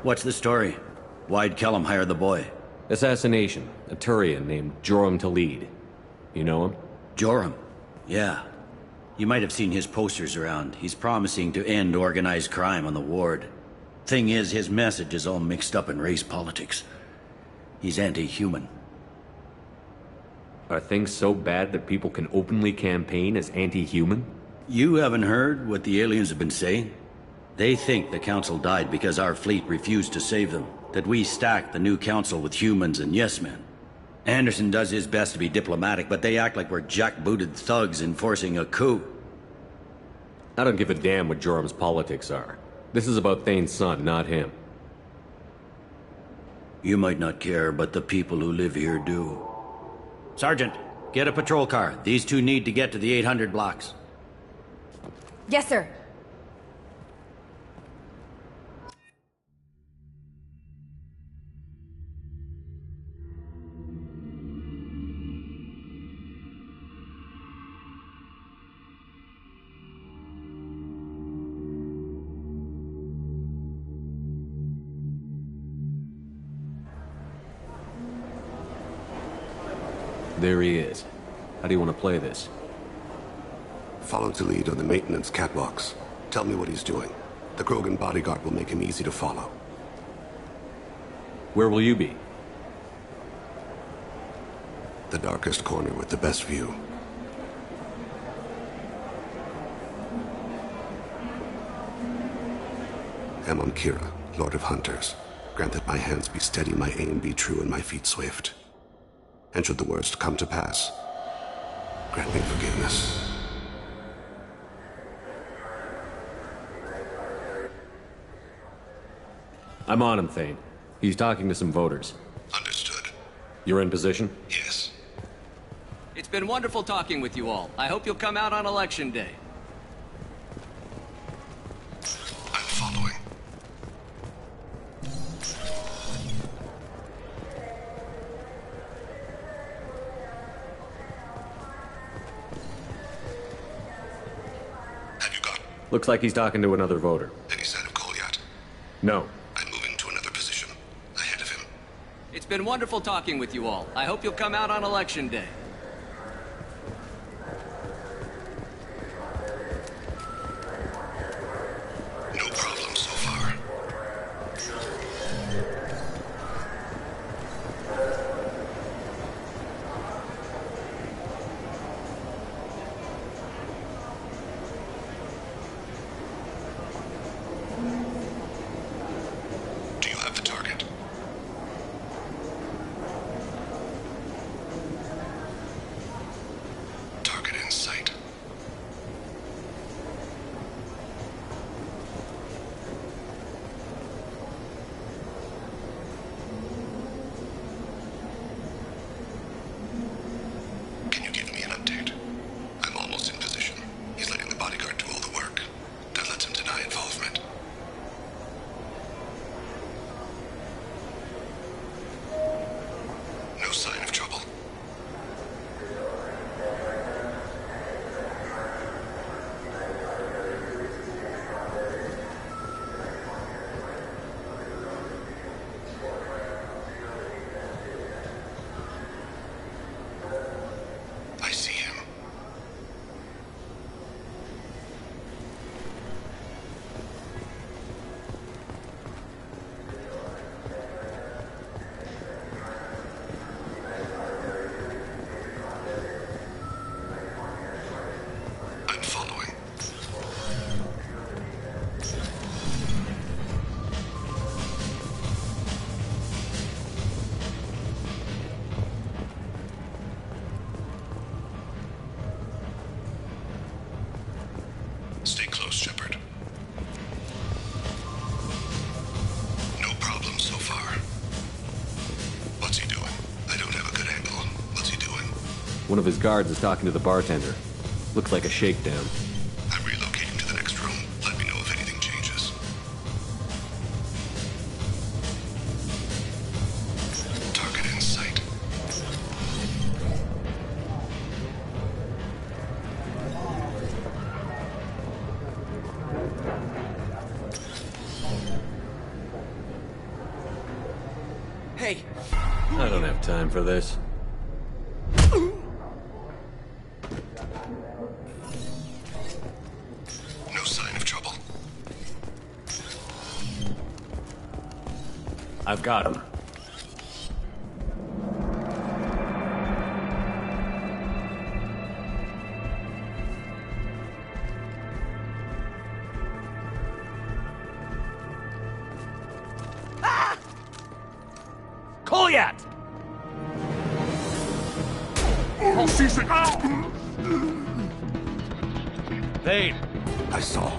What's the story? Why'd Kellum hire the boy? Assassination. A Turian named Joram Talid. You know him? Joram? Yeah. You might have seen his posters around. He's promising to end organized crime on the ward. Thing is, his message is all mixed up in race politics. He's anti-human. Are things so bad that people can openly campaign as anti-human? You haven't heard what the aliens have been saying? They think the Council died because our fleet refused to save them. That we stacked the new Council with humans and yes-men. Anderson does his best to be diplomatic, but they act like we're jackbooted thugs enforcing a coup. I don't give a damn what Joram's politics are. This is about Thane's son, not him. You might not care, but the people who live here do. Sergeant, get a patrol car. These two need to get to the 800 blocks. Yes, sir. There he is. How do you want to play this? Follow the lead on the maintenance catwalks. Tell me what he's doing. The Krogan bodyguard will make him easy to follow. Where will you be? The darkest corner with the best view. Amon Kira, Lord of Hunters. Grant that my hands be steady, my aim be true, and my feet swift. And should the worst come to pass, grant me forgiveness. I'm on him, Thane. He's talking to some voters. Understood. You're in position? Yes. It's been wonderful talking with you all. I hope you'll come out on Election Day. I'm following. Looks like he's talking to another voter. Any sign of Kolyat? No. I'm moving to another position. Ahead of him. It's been wonderful talking with you all. I hope you'll come out on Election Day. No problem so far. Do you have the target? Target in sight. Can you give me an update? I'm almost in position. He's letting the bodyguard do all the work. That lets him deny involvement. No sign of trouble. I see him. I'm following. Stay close, Shepard. No problem so far. What's he doing? I don't have a good angle. What's he doing? One of his guards is talking to the bartender. Looks like a shakedown. I'm relocating to the next room. Let me know if anything changes. Target in sight. okay. I don't have time for this. No sign of trouble. I've got him. Kolyat! Thane! I saw.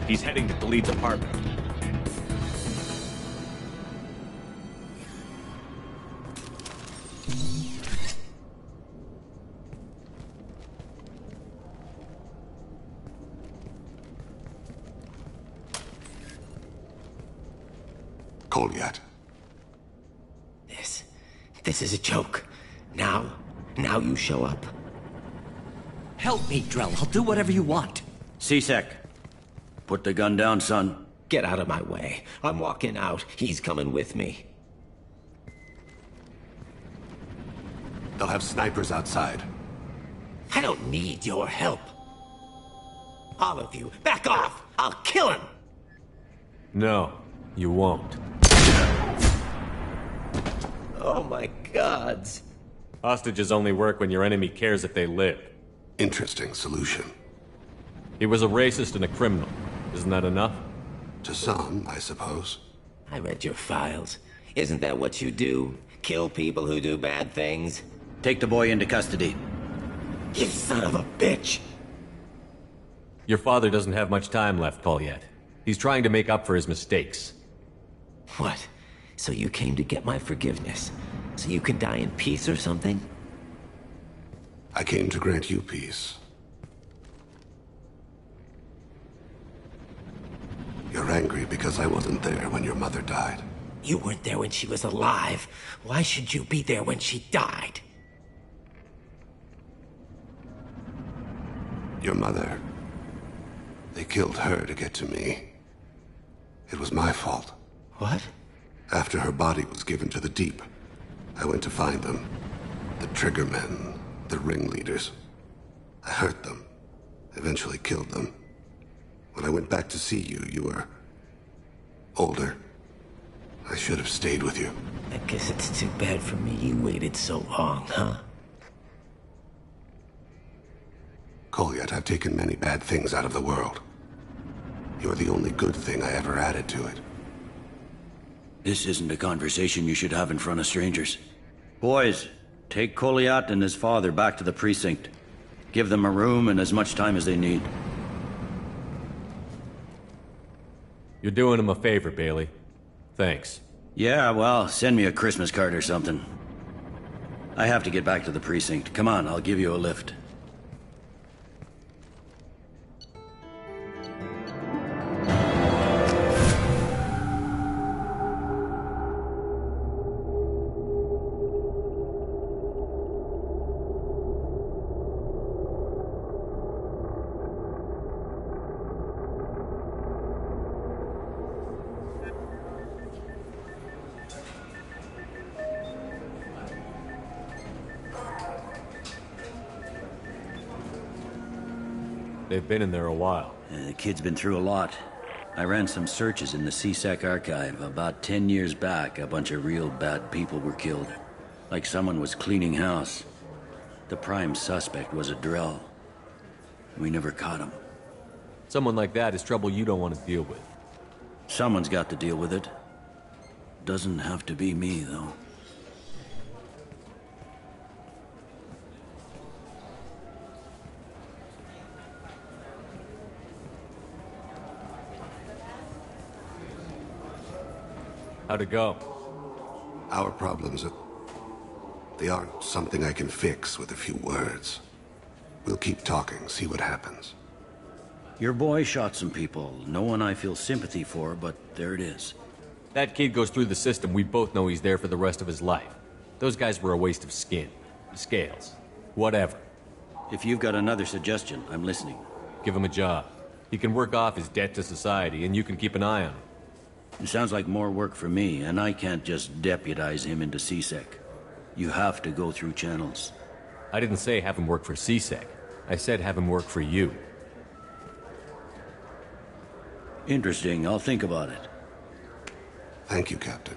He's heading to Khalid's apartment. Kolyat. This is a joke. Now you show up. Help me, Drell. I'll do whatever you want. C-Sec. Put the gun down, son. Get out of my way. I'm walking out. He's coming with me. They'll have snipers outside. I don't need your help. All of you, back off! I'll kill him! No, you won't. Oh my gods. Hostages only work when your enemy cares if they live. Interesting solution. He was a racist and a criminal. Isn't that enough? To some, I suppose. I read your files. Isn't that what you do? Kill people who do bad things? Take the boy into custody. You son of a bitch! Your father doesn't have much time left, Kolyat. He's trying to make up for his mistakes. What? So you came to get my forgiveness? So you can die in peace or something? I came to grant you peace. You're angry because I wasn't there when your mother died. You weren't there when she was alive. Why should you be there when she died? Your mother. They killed her to get to me. It was my fault. What? After her body was given to the deep, I went to find them. The triggermen, the ringleaders. I hurt them, eventually killed them. When I went back to see you, you were older. I should have stayed with you. I guess it's too bad for me you waited so long, huh? Kolyat, I've taken many bad things out of the world. You're the only good thing I ever added to it. This isn't a conversation you should have in front of strangers. Boys, take Kolyat and his father back to the precinct. Give them a room and as much time as they need. You're doing him a favor, Bailey. Thanks. Yeah, well, send me a Christmas card or something. I have to get back to the precinct. Come on, I'll give you a lift. They've been in there a while. The kid's been through a lot. I ran some searches in the C-Sec archive. About 10 years back, a bunch of real bad people were killed. Like someone was cleaning house. The prime suspect was a Drell. We never caught him. Someone like that is trouble you don't want to deal with. Someone's got to deal with it. Doesn't have to be me, though. How'd it go? Our problems they aren't something I can fix with a few words. We'll keep talking, see what happens. Your boy shot some people. No one I feel sympathy for, but there it is. That kid goes through the system. We both know he's there for the rest of his life. Those guys were a waste of skin. Scales. Whatever. If you've got another suggestion, I'm listening. Give him a job. He can work off his debt to society, and you can keep an eye on him. It sounds like more work for me, and I can't just deputize him into CSEC. You have to go through channels. I didn't say have him work for CSEC. I said have him work for you. Interesting. I'll think about it. Thank you, Captain.